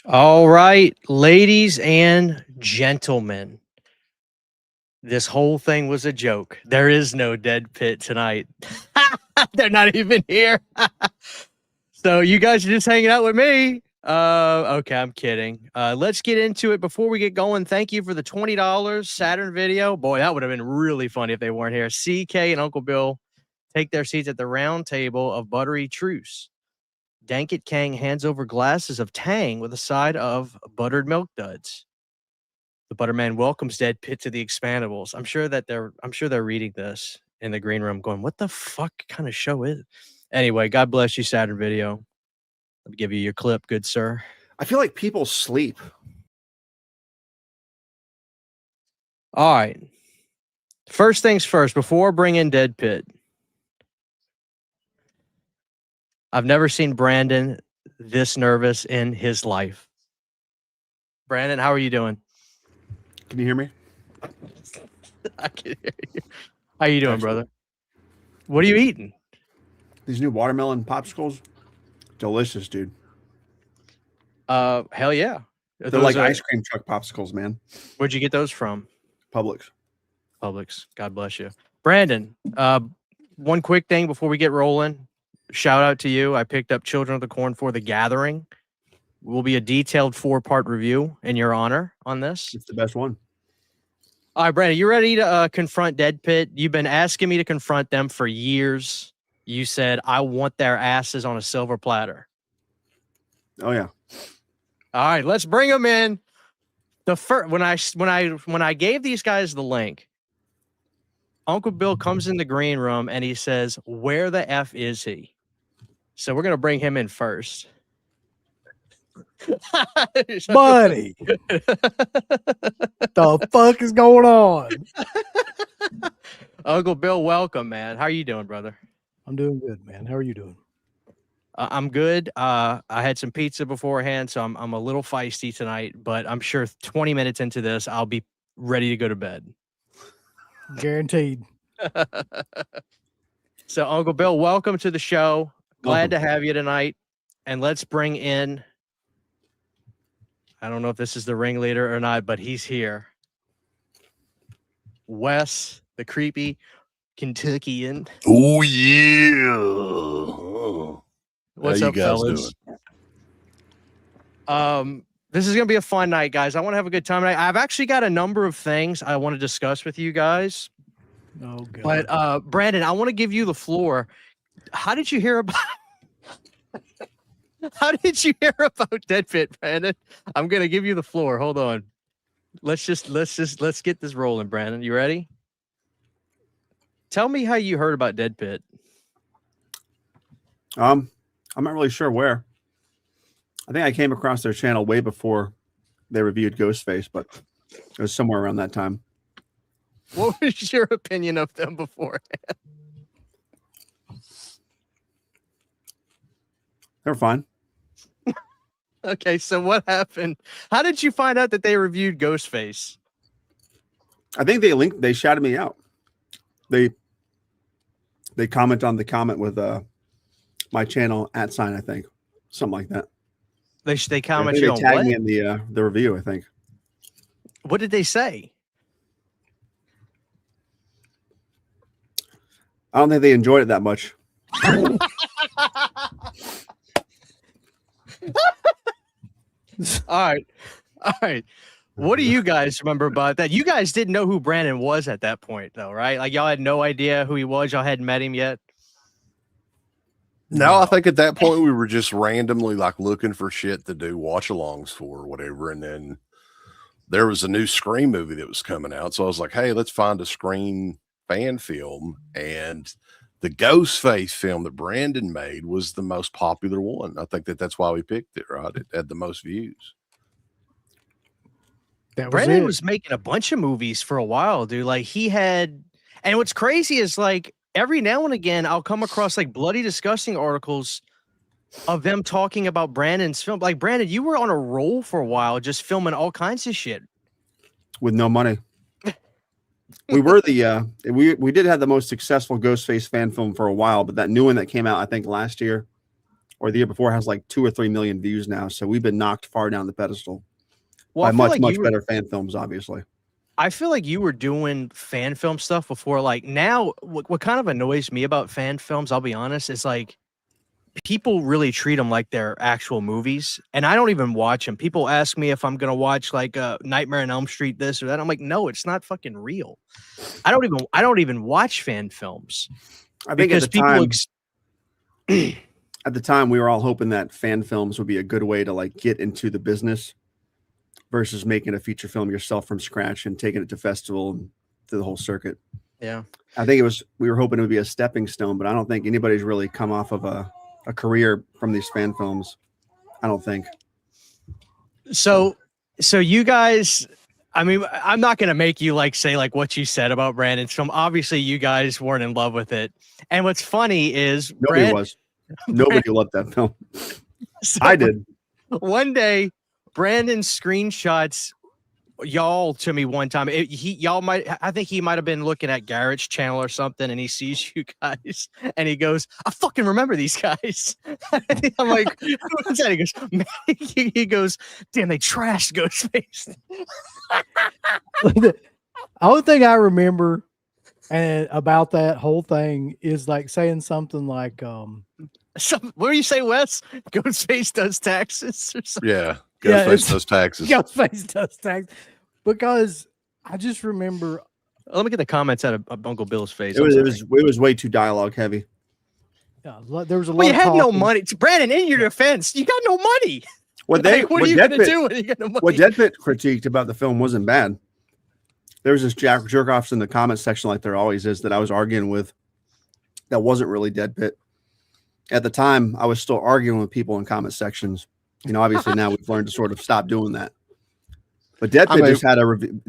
All right, ladies and gentlemen, this whole thing was a joke. There is no Dead Pit tonight. They're not even here. So you guys are just hanging out with me. Okay, I'm kidding. Let's get into it. Before we get going, thank you for the $20 Saturn video. Boy, that would have been really funny if they weren't here. CK and Uncle Bill take their seats at the round table of buttery truce. Dankit Kang hands over glasses of Tang with a side of buttered milk duds. The Butterman welcomes Dead Pit to the Expandables. I'm sure they're reading this in the green room, going, "What the fuck kind of show is?" Anyway, God bless you, Saturn Video. Let me give you your clip, good sir. I feel like people sleep. All right. First things first, before I bring in Dead Pit, I've never seen Brandon this nervous in his life. Brandon, how are you doing? Can you hear me? I can hear you. How you doing, brother? What are you eating? These new watermelon popsicles, delicious, dude. Hell yeah. They're like ice cream truck popsicles, man. Where'd you get those from? Publix. God bless you. Brandon, one quick thing before we get rolling. Shout out to you. I picked up Children of the Corn for The Gathering. Will be a detailed 4-part review in your honor on this. It's the best one. All right, Brandon, you ready to confront Dead Pit? You've been asking me to confront them for years. You said, I want their asses on a silver platter. Oh, yeah. All right, let's bring them in. The first when I gave these guys the link, Uncle Bill comes in the green room and he says, "Where the F is he?" So we're gonna bring him in first. Buddy, the fuck is going on? Uncle Bill, welcome, man. How are you doing, brother? I'm doing good, man. How are you doing? I'm good. I had some pizza beforehand, so I'm a little feisty tonight, but I'm sure 20 minutes into this, I'll be ready to go to bed. Guaranteed. So, Uncle Bill, welcome to the show. Glad to have you tonight. And let's bring in, I don't know if this is the ringleader or not, but he's here. Wes, the creepy Kentuckian. Oh, yeah. What's up, fellas? This is going to be a fun night, guys. I want to have a good time tonight. I've actually got a number of things I want to discuss with you guys. Oh, God. But, Brandon, I want to give you the floor. How did you hear about... How did you hear about Dead Pit, Brandon? I'm going to give you the floor. Hold on. Let's get this rolling, Brandon. You ready? Tell me how you heard about Dead Pit. I'm not really sure where. I think I came across their channel way before they reviewed Ghostface, but it was somewhere around that time. What was your opinion of them beforehand? They're fine. Okay, so what happened? How did you find out that they reviewed Ghostface? I think they shouted me out. They comment on the comment with my channel @ I think. Something like that. They comment you on tagged what? me in the review, I think. What did they say? I don't think they enjoyed it that much. All right. What do you guys remember about that? You guys didn't know who Brandon was at that point, though, right? Like, y'all had no idea who he was. Y'all hadn't met him yet. No, I think at that point we were just randomly like looking for shit to do watch-alongs for or whatever. And then there was a new Scream movie that was coming out. So I was like, hey, let's find a Scream fan film. And the Ghostface film that Brandon made was the most popular one. I think that's why we picked it, right? It had the most views. Brandon was making a bunch of movies for a while, dude. Like, he had, and what's crazy is, like, every now and again, I'll come across like Bloody Disgusting articles of them talking about Brandon's film. Like, Brandon, you were on a roll for a while, just filming all kinds of shit with no money. We were we did have the most successful Ghostface fan film for a while, but that new one that came out, I think last year, or the year before has like 2 or 3 million views now. So we've been knocked far down the pedestal Well, I by feel much, like much you were, better fan films, obviously. I feel like you were doing fan film stuff before. Like now, what kind of annoys me about fan films, I'll be honest, is like people really treat them like they're actual movies, and I don't even watch them. People ask me if I'm gonna watch like Nightmare on Elm Street, this or that. I'm like, no, it's not fucking real. I don't even watch fan films I think because at the time we were all hoping that fan films would be a good way to like get into the business versus making a feature film yourself from scratch and taking it to festival and to the whole circuit. Yeah. I think we were hoping it would be a stepping stone, but I don't think anybody's really come off of a career from these fan films. I don't think. So you guys, I mean, I'm not going to make you like say like what you said about Brandon's film. Obviously you guys weren't in love with it. And what's funny is nobody loved that film. So I did. One day Brandon screenshots y'all to me one time. I think he might have been looking at Garrett's channel or something, and he sees you guys and he goes, I fucking remember these guys. I'm like, what's that? He goes, man, he goes, damn, they trashed Ghostface. The only thing I remember and about that whole thing is like saying something like, What do you say, Wes? Ghostface does taxes or something? Yeah. Yeah, Ghostface does taxes. Ghostface does tax, because I just remember. Let me get the comments out of Uncle Bill's face. It was way too dialogue heavy. There was a lot. Well, you of had no talking. money. Brandon, in your defense, you got no money. What are you going to do when you get no money? What Deadpit critiqued about the film wasn't bad. There was this jerk offs in the comment section, like there always is, that I was arguing with. That wasn't really Deadpit. At the time, I was still arguing with people in comment sections. You know, obviously now we've learned to sort of stop doing that. But Deadpit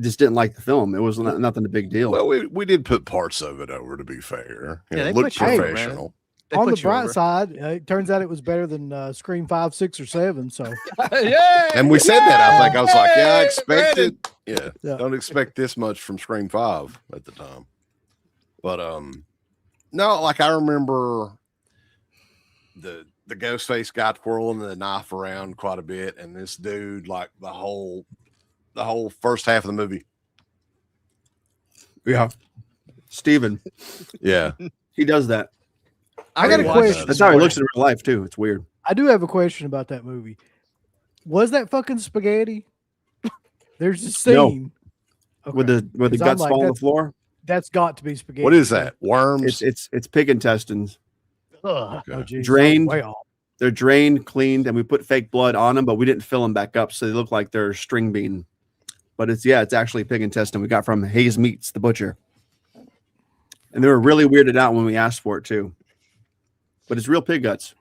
just didn't like the film. It was nothing a big deal. Well, we did put parts of it over, to be fair. Yeah, It they looked put you over, professional. On the bright side, it turns out it was better than Scream 5, 6, or 7. So Yeah. And we said that. I was like, yeah, I expected. Yeah. Don't expect this much from Scream 5 at the time. But no, like I remember the Ghostface guy twirling the knife around quite a bit, and this dude, like the whole first half of the movie. Yeah. Steven. Yeah. He does that. I got a question. That's how he looks in real life, too. It's weird. I do have a question about that movie. Was that fucking spaghetti? There's a scene with the guts like, fall on the floor. That's got to be spaghetti. What is that? Worms? It's pig intestines. Ugh. Oh, geez, Drained. way off. They're drained, cleaned, and we put fake blood on them, but we didn't fill them back up, so they look like they're string bean. But it's actually pig intestine we got from Hayes Meats, the butcher. And they were really weirded out when we asked for it too. But it's real pig guts.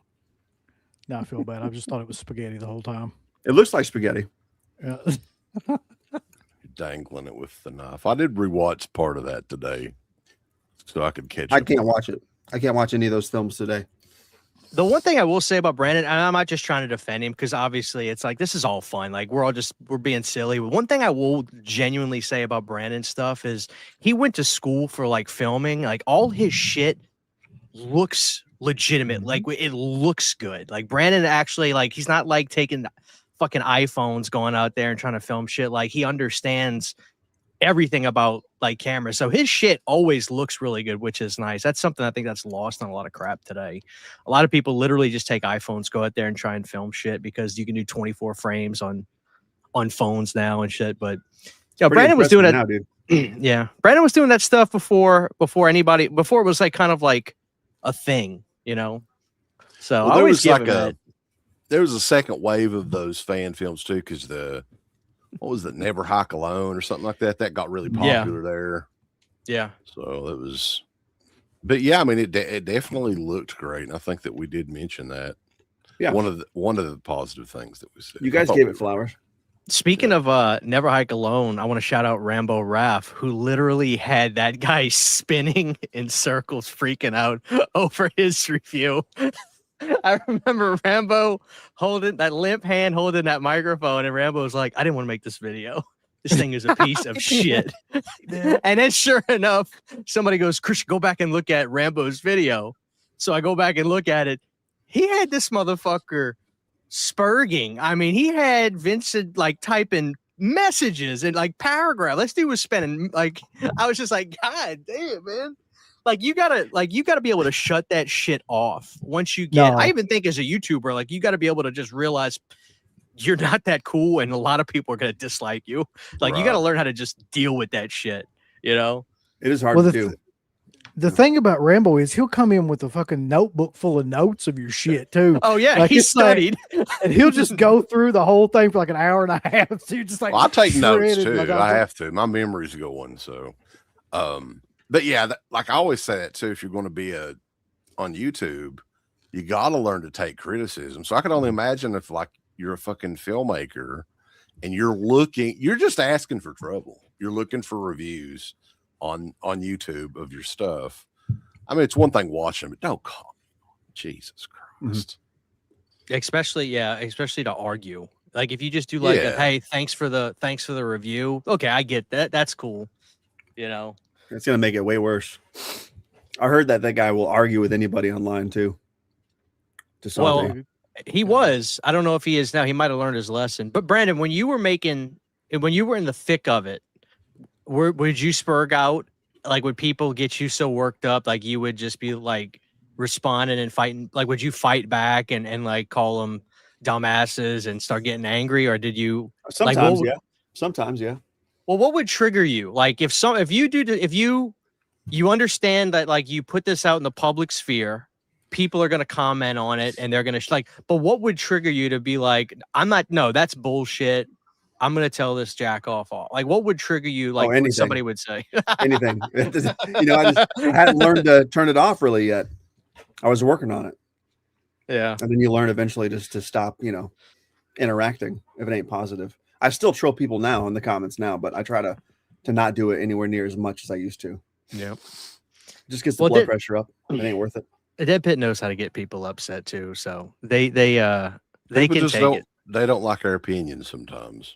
Now I feel bad. I just thought it was spaghetti the whole time. It looks like spaghetti. Yeah. Dangling it with the knife. I did rewatch part of that today so I could catch I up. can't watch it. I can't watch any of those films today. The one thing I will say about Brandon, and I'm not just trying to defend him because obviously it's like this is all fun. Like we're being silly. But one thing I will genuinely say about Brandon's stuff is he went to school for like filming. Like all his shit looks legitimate. Like it looks good. Like Brandon actually, like he's not like taking fucking iPhones going out there and trying to film shit. Like he understands everything about like cameras. So his shit always looks really good, which is nice. That's something I think that's lost on a lot of crap today. A lot of people literally just take iPhones, go out there and try and film shit because you can do 24 frames on phones now and shit. But yeah, Brandon was doing it now, dude. Yeah. Brandon was doing that stuff before it was like kind of like a thing, you know? So I always give him that. There was a second wave of those fan films too, because what was it, Never Hike Alone or something like that? That got really popular there. Yeah. So it was, but yeah, I mean, it definitely looked great. And I think that we did mention that. Yeah. One of the positive things that we said. You guys gave it flowers. Speaking of Never Hike Alone, I want to shout out Rambo Raff, who literally had that guy spinning in circles, freaking out over his review. I remember Rambo holding that limp hand, holding that microphone, and Rambo was like, I didn't want to make this video. This thing is a piece of shit. And then sure enough, somebody goes, Chris, go back and look at Rambo's video. So I go back and look at it. he had this motherfucker spurging. I mean, he had Vincent like typing messages and like paragraph. This dude was spending like, I was just like, God damn, man. Like you gotta be able to shut that shit off once you get. No. I even think as a YouTuber, like you got to be able to just realize you're not that cool, and a lot of people are gonna dislike you. Like you got to Right. learn how to just deal with that shit. You know? It is hard Well, to the do. The thing about Rambo is he'll come in with a fucking notebook full of notes of your shit too. Oh yeah, Like, he it's like- studied. And he'll just go through the whole thing for like an hour and a half. So you're just like, Well, I take notes shredded, too. like, I have to. My memory's going. So, but yeah, like I always say that too. If you're going to be on YouTube, you got to learn to take criticism. So I can only imagine if like you're a fucking filmmaker and you're just asking for trouble. You're looking for reviews on YouTube of your stuff. I mean, it's one thing watching, but don't call me. Jesus Christ. especially to argue. Like if you just do like a, Yeah. hey, thanks for the review. Okay, I get that. That's cool. You know. It's gonna make it way worse. I heard that guy will argue with anybody online too. To solve Well, he was. I don't know if he is now. He might have learned his lesson. But Brandon, when you were in the thick of it, would you spurg out? Like, would people get you so worked up? Like, you would just be like responding and fighting. Like, would you fight back and like call them dumbasses and start getting angry, or did you? sometimes, what- yeah. Sometimes, yeah. Well, what would trigger you? Like, if you understand that, like, you put this out in the public sphere, people are going to comment on it and they're going to but what would trigger you to be like, that's bullshit. I'm going to tell this jack off. Like, what would trigger you? Like, anything. somebody would say, Anything. I hadn't learned to turn it off really yet. I was working on it. yeah. And then you learn eventually just to stop, interacting if it ain't positive. I still troll people now in the comments now, but I try to not do it anywhere near as much as I used to. Yeah. Just gets the Well, blood pressure up. It ain't worth it. Deadpit knows how to get people upset too. So they People can just take it. They don't like our opinions sometimes.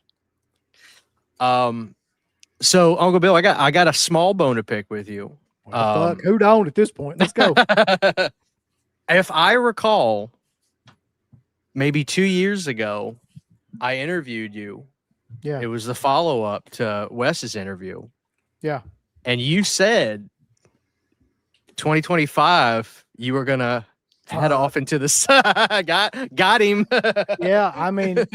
So Uncle Bill, I got a small bone to pick with you. fuck, who don't at this point? Let's go. If I recall, maybe 2 years ago, I interviewed you. Yeah. It was the follow-up to Wes's interview. Yeah. And you said 2025, you were gonna head off into the sun. got him. Yeah, I mean,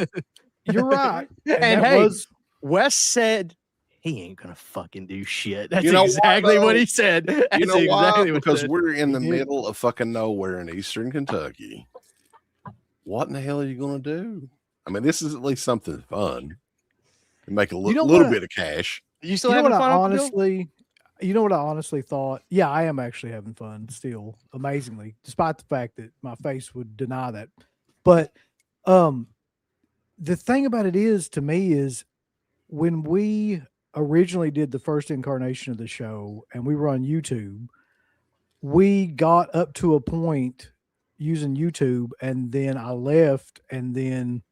you're right. And that hey, was- Wes said he ain't gonna fucking do shit. That's You know why, exactly what though? he said. That's You know why? exactly what he Because said. we're in the He did. middle of fucking nowhere in eastern Kentucky. What in the hell are you going to do? I mean, this is at least something fun. And make a know little what? bit of cash. You still you know having what I fun, Uncle Bill? honestly, you know what I honestly thought? Yeah, I am actually having fun still, amazingly, despite the fact that my face would deny that. But the thing about it is, to me, is when we originally did the first incarnation of the show and we were on YouTube, we got up to a point using YouTube, and then I left, and then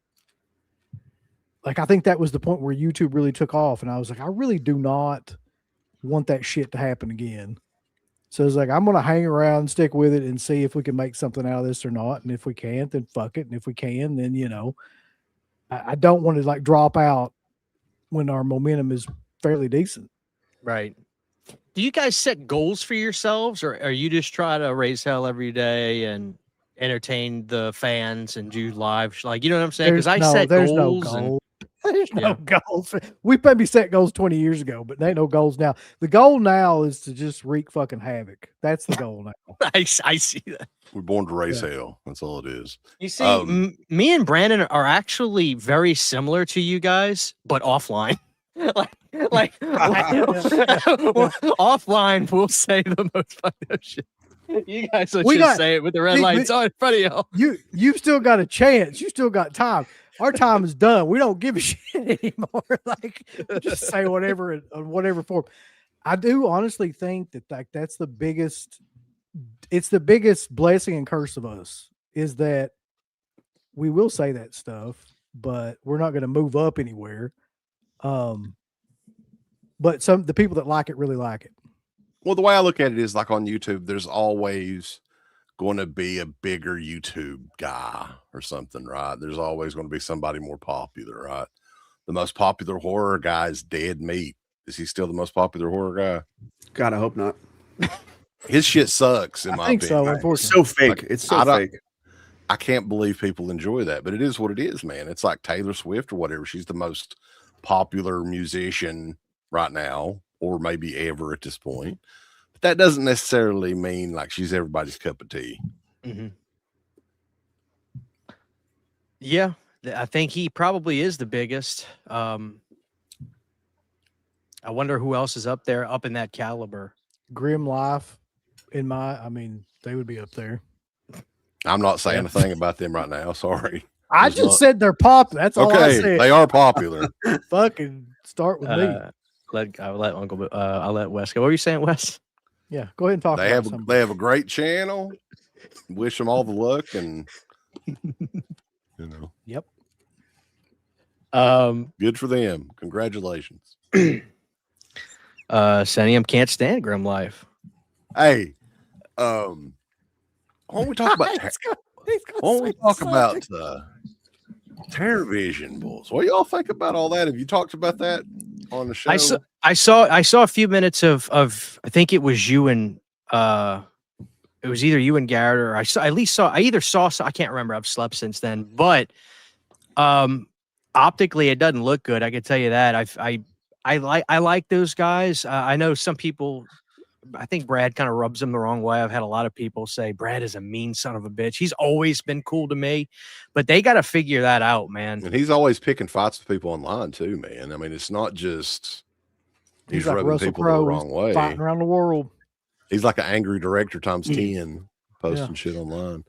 I think that was the point where YouTube really took off, and I was like, I really do not want that shit to happen again. So it's like, I'm going to hang around, stick with it, and see if we can make something out of this or not. And if we can't, then fuck it. And if we can, then, I don't want to drop out when our momentum is fairly decent. Right. Do you guys set goals for yourselves, or are you just try to raise hell every day and entertain the fans and do live? You know what I'm saying? Because I set there's goals. no and- goal. There's no Yeah. goals. We maybe set goals 20 years ago, but there ain't no goals now. The goal now is to just wreak fucking havoc. That's the goal now. I see that. We're born to raise hell. That's all it is. You see, Um, me and Brandon are actually very similar to you guys, but offline. Offline, we'll say the most fucked up shit. You guys will just say it with the red see, lights on in front of y'all. You've still got a chance. You still got time. Our time is done. We don't give a shit anymore. Just say whatever in whatever form. I do honestly think that that's the biggest. It's the biggest blessing and curse of us is that we will say that stuff, but we're not going to move up anywhere. But the people that like it really like it. Well, the way I look at it is like on YouTube, there's always going to be a bigger YouTube guy or something, right? There's always going to be somebody more popular, right? The most popular horror guy is Dead Meat. Is he still the most popular horror guy? God, I hope not. His shit sucks, in I my think opinion. so. It's Unfortunately, so fake. Like, It's so fake. I can't believe people enjoy that, but it is what it is, man. It's like Taylor Swift or whatever. She's the most popular musician right now, or maybe ever at this point. But that doesn't necessarily mean like she's everybody's cup of tea. Mhm. Yeah, I think he probably is the biggest. I wonder who else is up there, up in that caliber. Grim Life. I mean, they would be up there. I'm not saying Yeah. a thing about them right now. Sorry. I There's just not- said they're popular. That's all I Okay, said. they are popular. Fucking start with me. I'll let Wes go. What were you saying, Wes? Yeah, go ahead and talk. They about have some. they have a great channel. Wish them all the luck, and you know, Yep. good for them. Congratulations. Senium can't stand Grim Life. Hey, why don't we talk about TerraVision Bulls? What do y'all think about all that? Have you talked about that on the show? I saw a few minutes of I think it was you and it was either you and Garrett, or I either saw I can't remember. I've slept since then, but optically it doesn't look good. I can tell you that. I like those guys. I know some people, I think Brad kind of rubs them the wrong way. I've had a lot of people say Brad is a mean son of a bitch. He's always been cool to me, but they got to figure that out, man. And he's always picking fights with people online too, man. I mean, it's not just he's like rubbing Russell people Crowe, the wrong way. fighting around the world. He's like an angry director times 10, posting Yeah. shit online.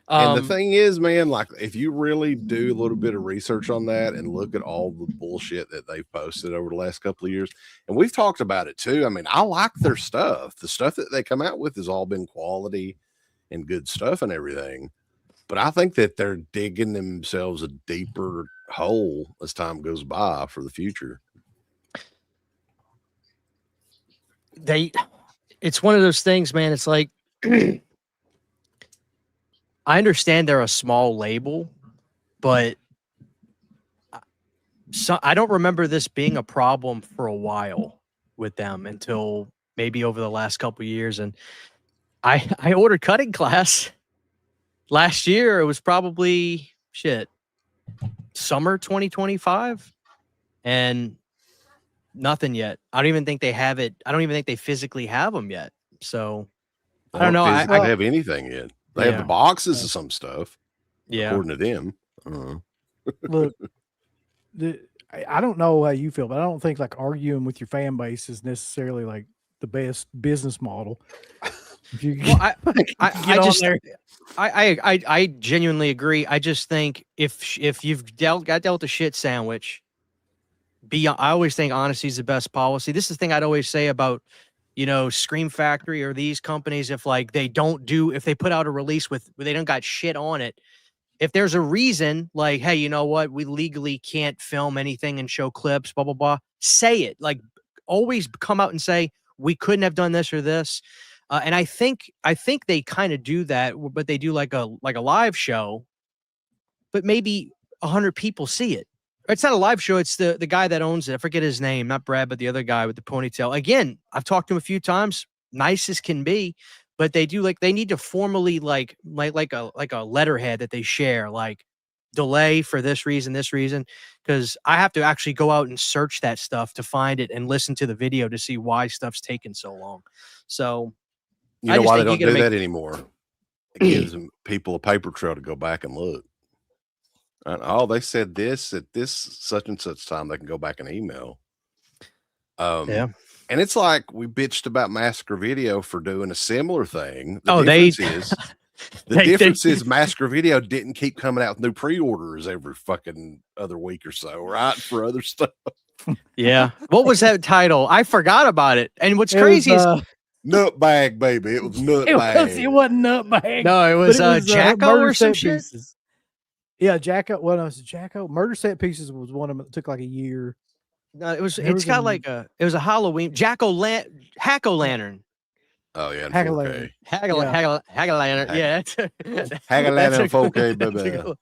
And the thing is, man, like if you really do a little bit of research on that and look at all the bullshit that they've posted over the last couple of years, and we've talked about it too. I mean, I like their stuff. The stuff that they come out with has all been quality and good stuff and everything. But I think that they're digging themselves a deeper hole as time goes by for the future. It's one of those things, man. It's like, I understand they're a small label, but I don't remember this being a problem for a while with them until maybe over the last couple of years. And I ordered Cutting Class last year. It was probably summer 2025, and nothing yet. I don't even think they have it. I don't even think they physically have them yet. So I don't know. I I don't have anything yet. They have the boxes of some stuff, according to them. Look, I don't know how you feel, but I don't think like arguing with your fan base is necessarily like the best business model. If you I genuinely agree. I just think if you've got dealt a shit sandwich, I always think honesty is the best policy. This is the thing I'd always say about, Scream Factory or these companies. If like if they put out a release where they don't got shit on it, if there's a reason like, hey, you know what, we legally can't film anything and show clips, blah, blah, blah, say it. Like always come out and say, we couldn't have done this or this. And I think they kind of do that, but they do like a live show, but maybe 100 people see it. It's not a live show. It's the guy that owns it. I forget his name, not Brad, but the other guy with the ponytail. Again, I've talked to him a few times, nice as can be, but they need to formally like a letterhead that they share, like delay for this reason, because I have to actually go out and search that stuff to find it and listen to the video to see why stuff's taken so long. So you know why they don't do that anymore? It gives them people a paper trail to go back and look. They said this at this such and such time. They can go back and email. And it's like we bitched about Massacre Video for doing a similar thing. The difference is Massacre Video didn't keep coming out with new pre-orders every fucking other week or so, right? For other stuff. Yeah. What was that title? I forgot about it. And what's crazy is Nutbag, baby. It was Nutbag. It wasn't Nutbag. No, it was Jacko or some shit. Pieces. Yeah, Jacko. Well, no, it was Jacko. Murder Set Pieces was one of them. It took like a year. No, it was a Halloween Hack-O-Lantern. Oh yeah, in Hagalander. 4K. Hagalander. Yeah. Hagalander in 4K, that's a baby. good-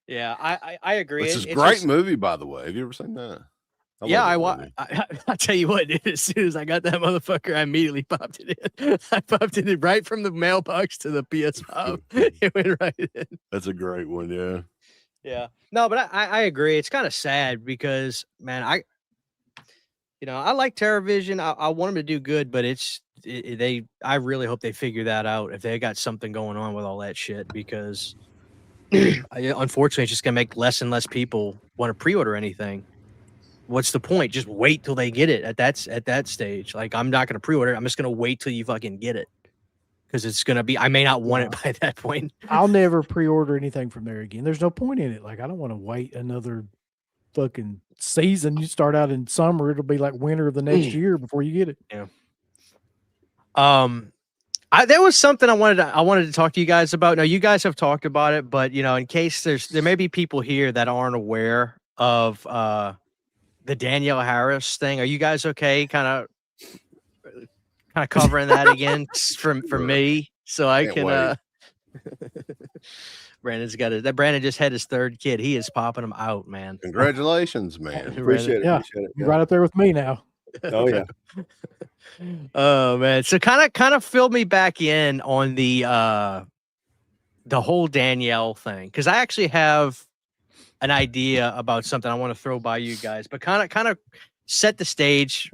yeah, I agree. It's a It's great just- movie, by the way. Have you ever seen that? Yeah, love that movie. I tell you what, dude, as soon as I got that motherfucker, I immediately popped it in. I popped it in right from the mailbox to the PS5. It went right in. That's a great one. Yeah. Yeah. No, but I agree. It's kind of sad because, man, I like TerraVision. I want them to do good, but I really hope they figure that out if they got something going on with all that shit because unfortunately, it's just gonna make less and less people want to pre-order anything. What's the point? Just wait till they get it at that stage. Like, I'm not gonna pre-order. I'm just gonna wait till you fucking get it because it's gonna be. I may not want it by that point. I'll never pre-order anything from there again. There's no point in it. Like, I don't want to wait another fucking season. You start out in summer, it'll be like winter of the next year before you get it. Yeah. There was something I wanted to talk to you guys about. Now, you guys have talked about it, but in case there may be people here that aren't aware of the Danielle Harris thing. Are you guys okay? Kind of covering that again for me, so I Can't can. Brandon's got it. That Brandon just had his third kid. He is popping them out, man. Congratulations, man. Appreciate it. Yeah. Appreciate it. You're right up there with me now. Oh yeah. Oh man, so kind of filled me back in on the whole Danielle thing because I actually have an idea about something I want to throw by you guys, but kind of set the stage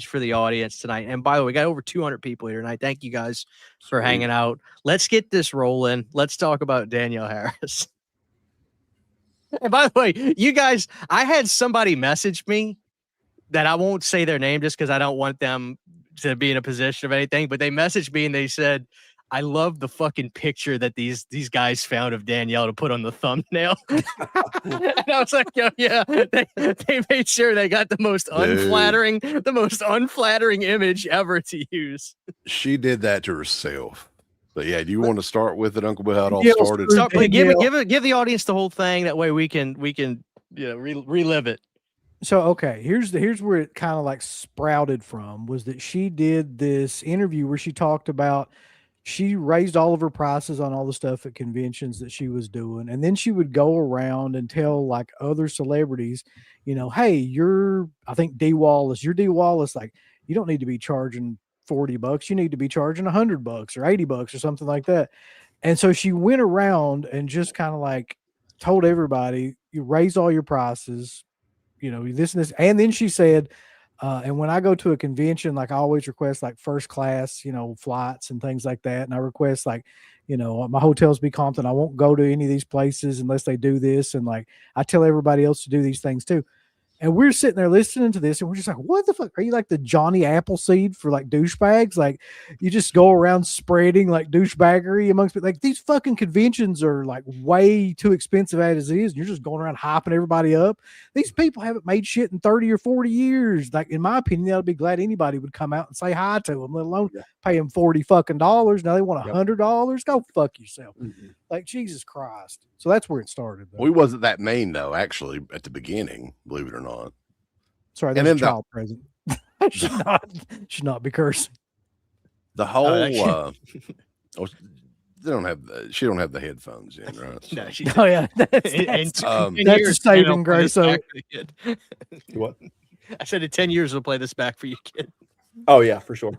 for the audience tonight. And by the way, we got over 200 people here tonight. Thank you guys for hanging out. Let's get this rolling. Let's talk about Danielle Harris. And by the way, you guys, I had somebody message me that I won't say their name just because I don't want them to be in a position of anything, but they messaged me and they said, I love the fucking picture that these guys found of Danielle to put on the thumbnail. And I was like, yeah, they made sure they got the most unflattering image ever to use. She did that to herself. But yeah, do you want to start with it, Uncle Bill? How it all Yeah, started? Give the audience the whole thing. That way we can relive it. So okay, here's where it kind of like sprouted from was that she did this interview where she talked about she raised all of her prices on all the stuff at conventions that she was doing, and then she would go around and tell like other celebrities, hey, I think D Wallace, you're D Wallace, like you don't need to be charging $40, you need to be charging $100 or $80 or something like that. And so she went around and just kind of like told everybody, you raise all your prices, this and this. And then she said, and when I go to a convention, like I always request like first class, flights and things like that. And I request like, my hotels be Compton. I won't go to any of these places unless they do this. And like, I tell everybody else to do these things too. And we're sitting there listening to this and we're just like, what the fuck? Are you like the Johnny Appleseed for like douchebags? Like you just go around spreading like douchebaggery amongst people. Like these fucking conventions are like way too expensive as it is. And you're just going around hyping everybody up. These people haven't made shit in 30 or 40 years. Like in my opinion, they'll be glad anybody would come out and say hi to them, let alone pay them $40 fucking dollars. Now they want $100. Go fuck yourself. Mm-hmm. Like Jesus Christ. So that's where it started. Though. We wasn't that mean though, actually, at the beginning, believe it or not. Sorry, there's a child present. should not be cursing. The whole she don't have the headphones in, right? No, she oh yeah, that's a saving grace. So what? I said in 10 years we'll play this back for you, kid. Oh yeah, for sure.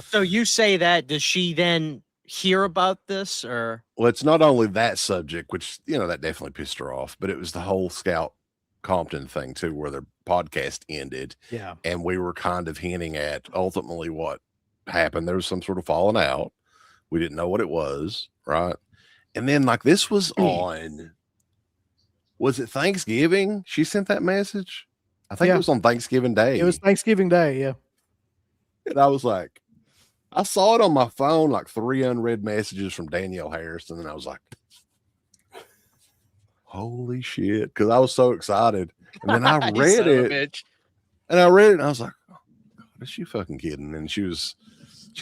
So you say that, does she then hear about this or? Well, it's not only that subject, which, that definitely pissed her off, but it was the whole Scout Compton thing too, where their podcast ended. Yeah. And we were kind of hinting at ultimately what happened. There was some sort of falling out. We didn't know what it was. Right. And then like this was on, was it Thanksgiving? She sent that message. I think it was on Thanksgiving Day. It was Thanksgiving Day. Yeah. And I was like, I saw it on my phone, like 3 unread messages from Danielle Harris. And then I was like, holy shit. Cause I was so excited. And then I read it and I was like, oh, God, is she fucking kidding? And she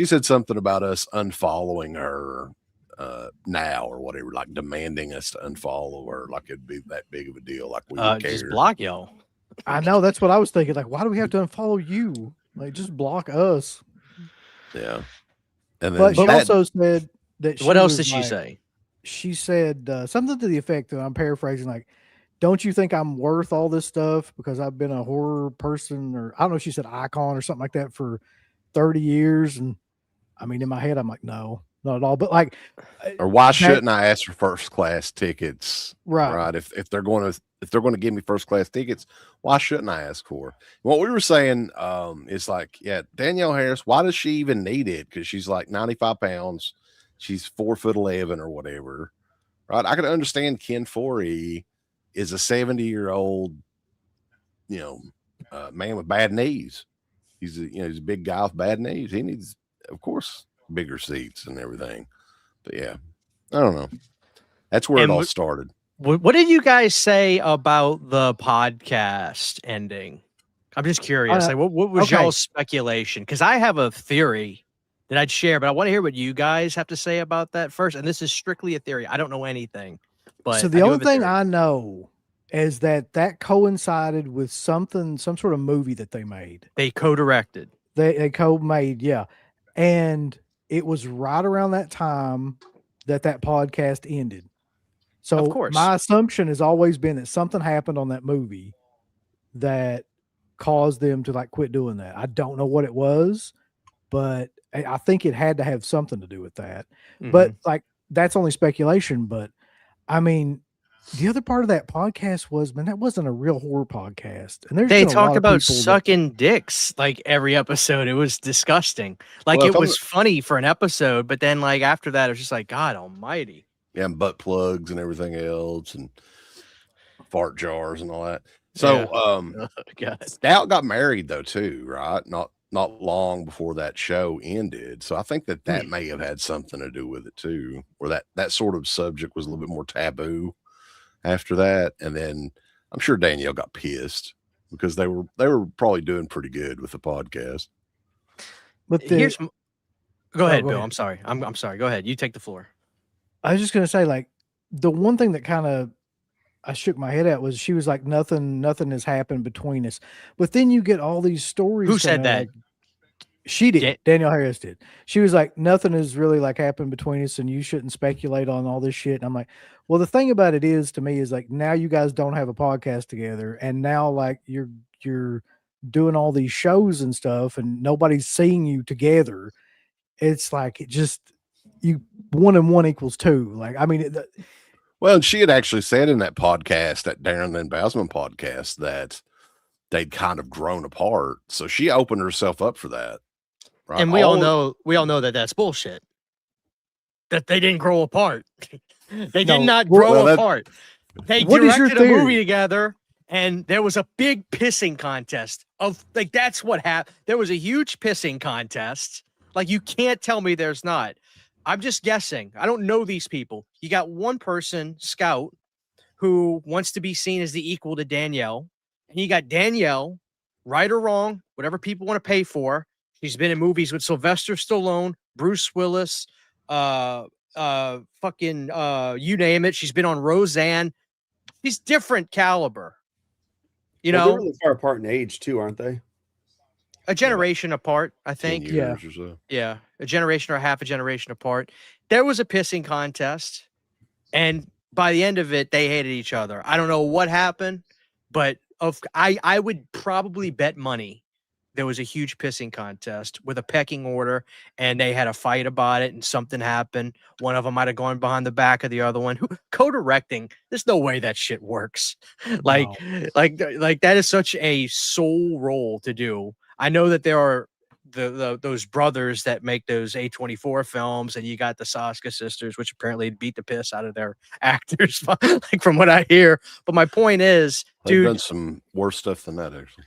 said something about us unfollowing her now or whatever, like demanding us to unfollow her. Like it'd be that big of a deal. Like we would care. Just block y'all. I know. That's what I was thinking. Like, why do we have to unfollow you? Like, just block us. Yeah. And then But she that, also said that What she else was did she like- say? She said something to the effect of, I'm paraphrasing, like, don't you think I'm worth all this stuff because I've been a horror person, or I don't know if she said icon or something like that for 30 years. And I mean, in my head, I'm like, no, not at all. But like, or why that- shouldn't I ask for first class tickets? Right. Right. If they're going to give me first class tickets, why shouldn't I ask for? What we were saying is like, yeah, Danielle Harris, why does she even need it? Because she's like 95 pounds, she's 4'11" or whatever. Right. I could understand Ken Foree is a 70-year-old, man with bad knees. He's he's a big guy with bad knees. He needs, of course, bigger seats and everything. But yeah, I don't know. That's where And it all started. What did you guys say about the podcast ending? I'm just curious. Like, what was okay. y'all's speculation? Because I have a theory that I'd share, but I want to hear what you guys have to say about that first. And this is strictly a theory. I don't know anything. But so I the do only have a thing theory. I know is that coincided with some sort of movie that they made. They co-directed. They co-made, yeah. And it was right around that time that podcast ended. So Of course. my assumption has always been that something happened on that movie that caused them to like quit doing that. I don't know what it was, but I think it had to have something to do with that. But like, that's only speculation. But I mean, the other part of that podcast was, man, that wasn't a real horror podcast. And they been a lot talked of about people sucking dicks like every episode. It was disgusting. Like, Well, it was funny for an episode, but then like after that, it was just like, God almighty. Yeah, and butt plugs and everything else, and fart jars and all that. So, Yeah. Oh, God. Stout got married though too, right? Not long before that show ended. So I think that may have had something to do with it too, or that sort of subject was a little bit more taboo after that. And then I'm sure Danielle got pissed because they were probably doing pretty good with the podcast. But go ahead, Bill. ahead. I'm sorry. I'm sorry. Go ahead. You take the floor. I was just gonna say, like, the one thing that kind of I shook my head at was she was like, nothing has happened between us. But then you get all these stories. Who said that? Like, she did. Danielle Harris did. She was like, nothing has really like happened between us, and you shouldn't speculate on all this shit. And I'm like, well, the thing about it is, to me, is like, now you guys don't have a podcast together, and now like you're doing all these shows and stuff, and nobody's seeing you together. It's like, it just, you 1 and 1 equals 2. Like, I mean, Well, and she had actually said in that podcast, that Darren Lynn Bousman podcast, that they'd kind of grown apart. So she opened herself up for that. Right? And we all know that that's bullshit. That they didn't grow apart. They did not grow apart. They directed a movie together, and there was a big pissing contest of like, that's what happened. There was a huge pissing contest. Like, you can't tell me there's not. I'm just guessing. I don't know these people. You got one person, Scout, who wants to be seen as the equal to Danielle. And you got Danielle, right or wrong, whatever people want to pay for. She's been in movies with Sylvester Stallone, Bruce Willis, you name it. She's been on Roseanne. She's different caliber. They're really far apart in age too, aren't they? A generation apart, I think. 10 years or so. Yeah, a generation or half a generation apart. There was a pissing contest, and by the end of it, they hated each other. I don't know what happened, but I would probably bet money there was a huge pissing contest with a pecking order, and they had a fight about it, and something happened. One of them might have gone behind the back of the other one. Co-directing, there's no way that shit works. Like that is such a soul role to do. I know that there are those brothers that make those A24 films, and you got the Saska sisters, which apparently beat the piss out of their actors, like from what I hear. But my point is, They've done some worse stuff than that, actually.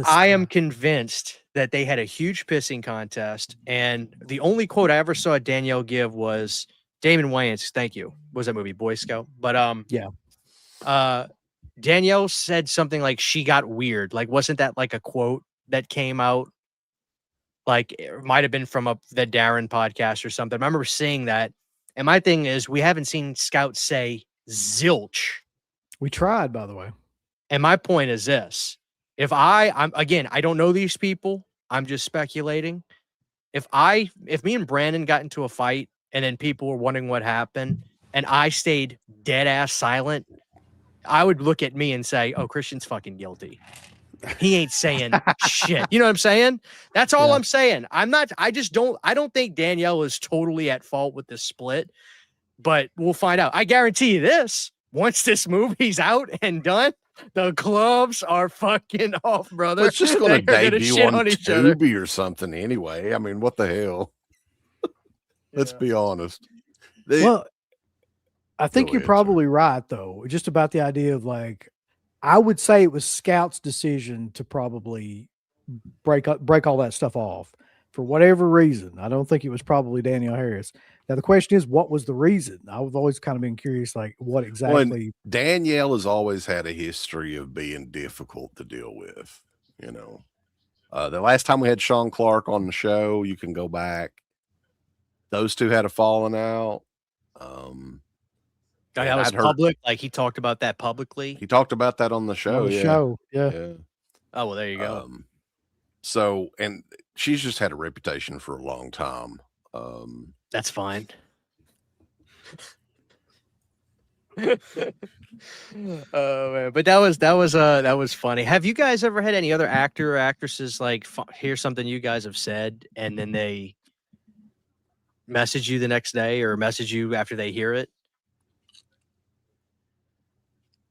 I am convinced that they had a huge pissing contest, and the only quote I ever saw Danielle give was Damon Wayans. Thank you. What was that movie, Boy Scout? But Danielle said something like she got weird. Like, wasn't that like a quote that came out? Like, it might have been from the Darren podcast or something. I remember seeing that. And my thing is, we haven't seen Scout say zilch. We tried, by the way. And my point is this. If I'm again, I don't know these people. I'm just speculating. if me and Brandon got into a fight and then people were wondering what happened and I stayed dead ass silent, I would look at me and say, "Oh, Christian's fucking guilty. He ain't saying shit." You know what I'm saying? That's all Yeah. I'm saying. I don't think Danielle is totally at fault with this split, but we'll find out. I guarantee you this. Once this movie's out and done, the gloves are fucking off, brother. Well, it's just going to They are gonna debut shit on each other. Tubi or something anyway. I mean, what the hell? Let's Yeah. be honest. Well, I think Go you're ahead, sir. probably right, though, just about the idea of like, I would say it was Scout's decision to probably break all that stuff off for whatever reason. I don't think it was probably Danielle Harris. Now the question is, what was the reason? I've always kind of been curious, like what Well, exactly. and Danielle has always had a history of being difficult to deal with. You know, the last time we had Sean Clark on the show, you can go back. Those two had a falling out. That and was I'd heard- public. Like he talked about that publicly. He talked about that on the show. on the yeah. show, yeah. Yeah. Oh well, there you go. So, and she's just had a reputation for a long time. That's fine. Oh man, but that was funny. Have you guys ever had any other actor or actresses like hear something you guys have said and then they message you the next day or message you after they hear it?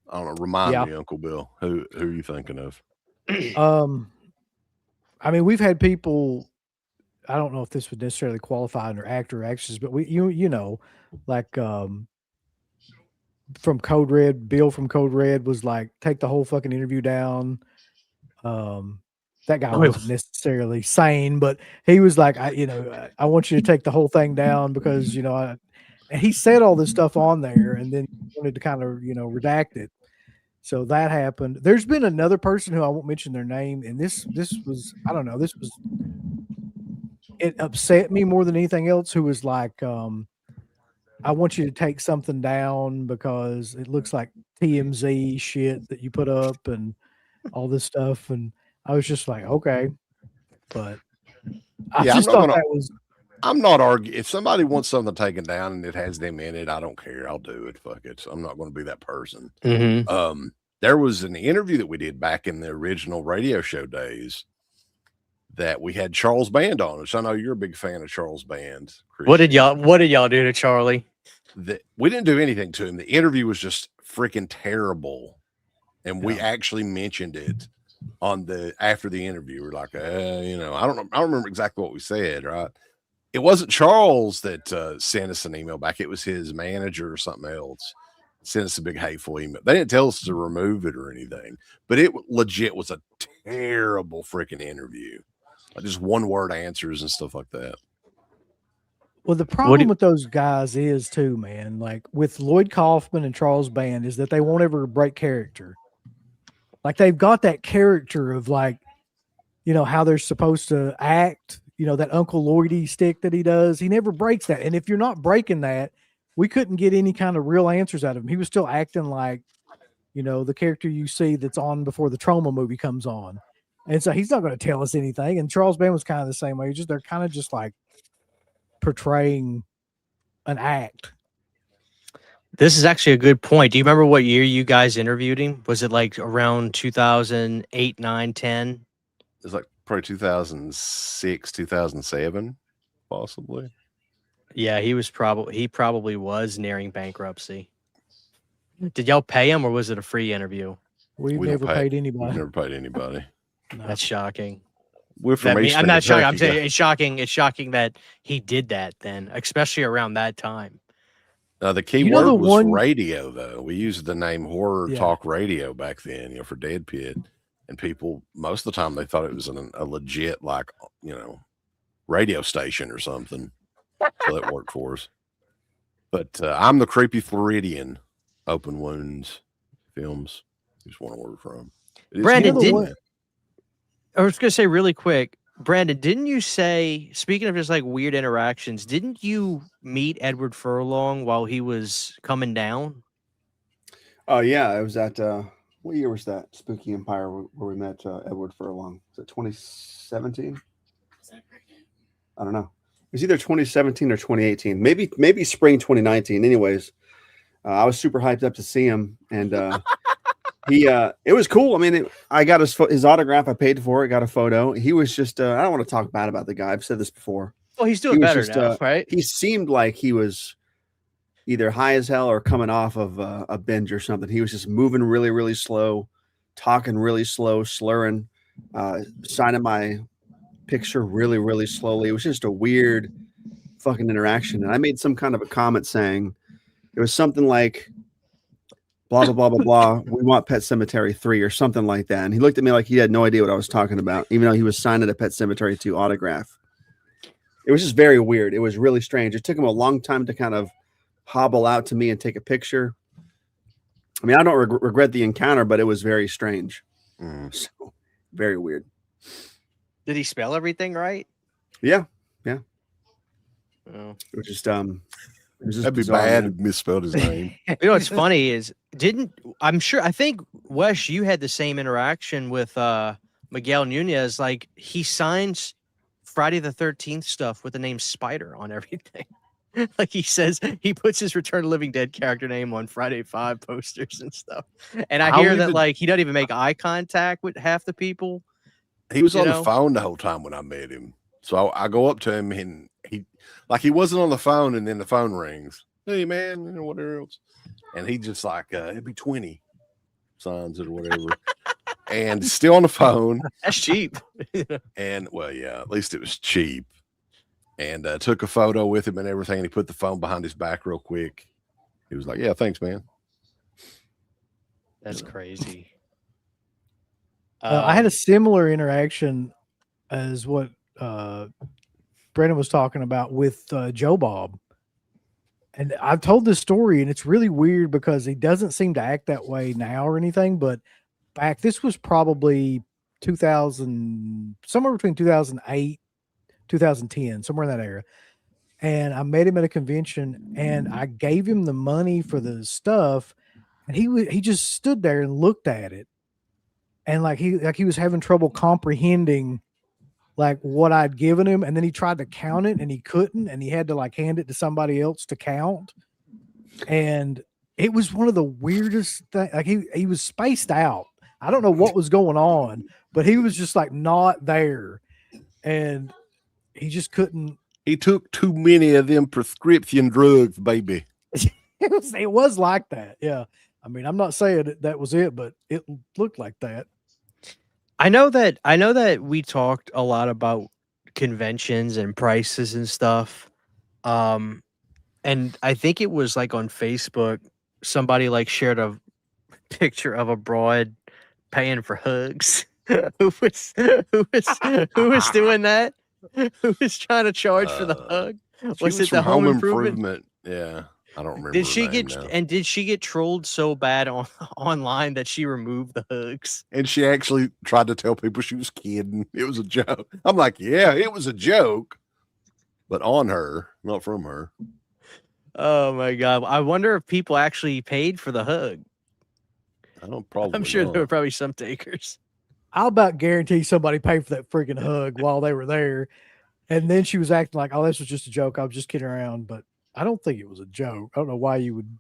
I don't know. Remind Yeah. me, Uncle Bill. Who are you thinking of? I mean, we've had people. I don't know if this would necessarily qualify under actor or actresses, but you know, like from Code Red, Bill from Code Red was like, take the whole fucking interview down. That guy wasn't necessarily sane, but he was like, I want you to take the whole thing down because, and he said all this stuff on there and then wanted to kind of, redact it. So that happened. There's been another person who I won't mention their name. And this was, I don't know, it upset me more than anything else, who was like, I want you to take something down because it looks like TMZ shit that you put up and all this stuff. And I was just like, okay, but I Yeah, just I'm not thought gonna- that was, I'm not arguing. If somebody wants something taken down and it has them in it, I don't care. I'll do it. Fuck it. So I'm not going to be that person. Mm-hmm. There was an interview that we did back in the original radio show days that we had Charles Band on, which I know you're a big fan of Charles Band. What did y'all do to Charlie? We didn't do anything to him. The interview was just freaking terrible. And we actually mentioned it after the interview. We're like, I don't remember exactly what we said, right? It wasn't Charles that sent us an email back. It was his manager or something else. Sent us a big hateful email. They didn't tell us to remove it or anything, but it legit was a terrible freaking interview. Like just one word answers and stuff like that. well, the problem with those guys is too, man, like with Lloyd Kaufman and Charles Band, is that they won't ever break character. Like they've got that character of like, how they're supposed to act, that Uncle Lloydie stick that he does. He never breaks that. And if you're not breaking that, we couldn't get any kind of real answers out of him. He was still acting like, the character you see that's on before the Trauma movie comes on. And so he's not going to tell us anything. And Charles Band was kind of the same way. They're kind of just like portraying an act. This is actually a good point. Do you remember what year you guys interviewed him? Was it like around 2008, 9, 10? It's like probably 2006, 2007, possibly. Yeah, he probably was nearing bankruptcy. Did y'all pay him or was it a free interview? We've We don't never paid anybody. We've never paid anybody. No. That's shocking. We're from Eastern I'm not shocked. I'm Kentucky. saying it's shocking. It's shocking that he did that then, especially around that time. The key You know word the was one- radio, though. We used the name Horror Yeah. Talk Radio back then, for Deadpit. And people, most of the time, they thought it was a legit, like, radio station or something. So that worked for us. But I'm the Creepy Floridian, Open Wounds Films. Just want to order from. It is Brandon, good, didn't- man. I was going to say really quick, Brandon, didn't you say, speaking of just like weird interactions, didn't you meet Edward Furlong while he was coming down? Oh yeah, it was at what year was that? Spooky Empire where we met Edward Furlong. Was it 2017? I don't know. It was either 2017 or 2018, maybe spring 2019. Anyways, I was super hyped up to see him, and it was cool. I mean, I got his autograph. I paid for it. Got a photo. He was just I don't want to talk bad about the guy. I've said this before. Well, he's doing better now, right? He seemed like he was either high as hell or coming off of a binge or something. He was just moving really, really slow, talking really slow, slurring, signing my picture really, really slowly. It was just a weird fucking interaction. And I made some kind of a comment saying it was something like blah, blah, blah, blah, blah. We want Pet Sematary 3 or something like that. And he looked at me like he had no idea what I was talking about, even though he was signing a Pet Sematary 2 autograph. It was just very weird. It was really strange. It took him a long time to kind of hobble out to me and take a picture. I mean, I don't regret the encounter, but it was very strange. So very weird. Did he spell everything right? Yeah. Oh. It was just That'd be bizarre, bad man. if misspelled his name. You know what's funny is I think Wes, you had the same interaction with Miguel Nunez. Like he signs Friday the 13th stuff with the name Spider on everything. Like he says he puts his Return of the Living Dead character name on Friday 5 posters and stuff. And I hear that like he doesn't even make eye contact with half the people. He was on the phone the whole time when I met him. So I go up to him and he wasn't on the phone, and then the phone rings. Hey man, whatever else. And he just like it'd be 20 signs or whatever. And still on the phone. That's cheap. And well, yeah, at least it was cheap. And took a photo with him and everything. And he put the phone behind his back real quick. He was like, "Yeah, thanks, man." That's crazy. I had a similar interaction as what Brennan was talking about with Joe Bob. And I've told this story, and it's really weird because he doesn't seem to act that way now or anything. But this was probably 2000, somewhere between 2008, 2010, somewhere in that era. And I met him at a convention, and I gave him the money for the stuff, and he just stood there and looked at it, and like he was having trouble comprehending like what I'd given him, and then he tried to count it and he couldn't, and he had to like hand it to somebody else to count. And it was one of the weirdest things. Like he was spaced out. I don't know what was going on, but he was just like not there, and he just couldn't. He took too many of them prescription drugs, baby. It was like that. Yeah. I mean, I'm not saying that was it, but it looked like that. I know that we talked a lot about conventions and prices and stuff. And I think it was like on Facebook, somebody like shared a picture of a broad paying for hugs. Who was doing that? Who was trying to charge for the hug? Was it the Home Improvement? Yeah. I don't remember. Did she get trolled so bad online that she removed the hugs? And she actually tried to tell people she was kidding. It was a joke. I'm like, yeah, it was a joke, but on her, not from her. Oh my God. I wonder if people actually paid for the hug. I'm sure there were probably some takers. I'll about guarantee somebody paid for that freaking hug while they were there. And then she was acting like, oh, this was just a joke. I was just kidding around. But I don't think it was a joke. I don't know why you would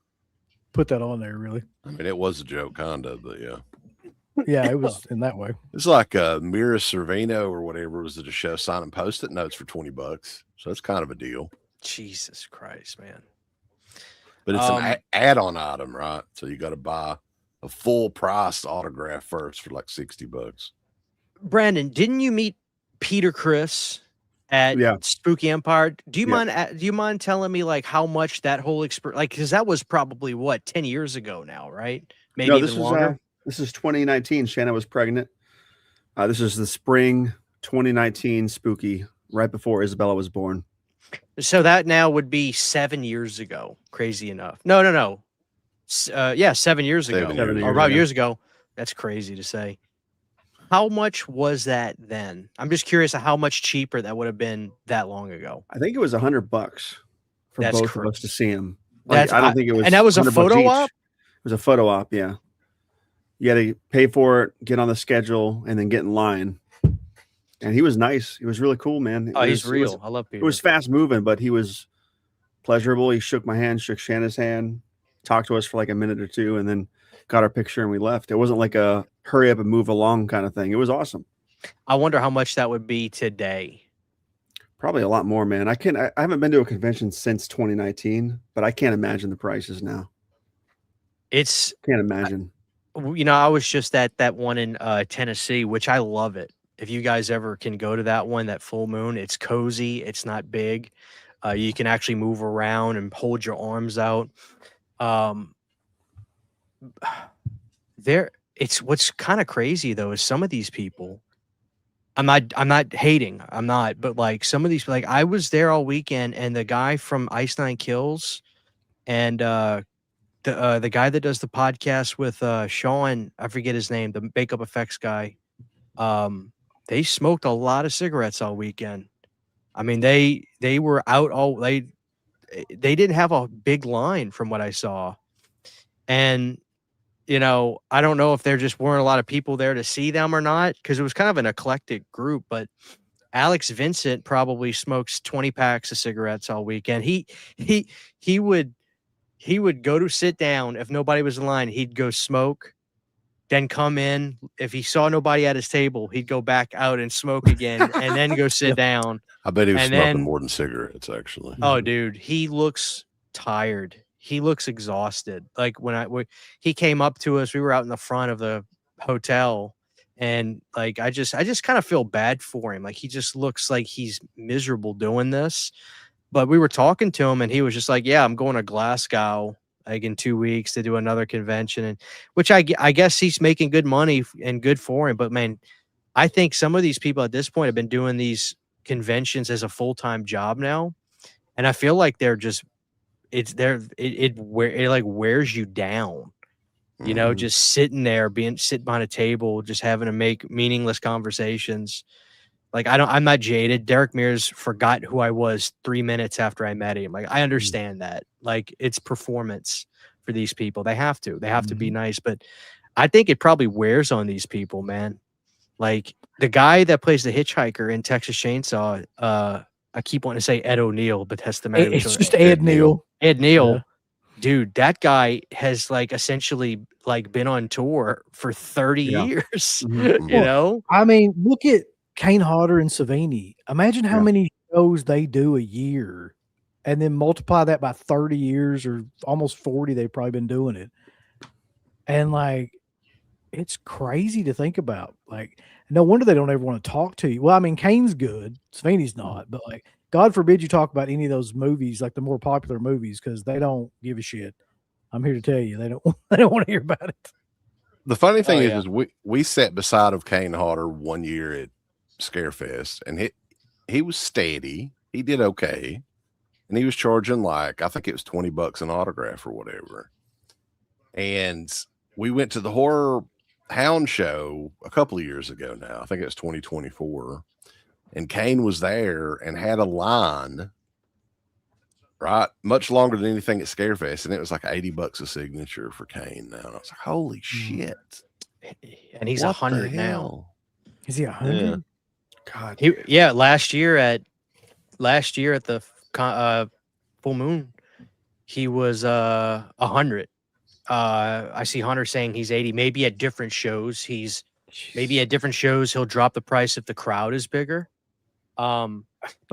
put that on there, really. I mean, it was a joke, kind of, but yeah. Yeah, it was in that way. It's like Mira Sorvino or whatever was at a show signing Post-it notes for $20. So that's kind of a deal. Jesus Christ, man. But it's an add-on item, right? So you got to buy a full price autograph first for like $60. Brandon, didn't you meet Peter Chris at Spooky Empire? Do you mind telling me like how much that whole experience, like, because that was probably what 10 years ago now, right? Maybe even longer. This is 2019. Shanna was pregnant. This is the spring 2019 Spooky, right before Isabella was born. So that now would be 7 years ago. Crazy enough. No. 7 years ago. 5 years ago. That's crazy to say. How much was that then? I'm just curious how much cheaper that would have been that long ago. I think it was $100 for both of us to see him. Like, I don't think it was. And that was a photo op? It was a photo op, yeah. You got to pay for it, get on the schedule, and then get in line. and he was nice. He was really cool, man. Oh, he's It was, real. I love it was Peter. fast moving, but he was pleasurable. He shook my hand, shook Shanna's hand, talked to us for like a minute or two, and then got our picture and we left. It wasn't like a hurry up and move along kind of thing. It was awesome. I wonder how much that would be today. Probably a lot more, man. I haven't been to a convention since 2019, but I can't imagine the prices now. It's, Can't imagine. I was just at that one in Tennessee, which I love it. If you guys ever can go to that one, that Full Moon, it's cozy. It's not big. You can actually move around and hold your arms out. It's what's kind of crazy though is some of these people. I'm not hating. I'm not, but like some of these, like I was there all weekend, and the guy from Ice Nine Kills, and the guy that does the podcast with Sean, I forget his name, the makeup effects guy. They smoked a lot of cigarettes all weekend. I mean, they were out all they didn't have a big line from what I saw. And I don't know if there just weren't a lot of people there to see them or not, because it was kind of an eclectic group. But Alex Vincent probably smokes 20 packs of cigarettes all weekend. He would go to sit down if nobody was in line. He'd go smoke, then come in. If he saw nobody at his table, he'd go back out and smoke again, and then go sit down. I bet he was And smoking then- more than cigarettes, actually. Oh, dude, he looks tired. He looks exhausted. Like when he came up to us, we were out in the front of the hotel, and like I just kind of feel bad for him. Like he just looks like he's miserable doing this. But we were talking to him, and he was just like, "Yeah, I'm going to Glasgow like in 2 weeks to do another convention," and which I guess he's making good money and good for him. But man, I think some of these people at this point have been doing these conventions as a full-time job now, and I feel like they're just it like wears you down, Mhm. just sitting there, sitting behind a table, just having to make meaningless conversations. Like I'm not jaded. Derek Mears forgot who I was 3 minutes after I met him. Like I understand that. Like it's performance for these people. They have to be nice, but I think it probably wears on these people, man. Like the guy that plays the hitchhiker in Texas Chainsaw, I keep wanting to say Ed O'Neill, but that's the man. It's just Ed Neal. Ed Neal, Yeah. dude, that guy has like essentially like been on tour for 30 Yeah. years. Mhm. I mean, look at Kane Hodder and Savini. Imagine how Yeah. many shows they do a year, and then multiply that by 30 years or almost 40. They've probably been doing it. And like, it's crazy to think about. Like, no wonder they don't ever want to talk to you. Well, I mean, Kane's good, Savini's not, but like, God forbid you talk about any of those movies, like the more popular movies, because they don't give a shit. I'm here to tell you, they don't want to hear about it. The funny thing yeah. is we sat beside of Kane Hodder one year at Scarefest, and he was steady. He did okay, and he was charging like I think it was $20 an autograph or whatever. And we went to the Horror Hound show a couple of years ago now. I think it was 2024, and Kane was there and had a line, right, much longer than anything at Scarefest, and it was like $80 a signature for Kane now. And I was like, holy shit! And he's What the 100 now. hell? Is he 100? God. Last year at the Full Moon, he was 100. I see Hunter saying he's 80. Maybe at different shows he'll drop the price if the crowd is bigger. But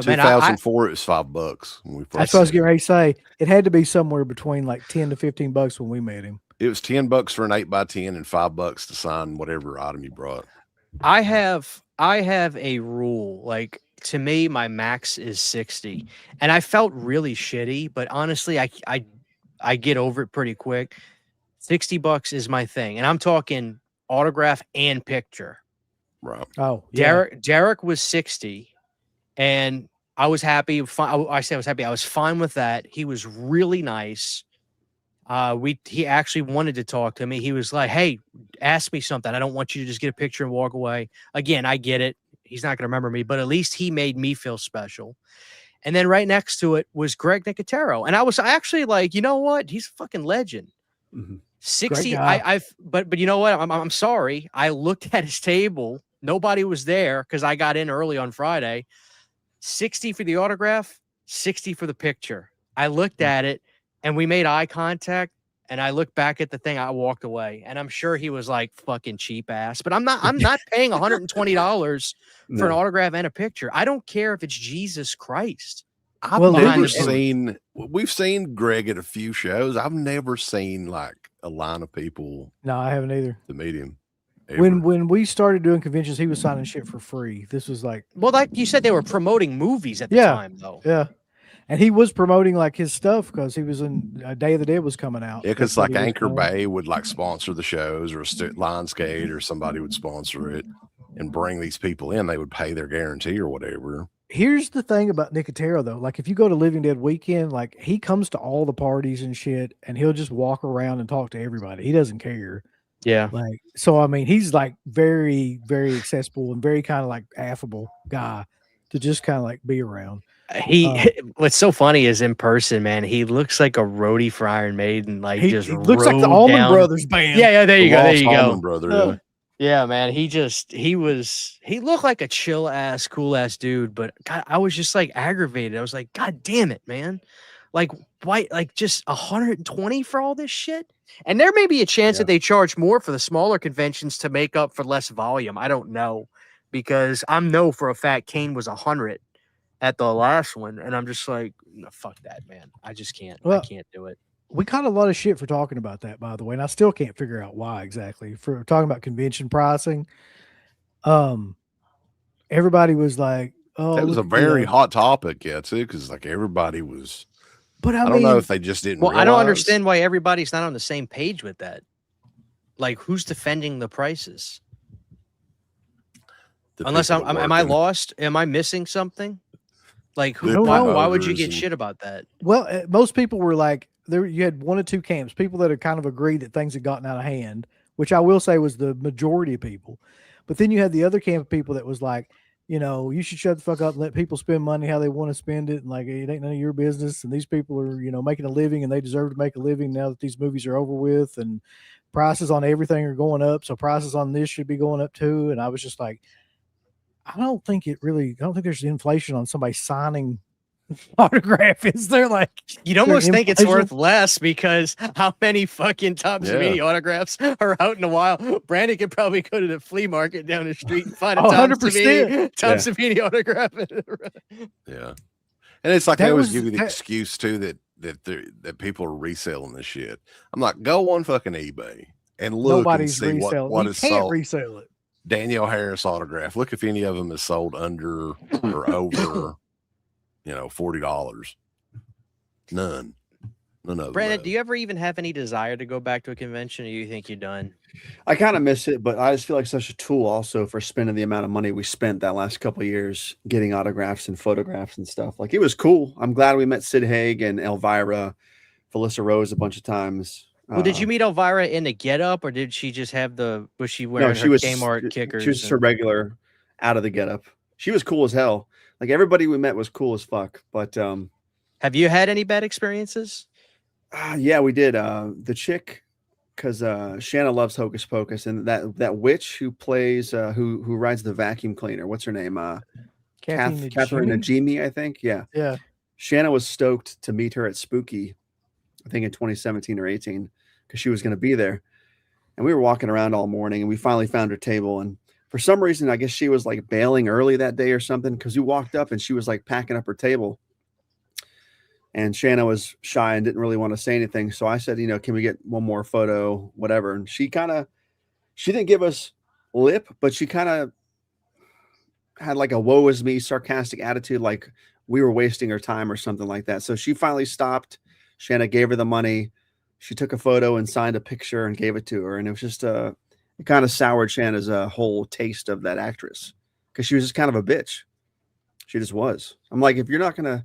man, 2004 it was $5 when we first. That's what I was met getting him. ready to say. It had to be somewhere between like $10 to $15 when we met him. It was $10 for an 8x10 and $5 to sign whatever item you brought. I have a rule. Like to me, my max is 60, and I felt really shitty, but honestly, I get over it pretty quick. $60 is my thing, and I'm talking autograph and picture. Right. Oh, yeah. Derek was 60, and I was happy. I say I was happy. I was fine with that. He was really nice. He actually wanted to talk to me. He was like, "Hey, ask me something. I don't want you to just get a picture and walk away." Again, I get it. He's not going to remember me, but at least he made me feel special. And then right next to it was Greg Nicotero, and I was actually like, you know what? He's a fucking legend. Mhm. 60. Great guy. But you know what? I'm sorry. I looked at his table Nobody was there because I got in early on Friday. 60 for the autograph, 60 for the picture. I looked at it and we made eye contact. And I looked back at the thing, I walked away. And I'm sure he was like, fucking cheap ass. But I'm not paying $120 for an No. autograph and a picture. I don't care if it's Jesus Christ. I've Well, never Liberty- seen. We've seen Greg at a few shows. I've never seen like a line of people No, I haven't either. to meet him. ever. When we started doing conventions, he was signing shit for free. This was like, Well, like you said, they were promoting movies at the Yeah. time, though. yeah. And he was promoting like his stuff because he was in Day of the Dead was coming out. Yeah, because That's what like he was Anchor promoting. Bay would like sponsor the shows, or Lionsgate or somebody would sponsor it and bring these people in. They would pay their guarantee or whatever. Here's the thing about Nicotero though. Like if you go to Living Dead Weekend, like he comes to all the parties and shit, and he'll just walk around and talk to everybody. He doesn't care. Yeah. Like, so I mean, he's like very, very accessible and very kind of like affable guy to just kind of like be around. What's so funny is in person, man, he looks like a roadie for Iron Maiden. Like He just looks like the rode Allman down. Brothers band. Yeah, there you The go. There Lost you Allman go. Brother. Uh, Yeah, man. He looked like a chill ass, cool ass dude, but God, I was just like aggravated. I was like, God damn it, man. Like, why, like just 120 for all this shit? And there may be a chance that they charge more for the smaller conventions to make up for less volume. I don't know, because I know for a fact Kane was 100 at the last one, and I'm just like, no, fuck that, man. I just can't. Well, I can't do it. we caught a lot of shit for talking about that, by the way, and I still can't figure out why exactly. For talking about convention pricing, everybody was like, "Oh, That was a look at very the-" hot topic, yeah, too, because like everybody was. But I don't know if they just didn't. Well, I don't realize. understand why everybody's not on the same page with that. Like, who's defending the prices? the Unless people am I working. lost? Am I missing something? Like, The why would you promoters get and- shit about that? Well, most people were like, there. You had one or two camps, people that had kind of agreed that things had gotten out of hand, which I will say was the majority of people. But then you had the other camp of people that was like, you know, you should shut the fuck up and let people spend money how they want to spend it, and like it ain't none of your business. And these people are, you know, making a living, and they deserve to make a living now that these movies are over with, and prices on everything are going up, so prices on this should be going up too. And I was just like, I don't think there's inflation on somebody signing autograph. Is there? Like, You'd almost think it's inflation? worth less, because how many fucking Tom Savini autographs are out in the wild? Brandon could probably go to the flea market down the street and find a Oh, Tom 100%. Savini autograph. Yeah, and it's like That they always was- give you the that- excuse too that people are reselling this shit. I'm like, go on fucking eBay and look Nobody's and see reselling. what You is can't sold. resell it. Danielle Harris autograph. Look if any of them is sold under or over, $40. None of them. Brandon, have. do you ever even have any desire to go back to a convention, or you think you're done? I kind of miss it, but I just feel like such a tool also for spending the amount of money we spent that last couple of years getting autographs and photographs and stuff. Like it was cool. I'm glad we met Sid Haig and Elvira, Felissa Rose a bunch of times. Well, did you meet Elvira in the getup, or did she just have was she wearing she her was Kmart kickers? She was just a regular out of the getup. She was cool as hell. Like everybody we met was cool as fuck. But have you had any bad experiences? yeah, we did. The chick, because Shanna loves Hocus Pocus, and that witch who plays who rides the vacuum cleaner. What's her name? Catherine Najimy, I think. Yeah. Yeah. Shanna was stoked to meet her at Spooky, I think in 2017 or 18, because she was going to be there. And we were walking around all morning, and we finally found her table. And for some reason, I guess she was like bailing early that day or something, because we walked up and she was like packing up her table. And Shanna was shy and didn't really want to say anything. So I said, can we get one more photo, whatever. And she didn't give us lip, but she kind of had like a woe is me sarcastic attitude, like we were wasting her time or something like that. So she finally stopped. Shanna gave her the money. She took a photo and signed a picture and gave it to her. And it was just it kind of soured Shanna's whole taste of that actress, because she was just kind of a bitch. She just was. I'm like, if you're not going to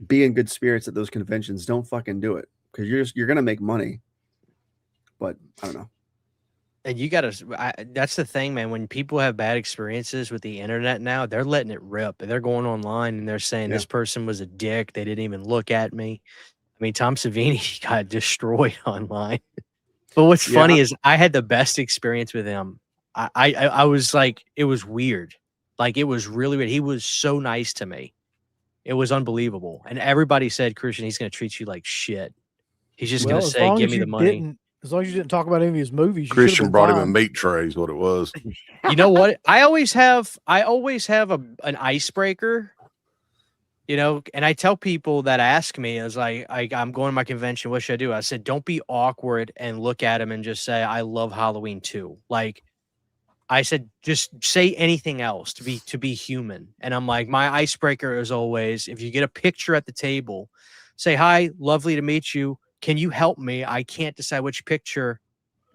be in good spirits at those conventions, don't fucking do it, because you're going to make money. But I don't know. And you gotta, that's the thing, man. When people have bad experiences with the internet now, they're letting it rip. They're going online and they're saying this person was a dick. They didn't even look at me. I mean, Tom Savini got destroyed online. But what's funny is I had the best experience with him I was like, it was weird. Like, it was really weird. He was so nice to me. It was unbelievable. And everybody said, Christian, he's going to treat you like shit. He's just going to as say, long give as me you the money. didn't, as long as you didn't talk about any of his movies, you Christian should've been brought him a fine. meat tray is what it was. You know what? I always have an icebreaker, you know, and I tell people that ask me, as I'm going to my convention, what should I do? I said, don't be awkward and look at him and just say, I love Halloween too. Like, I said, just say anything else to be human. And I'm like, my icebreaker is always, if you get a picture at the table, say, hi, lovely to meet you. Can you help me? I can't decide which picture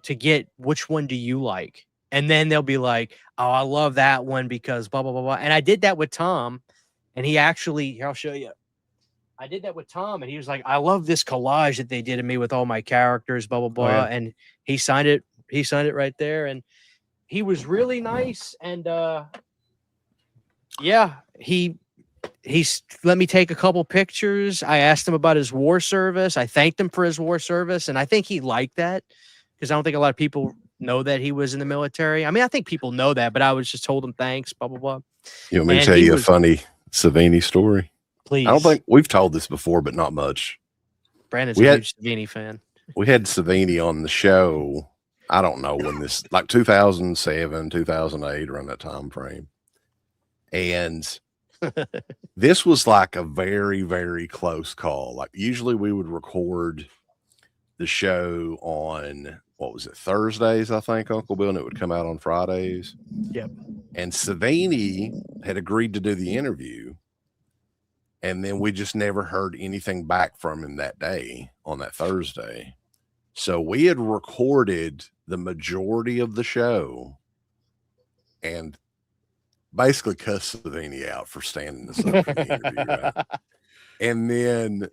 to get. Which one do you like? And then they'll be like, oh, I love that one because blah, blah, blah, blah. And I did that with Tom. And he actually, here, I'll show you. I did that with Tom. And he was like, I love this collage that they did of me with all my characters, blah, blah, blah. Oh, yeah. And he signed it. He signed it right there. And he was really nice. And yeah, he's let me take a couple pictures. I asked him about his war service. I thanked him for his war service. And I think he liked that because I don't think a lot of people know that he was in the military. I mean, I think people know that, but I was just told him thanks, blah, blah, blah. You want me to And tell he you a was- funny Savini story? Please. I don't think we've told this before, but not much. Brandon's we a had- huge Savini fan. We had Savini on the show. I don't know when this, like 2007, 2008, around that time frame. And this was like a very, very close call. Like usually we would record the show on, what was it, Thursdays, I think, Uncle Bill, and it would come out on Fridays. Yep. And Savini had agreed to do the interview. And then we just never heard anything back from him that day on that Thursday. So we had recorded the majority of the show and basically cussed Savini out for standing this up for the interview. Right? And then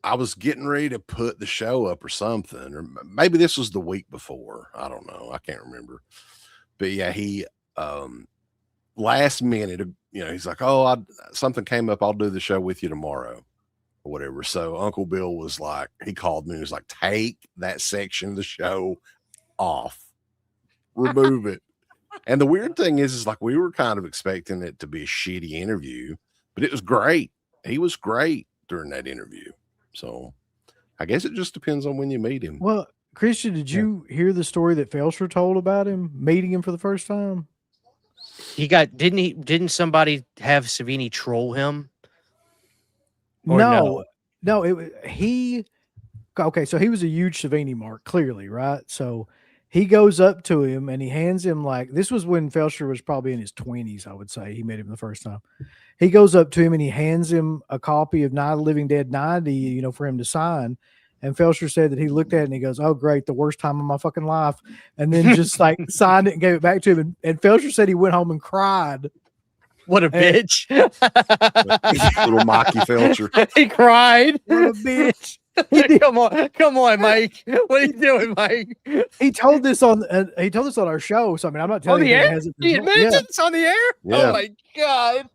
I was getting ready to put the show up or something, or maybe this was the week before. I don't know. I can't remember. But yeah, he last minute, you know, he's like, oh, something came up. I'll do the show with you tomorrow or whatever. So Uncle Bill was like, he called me and was like, take that section of the show off, remove it. And the weird thing is like, we were kind of expecting it to be a shitty interview, but it was great. He was great during that interview. So I guess it just depends on when you meet him. Well, Christian, did you hear the story that Felsher told about him meeting him for the first time? Didn't somebody have Savini troll him? Or No. Okay, so he was a huge Savini mark, clearly, right? So he goes up to him and he hands him, like, this was when Felsher was probably in his 20s, I would say. He met him the first time. He goes up to him and he hands him a copy of Night of the Living Dead 90, you know, for him to sign. And Felsher said that he looked at it and he goes, oh, great, the worst time of my fucking life. And then just like signed it and gave it back to him. And Felsher said he went home and cried. What a bitch. Little Mikey Felcher. He cried. What a bitch. Come on, Mike. What are you doing, Mike? He told this on our show. So I mean, I'm not telling On the you air? it hasn't He been- admitted yeah. it's on the air? Yeah. Oh my God.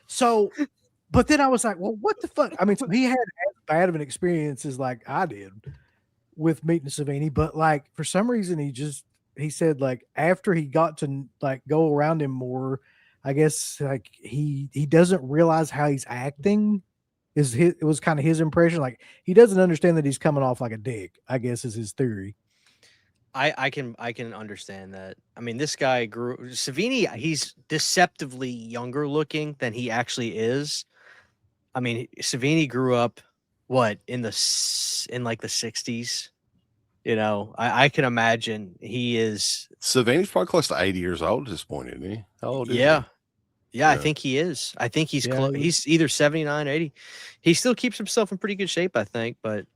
So, but then I was like, well, what the fuck? I mean, so he had as bad of an experience as like I did with meeting Savini, but like for some reason he said like after he got to like go around him more, I guess like he doesn't realize how he's acting. It was kind of his impression. Like he doesn't understand that he's coming off like a dick, I guess is his theory. I can understand that. I mean, this guy Savini, he's deceptively younger looking than he actually is. I mean, Savini grew up in like the 60s. You know, I can imagine he is. Savini's probably close to 80 years old at this point, isn't he? How old is he? Yeah, I Yeah. think he is. I think he's Yeah, he's either 79, 80. He still keeps himself in pretty good shape, I think, but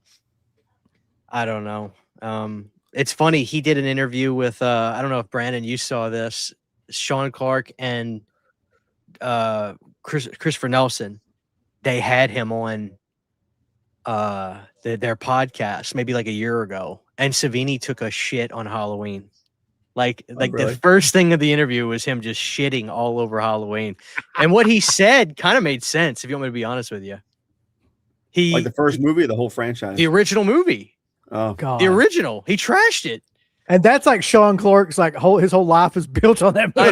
I don't know. It's funny. He did an interview with I don't know if Brandon, you saw this, Sean Clark and Christopher Nelson. They had him on their podcast maybe like a year ago, and Savini took a shit on Halloween. Like really? the first thing of the interview was him just shitting all over Halloween. And what he said kind of made sense, if you want me to be honest with you. Like the first movie of the whole franchise. The original movie. Oh, God. The original. He trashed it. And that's like Sean Clark's like his whole life is built on that movie.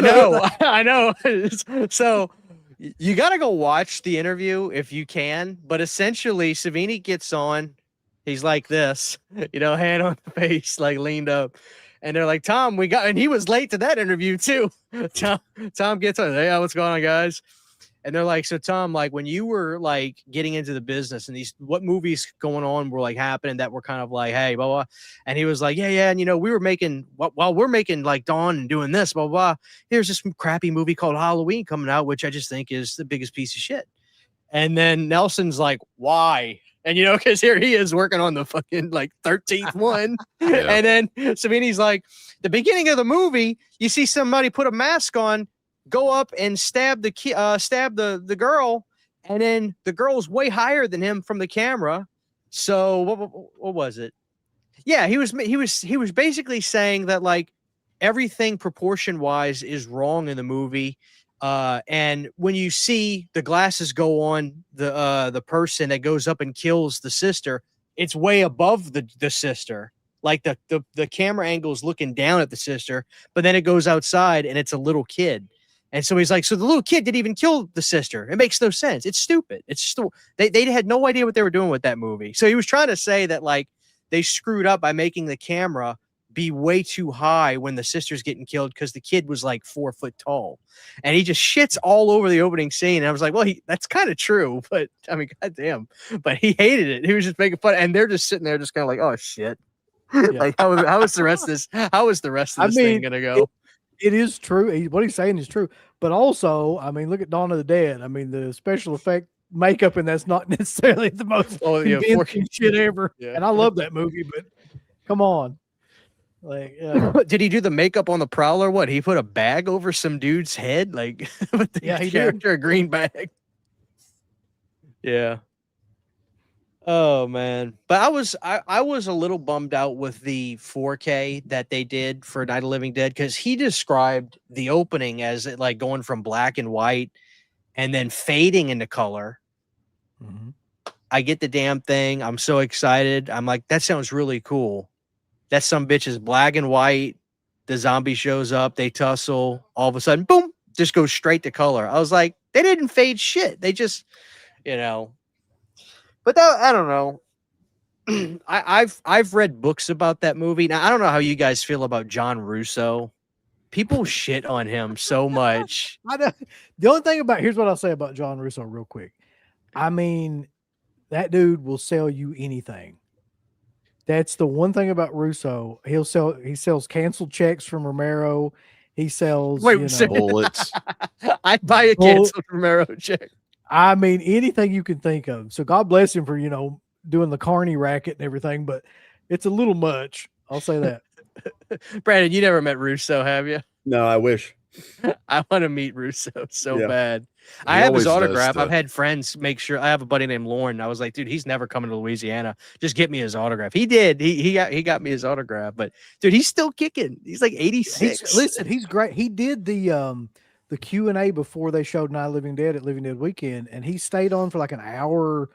I know, I know. So you got to go watch the interview if you can. But essentially, Savini gets on. He's like this, hand on the face, like leaned up. And they're like, Tom, and he was late to that interview too. Tom gets on. Hey, what's going on, guys? And they're like, so Tom, like when you were like getting into the business and what movies going on were like happening that were kind of like, hey, blah, blah. And he was like, yeah. And we were making, while we're making like Dawn and doing this, blah, blah. There's this crappy movie called Halloween coming out, which I just think is the biggest piece of shit. And then Nelson's like, why? And because here he is working on the fucking like 13th one. Yeah. And then Savini's like, the beginning of the movie, you see somebody put a mask on, go up and stab the girl, and then the girl's way higher than him from the camera. So what was it? Yeah, he was basically saying that like everything proportion wise is wrong in the movie. And when you see the glasses go on the person that goes up and kills the sister, it's way above the sister. Like the camera angle is looking down at the sister, but then it goes outside and it's a little kid. And so he's like, so the little kid didn't even kill the sister. It makes no sense. It's stupid. It's still they had no idea what they were doing with that movie. So he was trying to say that like they screwed up by making the camera be way too high when the sister's getting killed because the kid was like 4 foot tall. And he just shits all over the opening scene. And I was like, well, that's kind of true, but I mean, goddamn. But he hated it. He was just making fun. And they're just sitting there just kind of like, oh shit. Yeah. Like how is the rest of this? How is the rest of this thing gonna go? It is true. What he's saying is true. But also, I mean, look at Dawn of the Dead. I mean, the special effect makeup, and that's not necessarily the most convincing shit ever. Yeah. And I love that movie, but come on. Like, did he do the makeup on the Prowler? What, he put a bag over some dude's head? Like, with the character, a green bag. Yeah. Oh man, but I was a little bummed out with the 4K that they did for Night of the Living Dead, because he described the opening as it like going from black and white and then fading into color. Mm-hmm. I get the damn thing. I'm so excited. I'm like, that sounds really cool. That some bitch is black and white. The zombie shows up. They tussle. All of a sudden, boom, just goes straight to color. I was like, they didn't fade shit. They just, But I don't know. I've read books about that movie. Now I don't know how you guys feel about John Russo. People shit on him so much. The only thing here's what I'll say about John Russo real quick. I mean, that dude will sell you anything. That's the one thing about Russo. He sells canceled checks from Romero. He sells bullets. I'd buy a canceled Romero check. I mean, anything you can think of. So God bless him for, doing the Carney racket and everything, but it's a little much. I'll say that. Brandon, you never met Russo, have you? No, I wish. I want to meet Russo so bad. I have his autograph. I've had friends make sure. I have a buddy named Lauren. I was like, dude, he's never coming to Louisiana. Just get me his autograph. He did. He got me his autograph. But dude, he's still kicking. He's like 86. Listen, he's great. He did the Q&A before they showed Night of the Living Dead at Living Dead Weekend, and he stayed on for like an hour.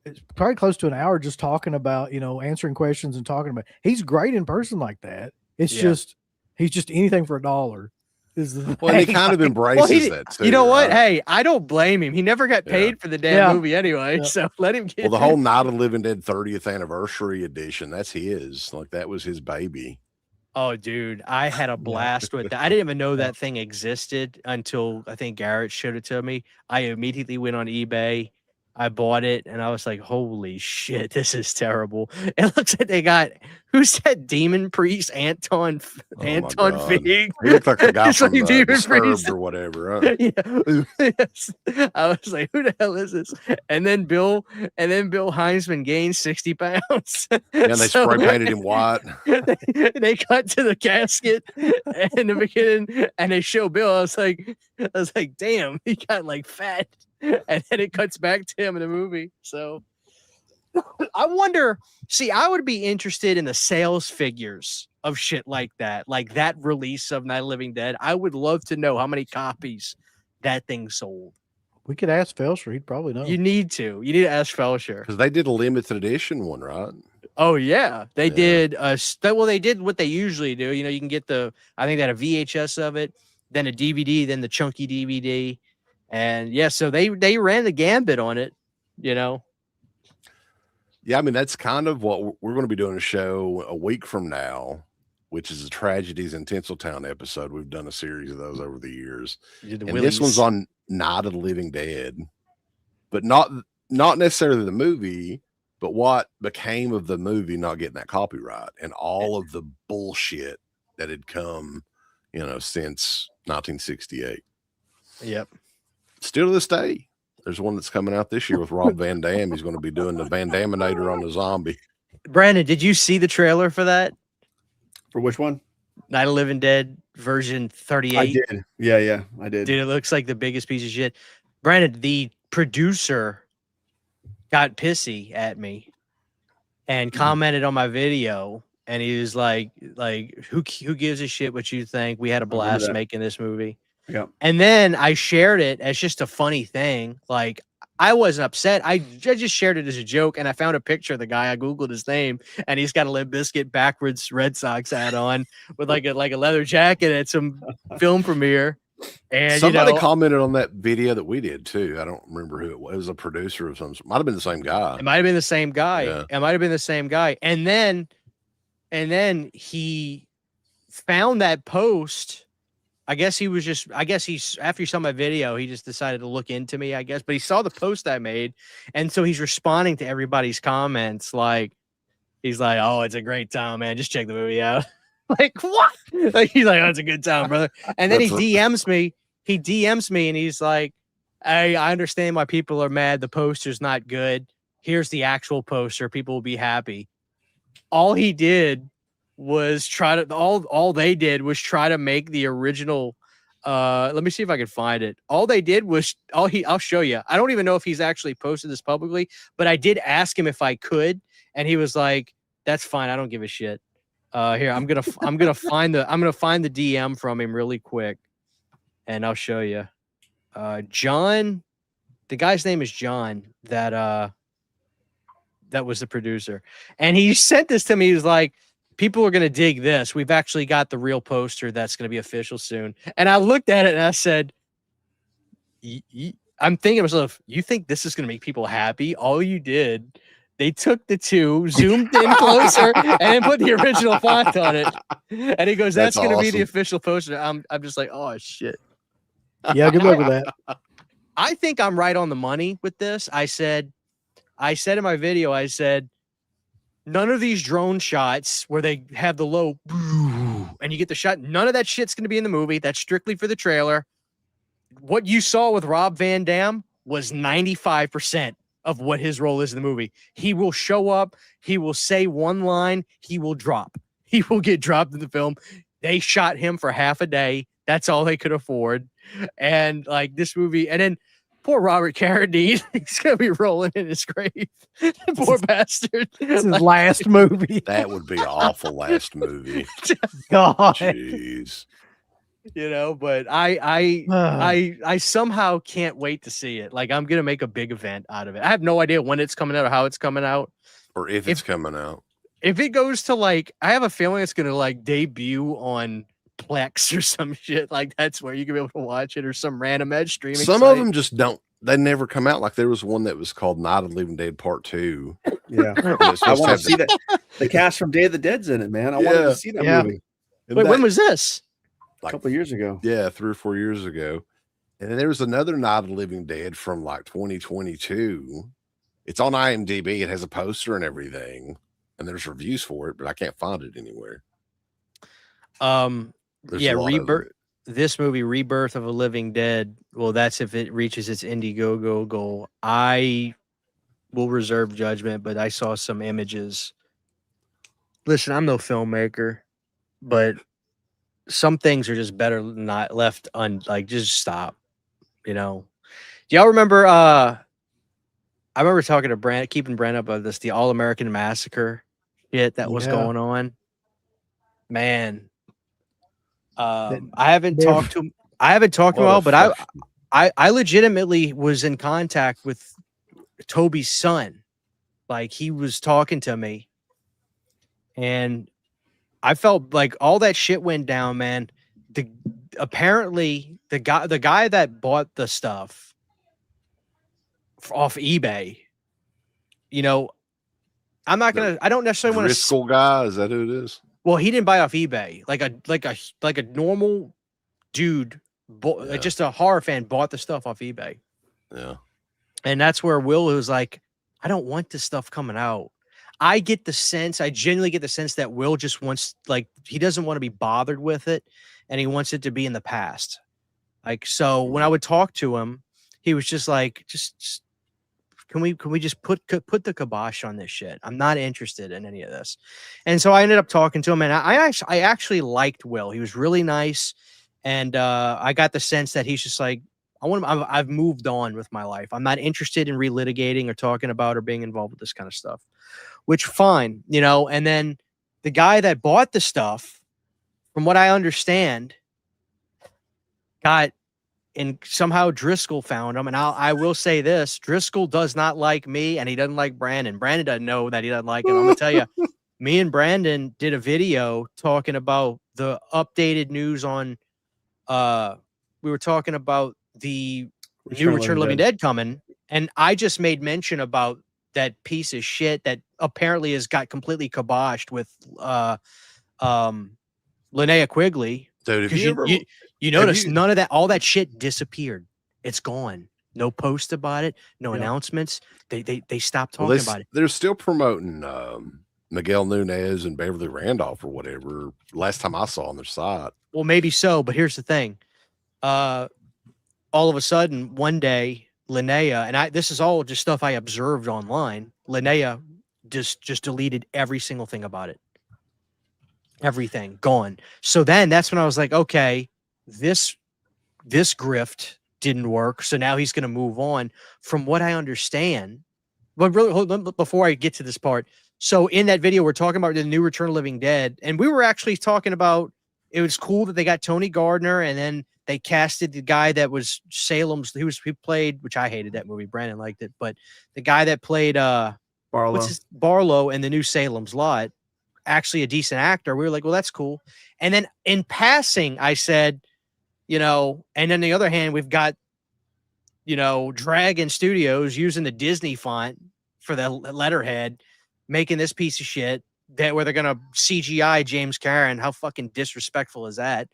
It's probably close to an hour just talking about, answering questions and talking about. He's great in person like that. It's just he's just anything for $1. Well, he kind of embraces that too. You know what? Right? Hey, I don't blame him. He never got paid for the damn movie anyway, so let him get. Well, the whole Night of the Living Dead 30th anniversary edition, that's his. Like that was his baby. Oh, dude, I had a blast with that. I didn't even know that thing existed until I think Garrett showed it to me. I immediately went on eBay. I bought it, and I was like, holy shit, this is terrible. It looks like they got, who's that demon priest, Anton Fig? He looked like a guy from Disturbed or whatever. Huh? Yeah. Yes. I was like, who the hell is this? And then Bill Heinzman gained 60 pounds. Yeah, and they spray painted him white. They cut to the casket in the beginning, and they show Bill. I was like, damn, he got like fat. And then it cuts back to him in the movie. So I wonder, I would be interested in the sales figures of shit like that release of Night of the Living Dead. I would love to know how many copies that thing sold. We could ask Felsher. He'd probably know. You need to ask Felsher. Because they did a limited edition one, right? Oh yeah, they Yeah. did. Well, they did what they usually do. You know, you can get I think they had a VHS of it, then a DVD, then the chunky DVD, and yeah, so they ran the gambit on it. You know, Yeah, I mean that's kind of what we're going to be doing a show a week from now, which is a Tragedies in Tinseltown episode. We've done a series of those over the years, you did the and this one's Willies. on Night of the Living Dead, but not necessarily the movie, but what became of the movie not getting that copyright and all of the bullshit that had come, since 1968. Yep. Still to this day, there's one that's coming out this year with Rob Van Dam. He's going to be doing the Van Daminator on the zombie. Brandon, did you see the trailer for that For which one? Night of the Living Dead version 38? I did. Yeah, I did. Dude, it looks like the biggest piece of shit. Brandon, the producer, got pissy at me and commented on my video, and he was like who gives a shit what you think? We had a blast that. making this movie. Yeah. And then I shared it as just a funny thing. Like, I wasn't upset. I just shared it as a joke, and I found a picture of the guy. I Googled his name, and he's got a Limp Bizkit backwards Red Sox hat on with like a leather jacket at some film premiere. And somebody commented on that video that we did too. I don't remember who it was. It was a producer of some. Might have been the same guy. It might have been the same guy. Yeah. It might have been the same guy. And then he found that post. I guess he's after he saw my video, he just decided to look into me, I guess. But he saw the post I made, and so he's responding to everybody's comments like he's like, "Oh, it's a great time, man. Just check the movie out." Like, what? Like, he's like, "Oh, it's a good time, brother." And then he DMs me. He DMs me, and he's like, "Hey, I understand why people are mad. The poster's not good. Here's the actual poster. People will be happy." All he did was all they did was try to make the original. Let me see if I can find it. All they did was I'll show you. I don't even know if he's actually posted this publicly, but I did ask him if I could, and he was like, "That's fine. I don't give a shit." Here, I'm gonna find the DM from him really quick, and I'll show you. John, the guy's name is John. That was the producer, and he sent this to me. He was like, "People are gonna dig this. We've actually got the real poster that's gonna be official soon." And I looked at it and I said, "I'm thinking to myself, you think this is gonna make people happy? All you did." They took the two, zoomed in closer, and then put the original font on it. And he goes, "That's going to be the official poster." I'm just like, "Oh shit." Yeah, good luck with that. I think I'm right on the money with this. I said in my video, I said, none of these drone shots where they have the low and you get the shot, none of that shit's going to be in the movie. That's strictly for the trailer. What you saw with Rob Van Dam was 95% of what his role is in the movie. He will show up, he will say one line, he will drop. He will get dropped in the film. They shot him for half a day. That's all they could afford. And like this movie, and then poor Robert Carradine, he's gonna be rolling in his grave. Poor bastard. It's his last movie. That would be an awful last movie. God. Jeez. But I somehow can't wait to see it. Like, I'm gonna make a big event out of it. I have no idea when it's coming out or how it's coming out, or if it's coming out. If it goes to I have a feeling it's gonna debut on Plex or some shit. Like, that's where you can be able to watch it, or some random edge streaming. Some of them just don't. They never come out. Like there was one that was called Night of the Living Dead Part 2. Yeah, I want to see that. The cast from Day of the Dead's in it, man. I wanted to see that movie. Wait, when was this? A couple of years ago. Yeah, 3 or 4 years ago. And then there was another Night of the Living Dead from 2022. It's on IMDb. It has a poster and everything, and there's reviews for it, but I can't find it anywhere. Rebirth. This movie, Rebirth of a Living Dead. Well, that's if it reaches its Indiegogo goal. I will reserve judgment, but I saw some images. Listen, I'm no filmmaker, but some things are just better not left just stop. Do y'all remember I remember talking to keeping Brand up about this, the All American Massacre shit that was going on. Man. I haven't talked to him all, but I legitimately was in contact with Toby's son. Like, he was talking to me And I felt like all that shit went down, man. Apparently the guy that bought the stuff off eBay, you know, I don't necessarily want to. Driscoll guy, is that who it is? Well, he didn't buy off eBay. Like a normal dude, Yeah. just a horror fan bought the stuff off eBay. Yeah. And that's where Will was like, I don't want this stuff coming out. I genuinely get the sense that Will just wants, like, he doesn't want to be bothered with it, and he wants it to be in the past. Like, so when I would talk to him, he was just like, just can we just put the kibosh on this shit? I'm not interested in any of this. And so I ended up talking to him, and I actually liked Will. He was really nice, and I got the sense that he's just like, I've moved on with my life. I'm not interested in relitigating or talking about or being involved with this kind of stuff, which fine, you know. And then the guy that bought the stuff, from what I understand, and somehow Driscoll found him. And I will say this, Driscoll does not like me, and he doesn't like Brandon. Brandon doesn't know that he doesn't like him. I'm gonna tell you, me and Brandon did a video talking about the updated news on we were talking about the new Return of the Living Dead coming, and I just made mention about that piece of shit that apparently has got completely kiboshed with Linnea Quigley. Dude, you notice none of that, all that shit disappeared. It's gone. No post about it, no announcements. They stopped talking about it. They're still promoting Miguel Nunez and Beverly Randolph or whatever. Last time I saw on their site. Well, maybe so, but here's the thing. All of a sudden, one day, Linnea, and this is all just stuff I observed online. Linnea just deleted every single thing about it. Everything gone. So then that's when I was like, okay, this grift didn't work. So now he's going to move on. From what I understand, but really, hold on, before I get to this part. So in that video, we're talking about the new Return of the Living Dead, and we were actually talking about, it was cool that they got Tony Gardner, and then they casted the guy that was Salem's. He played, which I hated that movie. Brandon liked it, but the guy that played Barlow in the new Salem's Lot, actually a decent actor. We were like, well, that's cool. And then in passing, I said, you know, and on the other hand, we've got, you know, Dragon Studios using the Disney font for the letterhead, making this piece of shit where they're gonna CGI James Karen. How fucking disrespectful is that?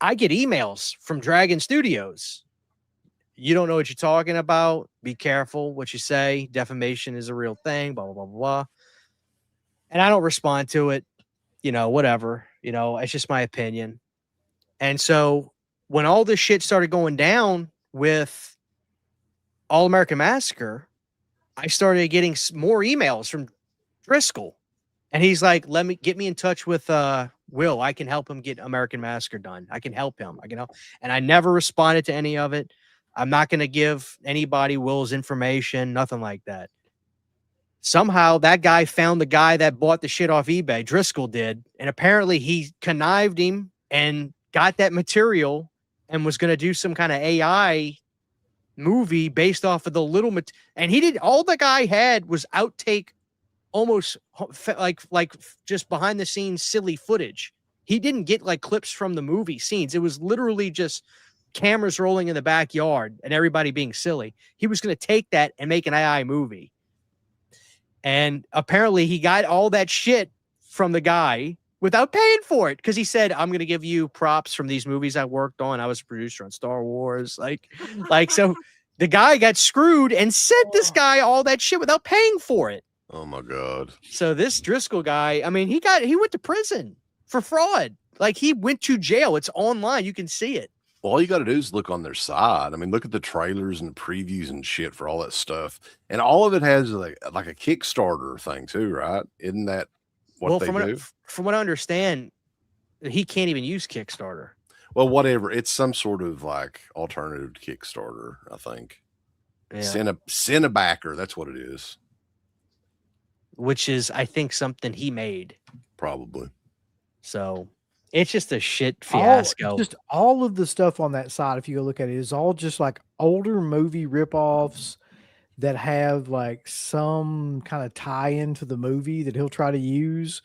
I get emails from Dragon Studios. You don't know what you're talking about. Be careful what you say. Defamation is a real thing. Blah blah blah blah. And I don't respond to it. You know, whatever. You know, it's just my opinion. And so when all this shit started going down with All American Massacre, I started getting more emails from Driscoll. And he's like, get me in touch with Will. I can help him get American Massacre done. I can help him. I can help. And I never responded to any of it. I'm not going to give anybody Will's information, nothing like that. Somehow that guy found the guy that bought the shit off eBay. Driscoll did. And apparently he connived him and got that material and was going to do some kind of AI movie based off of the little and he did, all the guy had was outtake, almost like just behind the scenes silly footage. He didn't get like clips from the movie scenes. It was literally just cameras rolling in the backyard and everybody being silly. He was going to take that and make an AI movie. And apparently he got all that shit from the guy without paying for it, because he said, I'm going to give you props from these movies I worked on. I was a producer on Star Wars. Like so the guy got screwed and sent this guy all that shit without paying for it. Oh my God. So this Driscoll guy, I mean, he went to prison for fraud. Like, he went to jail. It's online. You can see it. Well, all you got to do is look on their side. I mean, look at the trailers and the previews and shit for all that stuff. And all of it has like a Kickstarter thing too, right? Isn't that what they do? From what I understand, he can't even use Kickstarter. Well, whatever. It's some sort of like alternative to Kickstarter, I think. Yeah. Cinebacker, that's what it is. Which is, I think, something he made. Probably. So it's just a shit fiasco. Just all of the stuff on that side, if you go look at it, is all just like older movie ripoffs that have like some kind of tie into the movie that he'll try to use.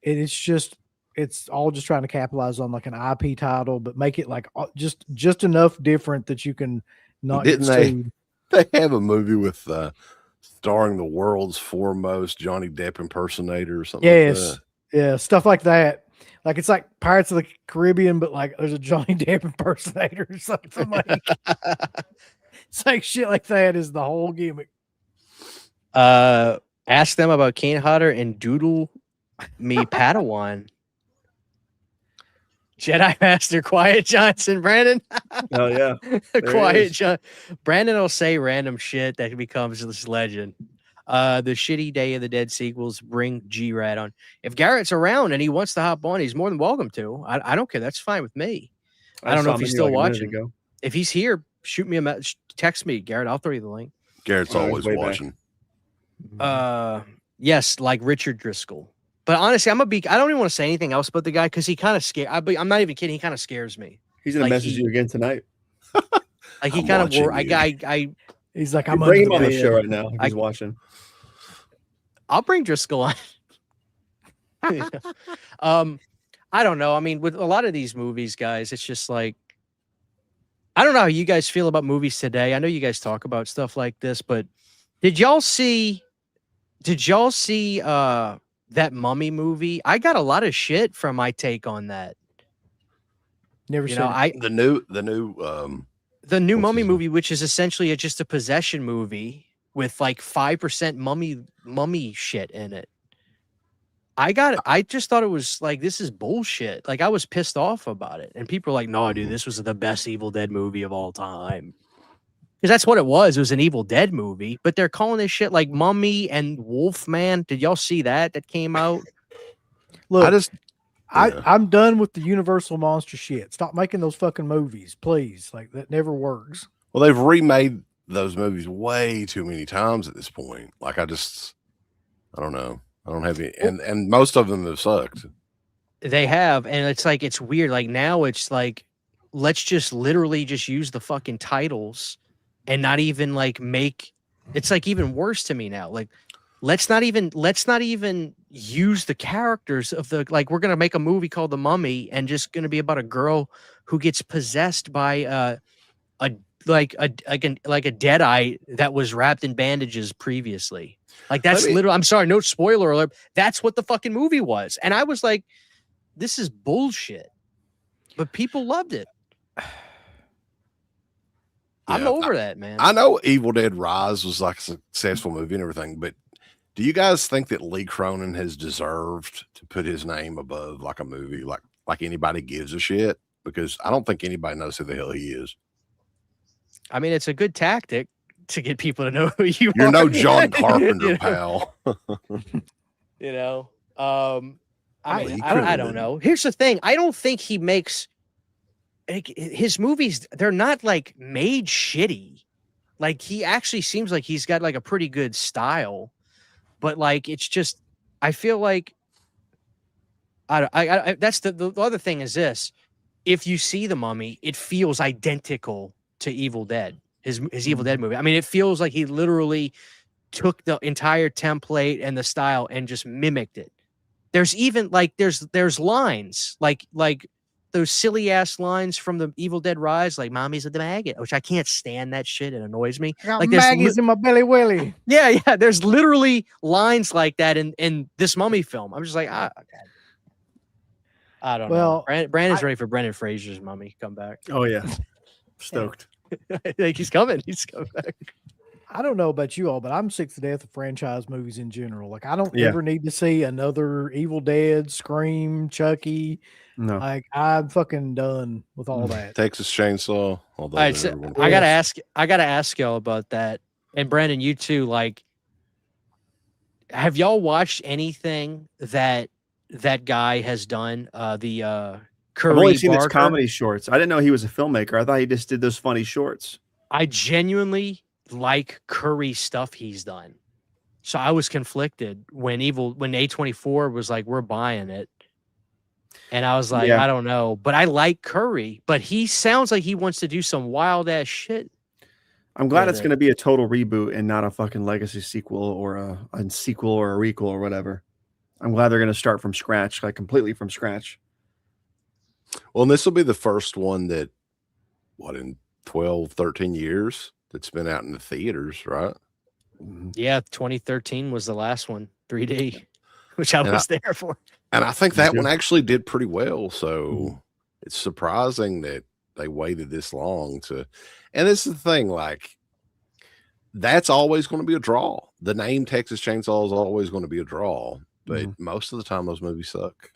It's all just trying to capitalize on like an IP title, but make it like just enough different that you can not Didn't get sued. they have a movie with starring the world's foremost Johnny Depp impersonator or something like Yes, that? yeah, stuff like that. Like it's like Pirates of the Caribbean, but like there's a Johnny Depp impersonator or something. Like it's like shit like that is the whole gimmick. Ask them about Kane Hodder and Doodle Me Padawan. Jedi Master Quiet Johnson, Brandon. Oh yeah. Quiet John. Brandon will say random shit that becomes this legend. The shitty Day of the Dead sequels bring G-Rad on. If Garrett's around and he wants to hop on, he's more than welcome to. I don't care. That's fine with me. I don't know if he's still watching. If he's here, shoot me a message. Text me, Garrett. I'll throw you the link. Garrett's always watching. Yes, like Richard Driscoll. But honestly, I don't even want to say anything else about the guy because he kind of scares. I'm not even kidding. He kind of scares me. He's gonna message you again tonight. Like he kind of he's like, I'm bringing him on the show right now. He's watching. I'll bring Driscoll on. I don't know. I mean, with a lot of these movies, guys, it's just like I don't know how you guys feel about movies today. I know you guys talk about stuff like this, but did y'all see that Mummy movie? I got a lot of shit from my take on that. Never seen it. The new Mummy movie, which is essentially just a possession movie with like 5% mummy shit in it. I just thought it was like, this is bullshit. Like I was pissed off about it. And people are like, no, dude, this was the best Evil Dead movie of all time. Because that's what it was. It was an Evil Dead movie, but they're calling this shit like Mummy and Wolfman. Did y'all see that came out? Look, I'm done with the Universal monster shit. Stop making those fucking movies, please. Like that never works. Well, they've remade those movies way too many times at this point. Like I don't know. I don't have any, and most of them have sucked. They have, and it's like it's weird. Like now it's like let's just literally just use the fucking titles and not even like make it's like even worse to me now. Like let's not even use the characters of the like we're gonna make a movie called The Mummy and just gonna be about a girl who gets possessed by a dead eye that was wrapped in bandages previously. Like that's literally, I'm sorry, no spoiler alert. That's what the fucking movie was. And I was like, this is bullshit. But people loved it. I'm over that, man. I know Evil Dead Rise was like a successful movie and everything, but do you guys think that Lee Cronin has deserved to put his name above like a movie, like anybody gives a shit? Because I don't think anybody knows who the hell he is. I mean, it's a good tactic to get people to know who you are. You're no John Carpenter, pal. You know, I don't know. Here's the thing. I don't think he makes his movies. They're not like made shitty. Like he actually seems like he's got like a pretty good style, but like, it's just, I feel like that's the other thing is this. If you see The Mummy, it feels identical to Evil Dead, his Evil Dead movie. I mean, it feels like he literally took the entire template and the style and just mimicked it. There's even like there's lines like those silly ass lines from the Evil Dead Rise, like "Mommy's a maggot," which I can't stand that shit. It annoys me. I got like maggots in my belly willy. Yeah. There's literally lines like that in this Mummy film. I'm just like, okay. I don't know. Brandon's ready for Brendan Fraser's Mummy come back. Oh yeah. Stoked. I think he's coming. He's coming back. I don't know about you all, but I'm sick to death of franchise movies in general. Like I don't ever need to see another Evil Dead, Scream, Chucky. No, like I'm fucking done with all that. Texas Chainsaw. All right, so I gotta ask y'all about that. And Brandon, you too. Like, have y'all watched anything that guy has done? I've only seen his comedy shorts. I didn't know he was a filmmaker. I thought he just did those funny shorts. I genuinely like Curry stuff he's done. So I was conflicted when A24 was like, we're buying it. And I was like, I don't know. But I like Curry. But he sounds like he wants to do some wild ass shit. I'm glad it's going to be a total reboot and not a fucking legacy sequel or a sequel or a requel or whatever. I'm glad they're going to start from scratch, like completely from scratch. Well, and this will be the first one that, in 12, 13 years that's been out in the theaters, right? Yeah, 2013 was the last one, 3D, which I And was there for. And I think that Yeah. one actually did pretty well. So it's surprising that they waited this long to. And this is the thing, like, that's always going to be a draw. The name Texas Chainsaw is always going to be a draw, but most of the time those movies suck,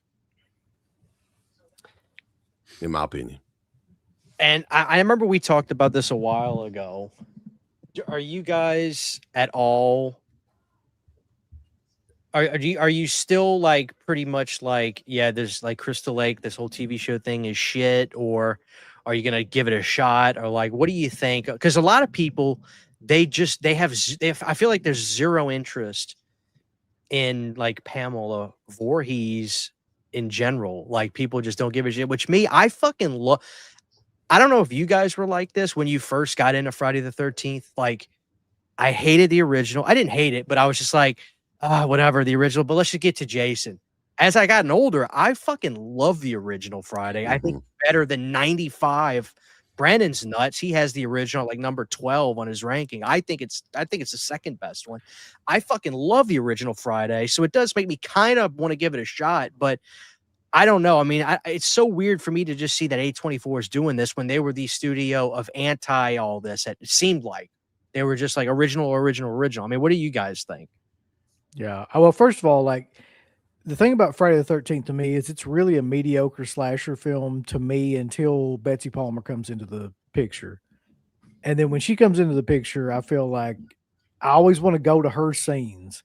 in my opinion. And I remember we talked about this a while ago. Are you guys at all? Are you still like pretty much like, yeah, there's like Crystal Lake, this whole TV show thing is shit, or are you gonna give it a shot, or like what do you think? Because a lot of people they have I feel like there's zero interest in like Pamela Voorhees in general. Like people just don't give a shit. Which me, I fucking love. I don't know if you guys were like this when you first got into Friday the 13th. Like, I hated the original. I didn't hate it, but I was just like, whatever, the original. But let's just get to Jason. As I gotten older, I fucking love the original Friday. I think better than 95. Brandon's nuts. He has the original like number 12 on his ranking. I think it's the second best one. I fucking love the original Friday. So it does make me kind of want to give it a shot, but I don't know. I mean, it's so weird for me to just see that A24 is doing this when they were the studio of anti all this. It seemed like they were just like original. I mean, what do you guys think? Yeah. Well, first of all, like the thing about Friday the 13th to me is it's really a mediocre slasher film to me until Betsy Palmer comes into the picture. And then when she comes into the picture, I feel like I always want to go to her scenes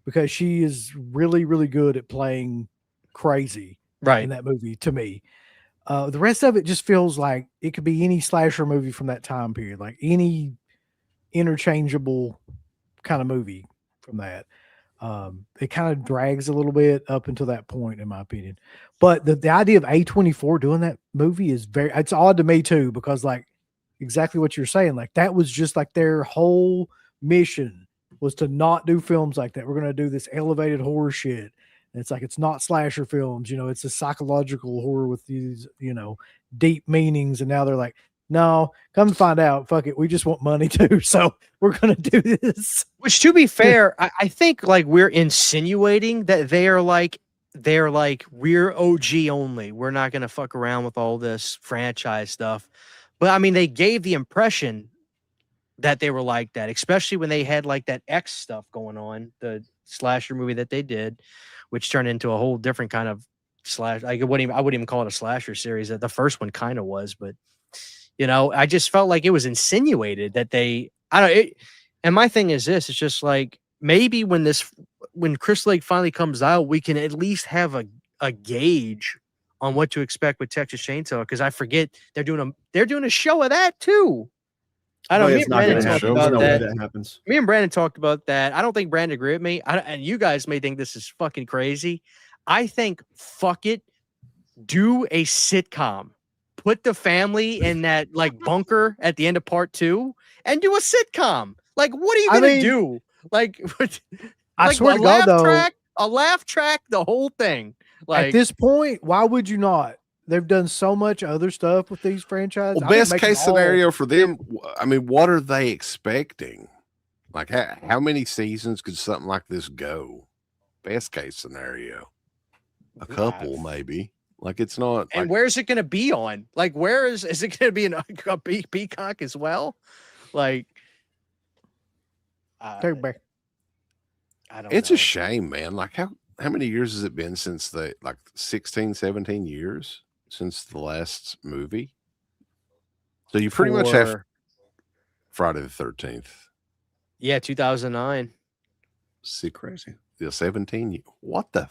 because she is really, really good at playing crazy in that movie to me. The rest of it just feels like it could be any slasher movie from that time period, like any interchangeable kind of movie from that. It kind of drags a little bit up until that point, in my opinion. But the idea of A24 doing that movie is it's odd to me too, because like exactly what you're saying, like that was just like their whole mission was to not do films like that. We're going to do this elevated horror shit. And it's like, it's not slasher films, it's a psychological horror with these, deep meanings. And now they're like, no, come to find out, fuck it, we just want money too. So we're going to do this. Which, to be fair, I think like we're insinuating that they're like, we're OG only. We're not going to fuck around with all this franchise stuff. But I mean, they gave the impression that they were like that, especially when they had like that X stuff going on, the slasher movie that they did, which turned into a whole different kind of slash. I wouldn't even call it a slasher series. The first one kind of was, but I just felt like it was insinuated that and my thing is this, it's just like, maybe when Crystal Lake finally comes out, we can at least have a gauge on what to expect with Texas Chainsaw. Cause I forget they're doing a show of that too. I don't know. Me and Brandon talked about that. That happens. Me and Brandon talked about that. I don't think Brandon agreed with me. And you guys may think this is fucking crazy. I think, fuck it, do a sitcom. Put the family in that like bunker at the end of part 2 and do a sitcom. Like, what are you gonna do? Like, I swear to God, though, a laugh track, the whole thing. Like, at this point, why would you not? They've done so much other stuff with these franchises. Well, best case scenario for them, I mean, what are they expecting? Like, how many seasons could something like this go? Best case scenario, a couple maybe. Like, it's not. And like, where's it going to be on? Like, where is it going to be a Peacock as well? Like, take it back. I don't. It's know. a shame, man. Like, how many years has it been since 16, 17 years since the last movie? So you pretty much have Friday the 13th. Yeah, 2009. Crazy. Yeah, 17. What the?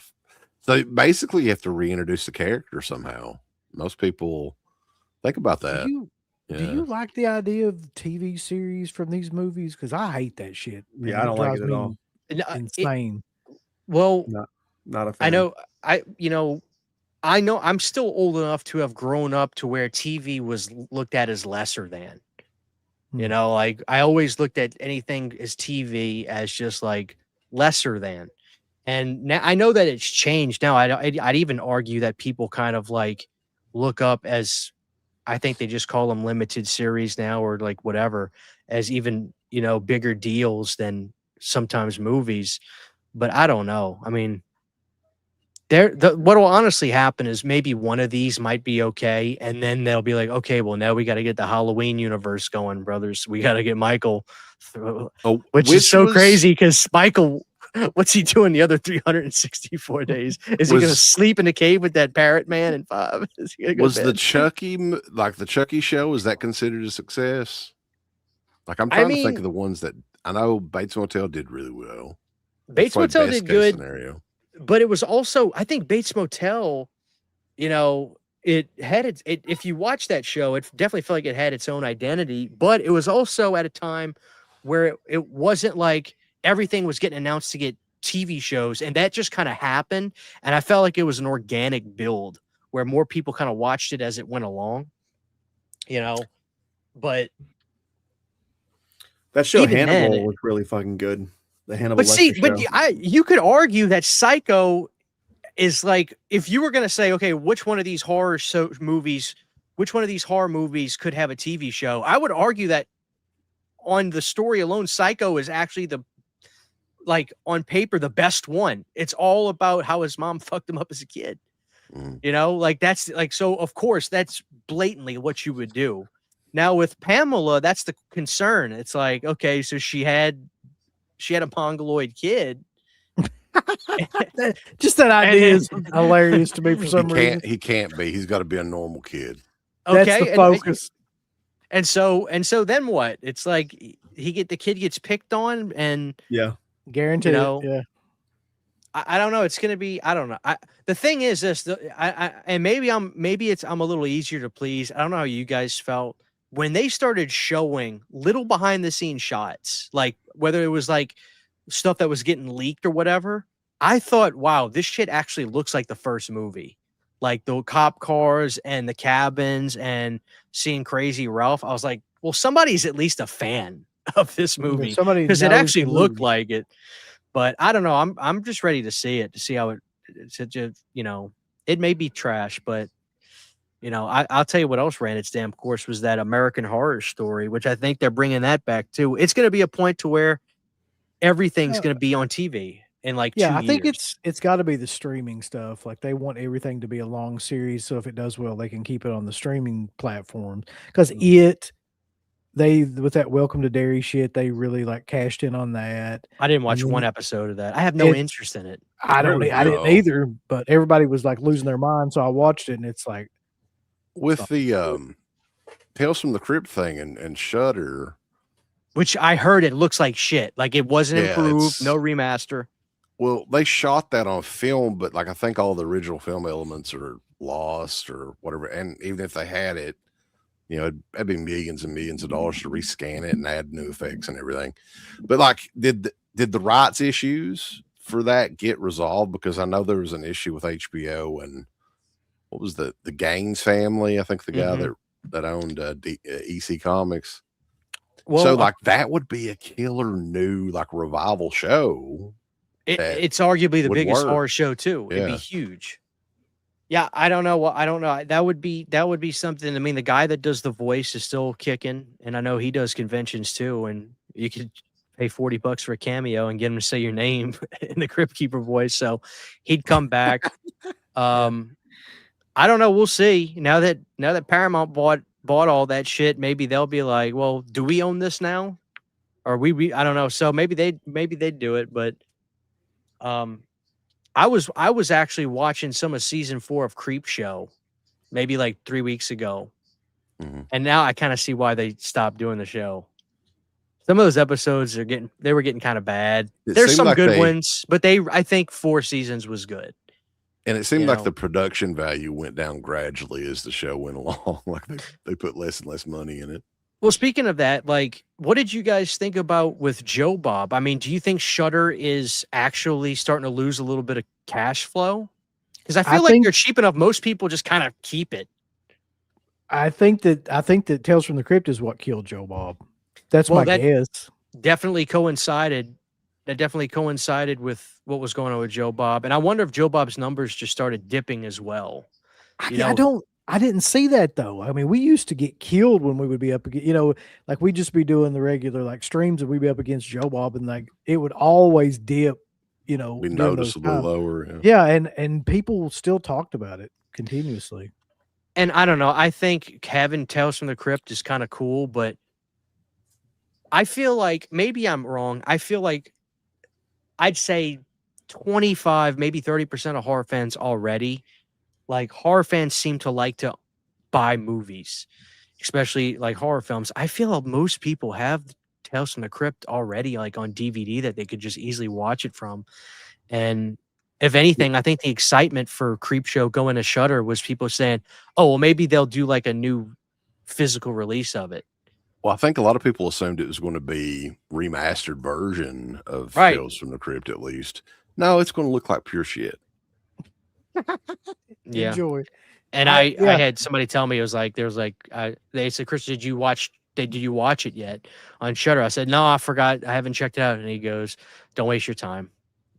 So basically, you have to reintroduce the character somehow. Most people think about that. Do you like the idea of TV series from these movies? Because I hate that shit. Man. Yeah, I don't like it at all. Insane. Not a fan. I know I'm still old enough to have grown up to where TV was looked at as lesser than. Like I always looked at anything as TV as just like lesser than. And now I know that it's changed now. I'd even argue that people kind of like look up as, I think they just call them limited series now, or like whatever, as even, bigger deals than sometimes movies. But I don't know. I mean, what will honestly happen is maybe one of these might be okay, and then they'll be like, okay, well, now we got to get the Halloween universe going, brothers. We got to get Michael, which is so crazy because Michael, what's he doing the other 364 days? Is he going to sleep in the cave with that parrot man in 5? Was the Chucky show, is that considered a success? Like, I'm trying to think of the ones that I know. Bates Motel did really well. Bates Motel did good. Scenario. But it was also, I think Bates Motel, it had if you watch that show, it definitely felt like it had its own identity, but it was also at a time where it wasn't like everything was getting announced to get TV shows, and that just kind of happened. And I felt like it was an organic build where more people kind of watched it as it went along, but that show Hannibal was really fucking good. The Hannibal Lecter show. You could argue that Psycho is like, if you were going to say, okay, which one of these horror movies could have a TV show? I would argue that on the story alone, Psycho is actually on paper, the best one. It's all about how his mom fucked him up as a kid. That's so of course that's blatantly what you would do. Now with Pamela, that's the concern. It's like, okay, so she had a mongoloid kid. Just that idea is hilarious to me for some reason. He can't be. He's got to be a normal kid. Okay, that's the focus. And so then what? It's like the kid gets picked on, and guaranteed. Yeah. I don't know. It's gonna be. I don't know. The thing is this. And maybe I'm a little easier to please. I don't know how you guys felt when they started showing little behind the scenes shots, like whether it was like stuff that was getting leaked or whatever. I thought, wow, this shit actually looks like the first movie, like the cop cars and the cabins and seeing Crazy Ralph. I was like, well, somebody's at least a fan of this movie because it actually looked like it. But I don't know. I'm just ready to see it, to see how it may be trash, but I'll tell you what else ran its damn course was that American Horror Story, which I think they're bringing that back too. It's going to be a point to where everything's going to be on TV in like 2 years. I think it's got to be the streaming stuff. Like they want everything to be a long series, so if it does well, they can keep it on the streaming platform. Because with that Welcome to Derry shit, they really cashed in on that. I didn't watch one episode of that. I have no interest in it. I didn't either, but everybody was losing their mind, so I watched it, and it's like with the Tales from the Crypt thing and Shudder, which I heard it looks like shit. Like it wasn't improved, no remaster. Well, they shot that on film, but I think all the original film elements are lost or whatever. And even if they had it, it'd be millions and millions of dollars to rescan it and add new effects and everything. But did the rights issues for that get resolved? Because I know there was an issue with HBO and what was the Gaines family? I think the guy that owned EC Comics. Well, so that would be a killer new revival show. It's arguably the biggest horror show too. It'd be huge. Yeah, I don't know. I don't know. That would be something. I mean, the guy that does the voice is still kicking, and I know he does conventions too. And you could pay $40 for a cameo and get him to say your name in the Crypt Keeper voice. So he'd come back. I don't know. We'll see. Now that Paramount bought all that shit, maybe they'll be like, well, do we own this now? Or we I don't know. So maybe they'd do it, but I was actually watching some of season 4 of Creep Show maybe 3 weeks ago. And now I kind of see why they stopped doing the show. Some of those episodes were getting kind of bad. There's some good ones, but I think 4 seasons was good. And it seemed like the production value went down gradually as the show went along. They put less and less money in it. Well, speaking of that, what did you guys think about with Joe Bob? I mean, do you think Shudder is actually starting to lose a little bit of cash flow? Because I feel like they're cheap enough. Most people just kind of keep it. I think that Tales from the Crypt is what killed Joe Bob. That's my guess. Definitely coincided. definitely coincided with what was going on with Joe Bob. And I wonder if Joe Bob's numbers just started dipping as well. You know, I didn't see that though. I mean, we used to get killed when we would be up against, like we'd just be doing the regular like streams and we'd be up against Joe Bob and like it would always dip, Be during those noticeably times. lower. Yeah, and people still talked about it continuously. and I don't know. I think having Tales from the Crypt is kind of cool, but I feel like maybe I'm wrong. I feel like I'd say 25, maybe 30% of horror fans already. Like horror fans seem to like to buy movies, especially like horror films. I feel like most people have Tales from the Crypt already, like on DVD that they could just easily watch it from. And if anything, I think the excitement for Creepshow going to Shudder was people saying, "Oh, well, maybe they'll do like a new physical release of it." Well, I think a lot of people assumed it was going to be remastered version of Right. Tales from the Crypt, at least. No, it's going to look like pure shit. Yeah. Enjoy. And I- I yeah. had somebody tell me, it was like, they said, "Chris, did you watch it yet on Shudder?" I said, "No, I forgot. I haven't checked it out." And he goes, "Don't waste your time.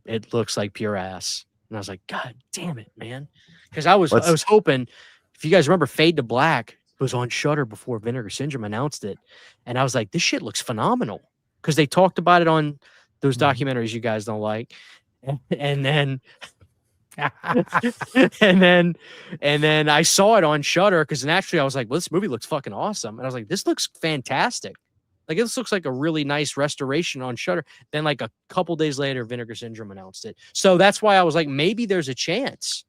It looks like pure ass." And I was like, "God damn it, man." Because I was hoping, if you guys remember, Fade to Black was on Shudder before Vinegar Syndrome announced it. And I was like, this shit looks phenomenal. Because they talked about it on those documentaries you guys don't like. And then and then I saw it on Shudder because naturally I was like, well, this movie looks fucking awesome. And I was like, this looks fantastic. Like this looks like a really nice restoration on Shudder. Then like a couple days later, Vinegar Syndrome announced it. So that's why I was like, maybe there's a chance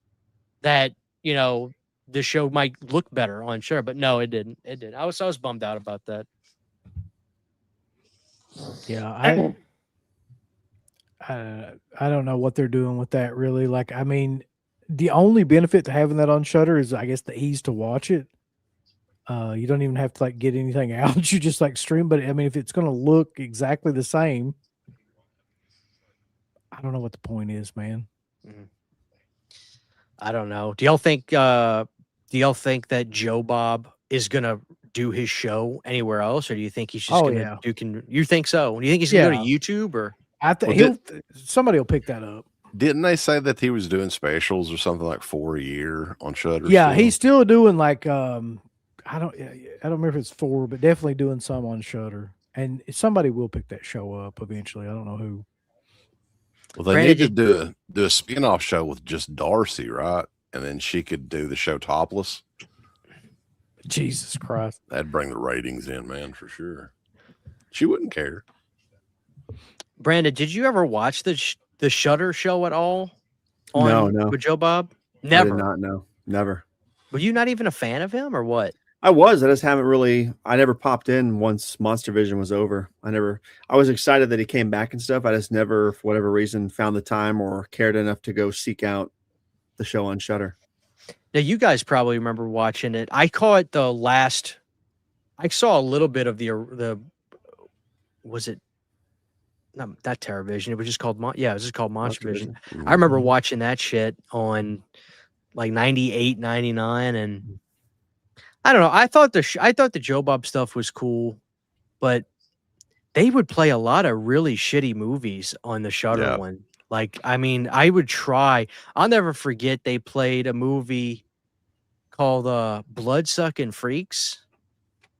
that, the show might look better on Shudder. But no, it didn't. It didn't. I was bummed out about that. Yeah, I don't know what they're doing with that really. Like, I mean, the only benefit to having that on Shudder is, I guess, the ease to watch it. You don't even have to like get anything out. You just like stream. But I mean, if it's going to look exactly the same, I don't know what the point is, man. I don't know. Do y'all think that Joe Bob is gonna do his show anywhere else, or do you think he's just gonna do? You think so? Do you think he's gonna go to YouTube, or I think somebody will pick that up. Didn't they say that he was doing specials or something like 4 a year on Shudder? Yeah, he's still doing like I don't remember if it's 4, but definitely doing some on Shudder. And somebody will pick that show up eventually. I don't know who. Well, they need to do a spin-off show with just Darcy, right? And then she could do the show topless. Jesus Christ. That'd bring the ratings in, man, for sure. She wouldn't care. Brandon, did you ever watch the Shudder show at all? No. With Joe Bob? Never. I did not know. Never. Were you not even a fan of him, or what? I was. I just haven't really. I never popped in once Monster Vision was over. I was excited that he came back and stuff. I just never, for whatever reason, found the time or cared enough to go seek out the show on Shudder. Now, you guys probably remember watching it. I caught I saw a little bit of the was it not TerraVision? It was just called it was just called Monster Vision. I remember watching that shit on like 98, 99, and I don't know. I thought the Joe Bob stuff was cool, but they would play a lot of really shitty movies on the Shudder one. Like, I mean, I would try. I'll never forget they played a movie called Bloodsucking Freaks.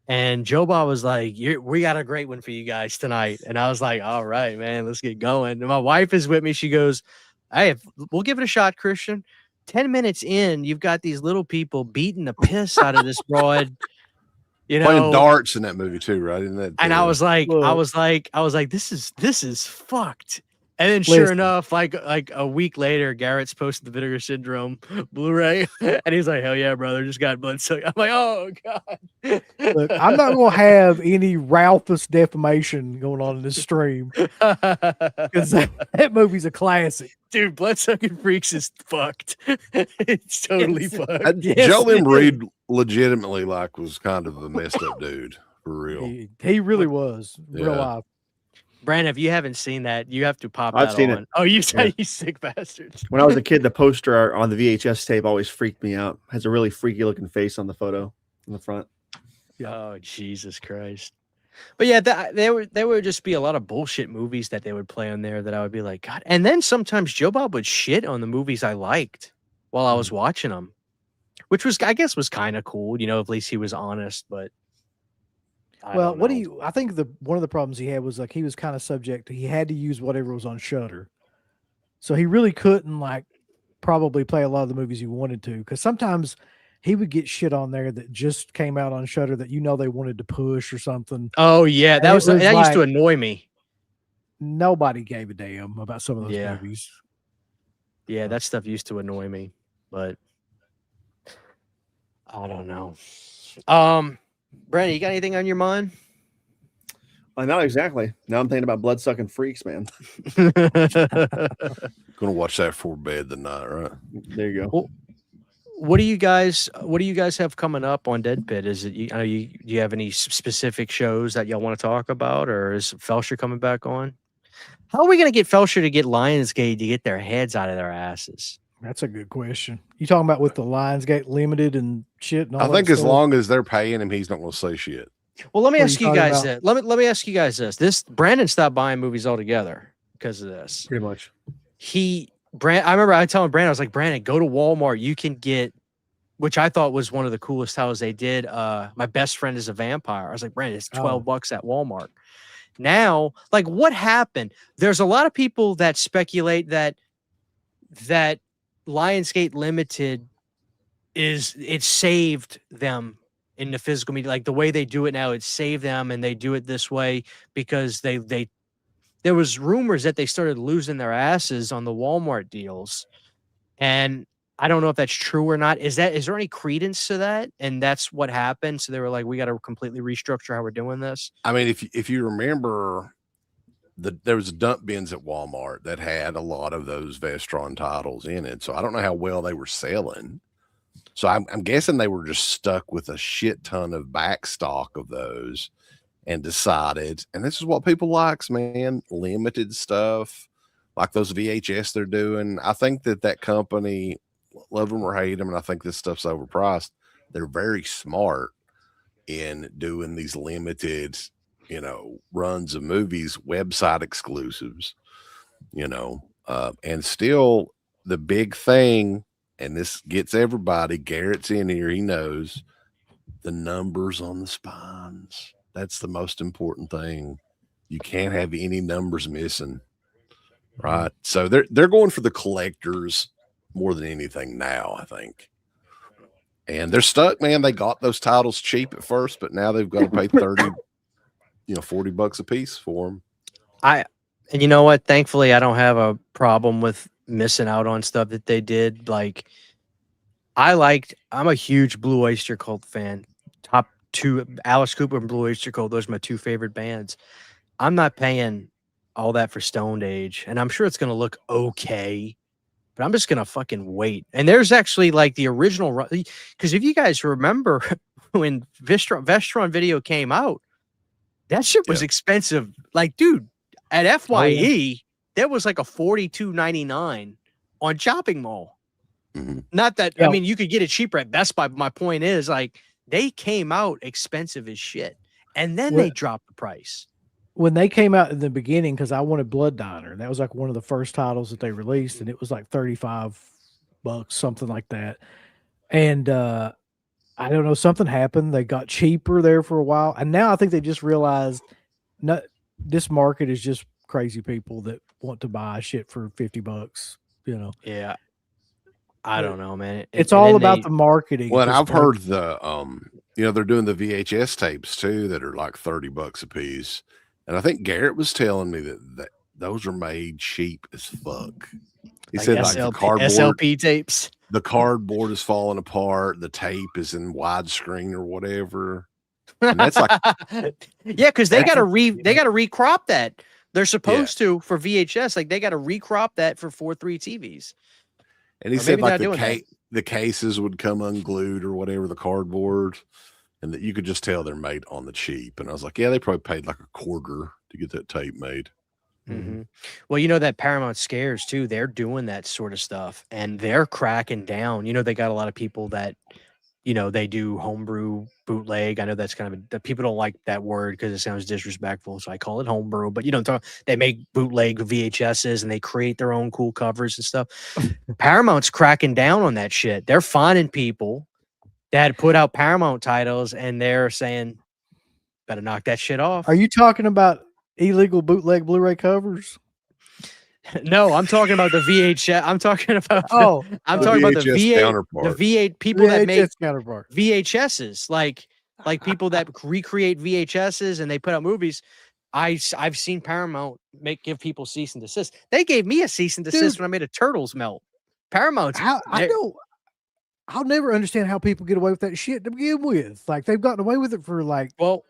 And Joe Bob was like, we got a great one for you guys tonight. And I was like, all right, man, let's get going. And my wife is with me. She goes, hey, we'll give it a shot, Christian. 10 minutes in, you've got these little people beating the piss out of this broad. Playing darts in that movie too, right? Isn't that? And I was like, this is fucked. And then sure enough, like a week later, Garrett's posted the Vinegar Syndrome Blu-ray, and he's like, hell yeah, brother, just got blood sucked. I'm like, oh god. Look, I'm not gonna have any Ralphus defamation going on in this stream because that movie's a classic. Dude, Bloodsucking Freaks is fucked. It's totally fucked. Joel M. Reed legitimately was kind of a messed up dude for real. He really was real life. Brandon, if you haven't seen that, you have to pop I've that seen on. it. Oh, you said you sick bastards. When I was a kid, the poster on the VHS tape always freaked me out. Has a really freaky looking face on the photo in the front. Oh, Jesus Christ. But yeah, there would just be a lot of bullshit movies that they would play on there that I would be like, God. And then sometimes Joe Bob would shit on the movies I liked while I was watching them, which was, I guess, was kind of cool. You know, at least he was honest. But I Well, don't what do know. you? I think one of the problems he had was like he was kind of subject. He had to use whatever was on Shutter, so he really couldn't like probably play a lot of the movies he wanted to. Because sometimes he would get shit on there that just came out on Shutter that they wanted to push or something. Oh yeah, And it was that used to like annoy me. nobody gave a damn about some of those Yeah. movies. Yeah, that stuff used to annoy me, but I don't know. Brandon, you got anything on your mind? Not exactly. Now I'm thinking about blood sucking freaks, man. Gonna watch that before bed tonight, right? There you go. Well, what do you guys have coming up on Deadpit? Is it do you have any specific shows that y'all want to talk about, or is Felsher coming back on? How are we gonna get Felsher to get Lionsgate to get their heads out of their asses? That's a good question. You talking about with the Lionsgate Limited and shit? And all I that think as stuff? long as they're paying him, he's not gonna say shit. Well, let me What are ask you you talking guys about? that. Let me ask you guys this. This Brandon stopped buying movies altogether because of this. Pretty much. I remember I telling Brandon, I was like, Brandon, go to Walmart. You can get, which I thought was one of the coolest titles they did. My Best Friend is a Vampire. I was like, Brandon, it's $12 at Walmart. Now, like, what happened? There's a lot of people that speculate that Lionsgate Limited it saved them in the physical media. Like the way they do it now, it saved them, and they do it this way because there was rumors that they started losing their asses on the Walmart deals. And I don't know if that's true or not. Is there any credence to that? And that's what happened. So they were like, we got to completely restructure how we're doing this. I mean, if you remember, there was dump bins at Walmart that had a lot of those Vestron titles in it. So I don't know how well they were selling. So I'm guessing they were just stuck with a shit ton of back stock of those and decided, and this is what people likes, man, limited stuff like those VHS they're doing. I think that company, love them or hate them, and I think this stuff's overpriced. They're very smart in doing these limited, runs of movies, website exclusives, and still the big thing, and this gets everybody, Garrett's in here, he knows the numbers on the spines. That's the most important thing. You can't have any numbers missing, right? So they're going for the collectors more than anything now, I think. And they're stuck, man. They got those titles cheap at first, but now they've got to pay 30, $40 a piece for them. And you know what? Thankfully, I don't have a problem with missing out on stuff that they did. Like, I'm a huge Blue Oyster Cult fan. Top two, Alice Cooper and Blue Oyster Cult. Those are my two favorite bands. I'm not paying all that for Stoned Age, and I'm sure it's going to look okay, but I'm just going to fucking wait. And there's actually like the original, because if you guys remember when Vestron Video came out, that shit was expensive. Like, dude, at FYE, there was like a $42.99 on Shopping Mall. Mm-hmm. Not that, I mean, you could get it cheaper at Best Buy, but my point is, like, they came out expensive as shit, and then they dropped the price. When they came out in the beginning, because I wanted Blood Diner, that was like one of the first titles that they released, and it was like $35, something like that. And I don't know, something happened. They got cheaper there for a while, and now I think they just realized this market is just crazy people that want to buy shit for $50. Yeah. I don't know, man. It's all about the marketing. Well, I've heard they're doing the VHS tapes too that are like $30 a piece. And I think Garrett was telling me that those are made cheap as fuck. He said like the cardboard SLP tapes. The cardboard is falling apart. The tape is in widescreen or whatever. And that's like, yeah, because they got to recrop that. They're supposed to for VHS. Like they got to recrop that for 4:3 TVs. And he said like the cases would come unglued or whatever, the cardboard, and that you could just tell they're made on the cheap. And I was like, yeah, they probably paid like $0.25 to get that tape made. Mm-hmm. Well, that Paramount Scares too, they're doing that sort of stuff and they're cracking down. They got a lot of people that they do homebrew bootleg. I know that's kind of that people don't like that word because it sounds disrespectful, so I call it homebrew. But they make bootleg VHSs and they create their own cool covers and stuff. Paramount's cracking down on that shit. They're finding people that put out Paramount titles and they're saying, better knock that shit off. Are you talking about illegal bootleg Blu-ray covers? No, I'm talking about the VHS. I'm talking about I'm the talking about the VHS V8, counterpart. the V8 people that make VHS counterpart. VHSs, like people that recreate VHSs and they put out movies. I've seen Paramount give people cease and desist. They gave me a cease and desist when I made a Turtles melt. Paramount. I'll never understand how people get away with that shit to begin with. Like they've gotten away with it for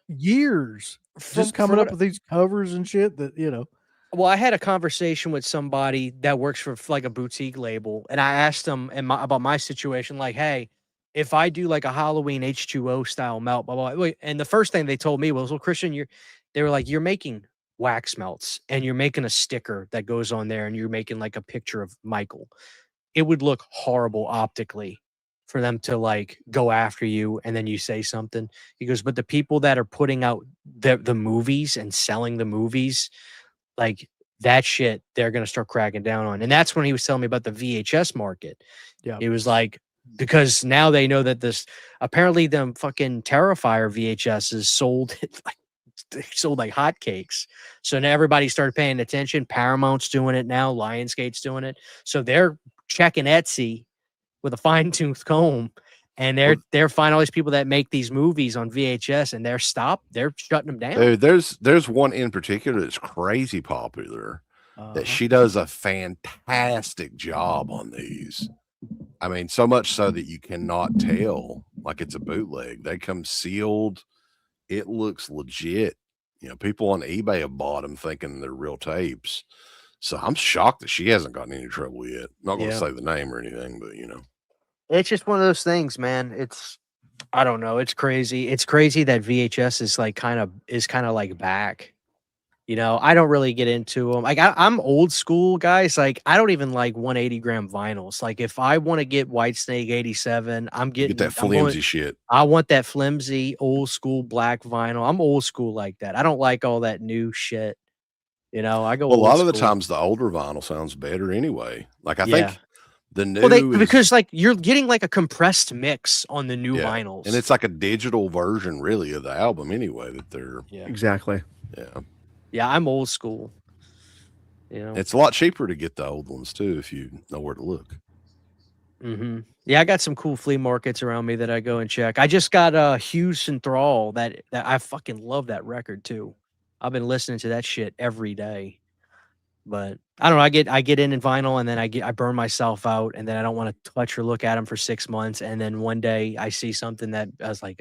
years. Just coming up with these covers and shit that. Well, I had a conversation with somebody that works for like a boutique label, and I asked them about my situation. Like, hey, if I do like a Halloween H2O style melt, blah, blah, blah. And the first thing they told me was, well, Christian, they were like, you're making wax melts and you're making a sticker that goes on there and you're making like a picture of Michael. It would look horrible optically for them to like go after you and then you say something. He goes, but the people that are putting out the movies and selling the movies, like that shit, they're going to start cracking down on. And that's when he was telling me about the VHS market. Yeah. It was like, because now they know that apparently them fucking Terrifier VHSs sold like hotcakes. So now everybody started paying attention. Paramount's doing it now. Lionsgate's doing it. So they're checking Etsy with a fine-tooth comb. And they're finding all these people that make these movies on VHS, and they're shutting them down. Dude, there's one in particular that's crazy popular. That she does a fantastic job on these. I mean, so much so that you cannot tell like it's a bootleg. They come sealed. It looks legit. People on eBay have bought them thinking they're real tapes. So I'm shocked that she hasn't gotten any trouble yet. Not going to say the name or anything, but It's just one of those things, man. I don't know. It's crazy. It's crazy that VHS is like kind of like back. I don't really get into them. Like I'm old school, guys. Like I don't even like 180-gram vinyls. Like if I want to get Whitesnake 87, I'm getting that flimsy shit. I want that flimsy old school black vinyl. I'm old school like that. I don't like all that new shit. I go. Well, a lot of the times the older vinyl sounds better anyway. Like I think the new because like you're getting like a compressed mix on the new vinyls, and it's like a digital version really of the album anyway that they're exactly. Yeah, I'm old school. It's a lot cheaper to get the old ones too if you know where to look. Mm-hmm. Yeah, I got some cool flea markets around me that I go and check. I just got Hughes and Thrall that I fucking love that record too. I've been listening to that shit every day. But I don't know. I get in vinyl and then I burn myself out and then I don't want to touch or look at them for 6 months. And then one day I see something that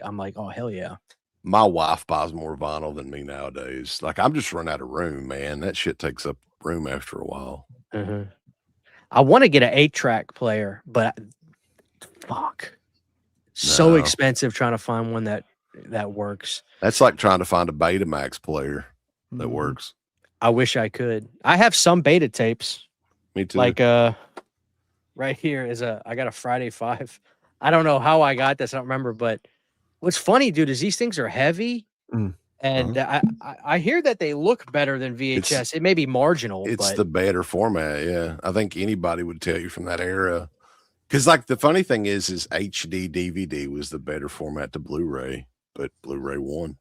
I'm like, oh hell yeah. My wife buys more vinyl than me nowadays. Like I'm just running out of room, man. That shit takes up room after a while. Mm-hmm. I want to get an 8-track player, but so expensive trying to find one that works. That's like trying to find a Betamax player that works. I wish I could. I have some beta tapes. Me too. Like right here I got a Friday 5. I don't know how I got this. I don't remember, but what's funny, dude, is these things are heavy. And I hear that they look better than VHS. It may be marginal. It's the better format. Yeah. I think anybody would tell you from that era. Because like the funny thing is HD DVD was the better format to Blu-ray, but Blu-ray won.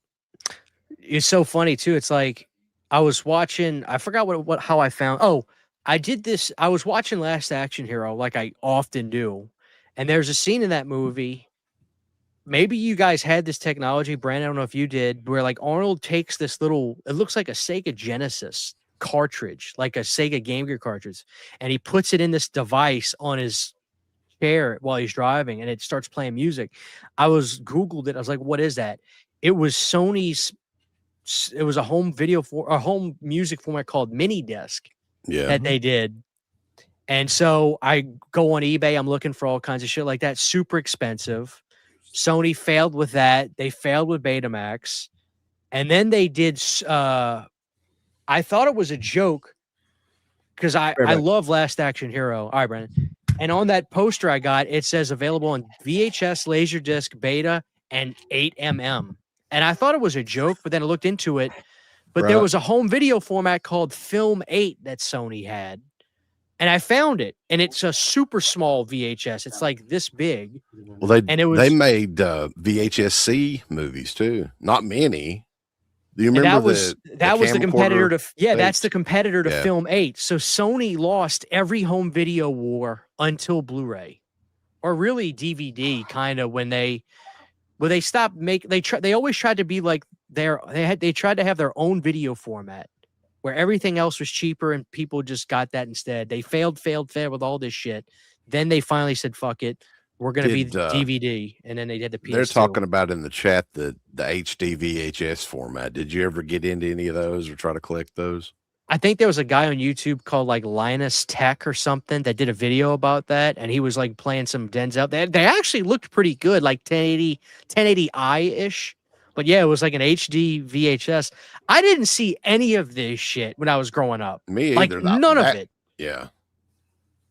It's so funny too. It's like I was watching, I forgot how I found. Oh, I did this. I was watching Last Action Hero like I often do. And there's a scene in that movie. Maybe you guys had this technology, Brandon, I don't know if you did, where like Arnold takes this little, it looks like a Sega Genesis cartridge, like a Sega Game Gear cartridge, and he puts it in this device on his chair while he's driving, and it starts playing music. I Googled it. I was like, what is that? It was Sony's, it was a home music format called Mini Disc that they did. And so I go on eBay, I'm looking for all kinds of shit like that, super expensive. Sony failed with that. They failed with Betamax. And then they did, I thought it was a joke because I love Last Action Hero. All right, Brandon. And on that poster I got, it says available on VHS, Laserdisc, Beta, and 8mm. And I thought it was a joke, but then I looked into it. But there Right. was a home video format called Film 8 that Sony had. And I found it, and it's a super small VHS. It's like this big. Well, they And it was they made VHS-C movies too. Not many. Do you and remember that was the competitor camcorder to that's tapes? the competitor to Yeah. Film 8. So Sony lost every home video war until Blu-ray, or really DVD, kind of when they stopped they always tried to be like they tried to have their own video format where everything else was cheaper and people just got that instead. They failed with all this shit. Then they finally said, "Fuck it, we're gonna be DVD," and then they did the PS2. They're talking about in the chat the HD VHS format. Did you ever get into any of those or try to collect those? I think there was a guy on YouTube called like Linus Tech or something that did a video about that, and he was like playing some Denzel. They actually looked pretty good, like 1080i ish. But yeah, it was like an HD VHS. I didn't see any of this shit when I was growing up. Me Like either. none of it. Yeah.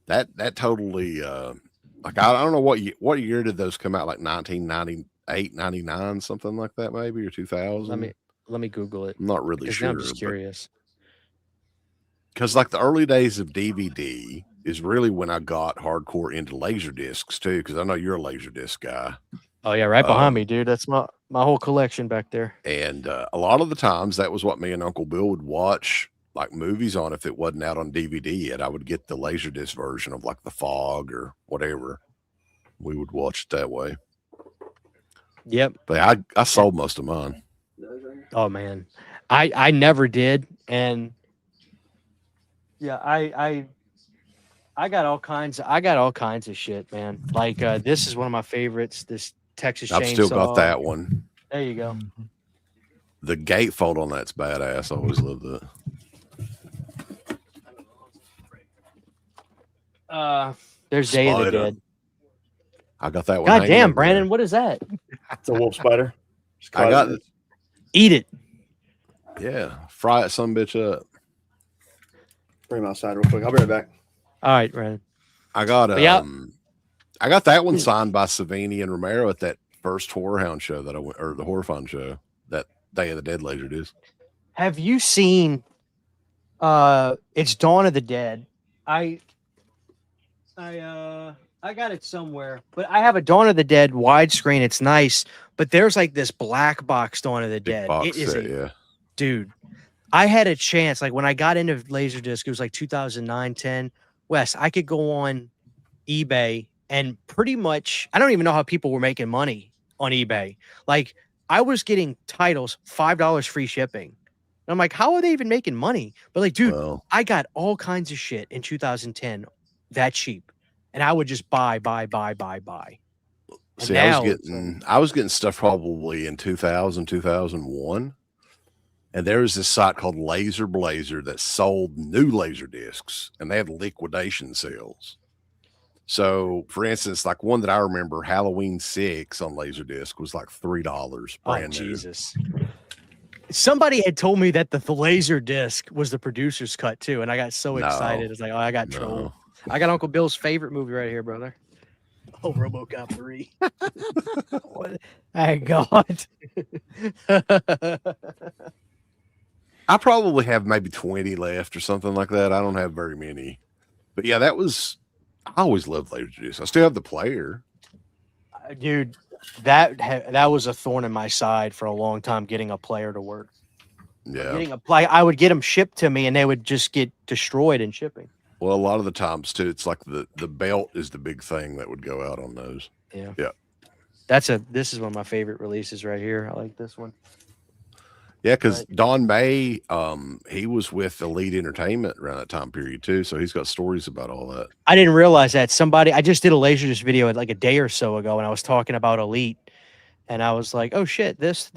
That totally like I don't know what year did those come out, like 1998, 99, something like that maybe, or 2000. Let me Google it. I'm not really Because now sure. I'm just curious. Because like the early days of DVD is really when I got hardcore into laser discs too, because I know you're a laser disc guy. Oh yeah, right behind me, dude. That's my whole collection back there. And a lot of the times that was what me and Uncle Bill would watch like movies on. If it wasn't out on DVD yet, I would get the Laserdisc version of like The Fog or whatever. We would watch it that way. Yep. But I sold most of mine. Oh man, I never did, and yeah, I got all kinds. I got all kinds of shit, man. Like this is one of my favorites. This Texas Chainsaw. I've still got that one. There you go. The gatefold on that's badass. I always loved that. There's Day of the Spider. Dead. I got that one. God hanging damn, over Brandon, there. what is that? It's a wolf spider. I got it. Eat it. Yeah, fry it some bitch up. Bring him outside real quick. I'll be right back. All right, Brandon. I got yeah. I got that one signed by Savini and Romero at that first Horror Hound show that I went, or the Horror Fun show, that Day of the Dead laser disc. Have you seen it's Dawn of the Dead? I got it somewhere, but I have a Dawn of the Dead widescreen. It's nice, but there's like this black box Dawn of the Dead. Box It is set, yeah. dude. I had a chance, like when I got into Laserdisc, it was like 2009, 10. Wes, I could go on eBay and pretty much, I don't even know how people were making money on eBay. Like I was getting titles, $5 free shipping. And I'm like, how are they even making money? But like, dude, Well, I got all kinds of shit in 2010 that cheap. And I would just buy. And see, now, I was getting stuff probably in 2000, 2001. And there was this site called Laser Blazer that sold new laser discs, and they had liquidation sales. So, for instance, like one that I remember, Halloween 6 on Laserdisc was like $3 brand new. Jesus. Somebody had told me that the laser disc was the producer's cut too, and I got so excited. It's like, oh, I got trolled. No. I got Uncle Bill's favorite movie right here, brother. Oh, RoboCop 3. What? Thank God. I probably have maybe 20 left or something like that. I don't have very many. But yeah, I always loved Laserdisc. I still have the player. Dude, that was a thorn in my side for a long time, getting a player to work. Yeah. I would get them shipped to me and they would just get destroyed in shipping. Well, a lot of the times too, it's like the belt is the big thing that would go out on those. Yeah. Yeah. This is one of my favorite releases right here. I like this one. Yeah, because Don May, he was with Elite Entertainment around that time period too, so he's got stories about all that. I didn't realize that. I just did a Laserdisc video like a day or so ago, and I was talking about Elite, and I was like, "Oh shit, this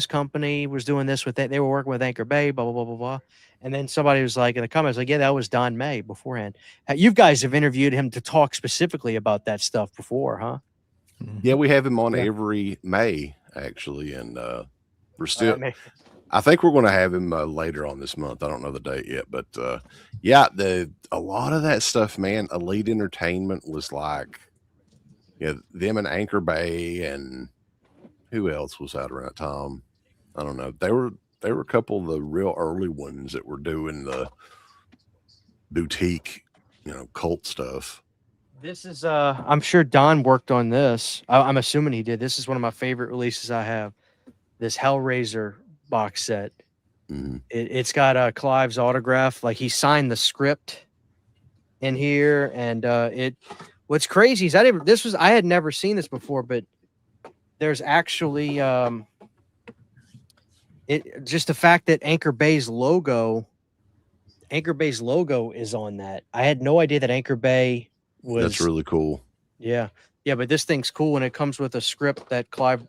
company was doing this with it. They were working with Anchor Bay, blah blah blah blah blah." And then somebody was like in the comments, like, "Yeah, that was Don May beforehand." You guys have interviewed him to talk specifically about that stuff before, huh? Yeah, we have him on every May actually, and we're still. I think we're going to have him later on this month. I don't know the date yet, but yeah, a lot of that stuff, man. Elite Entertainment was like, yeah, them and Anchor Bay, and who else was out around that time? I don't know. They were a couple of the real early ones that were doing the boutique, cult stuff. This is I'm sure Don worked on this. I'm assuming he did. This is one of my favorite releases I have. This Hellraiser box set. It's got Clive's autograph. Like, he signed the script in here, and what's crazy is I had never seen this before, but there's actually just the fact that Anchor Bay's logo is on that. I had no idea that Anchor Bay was. That's really cool. Yeah, but this thing's cool, and it comes with a script that Clive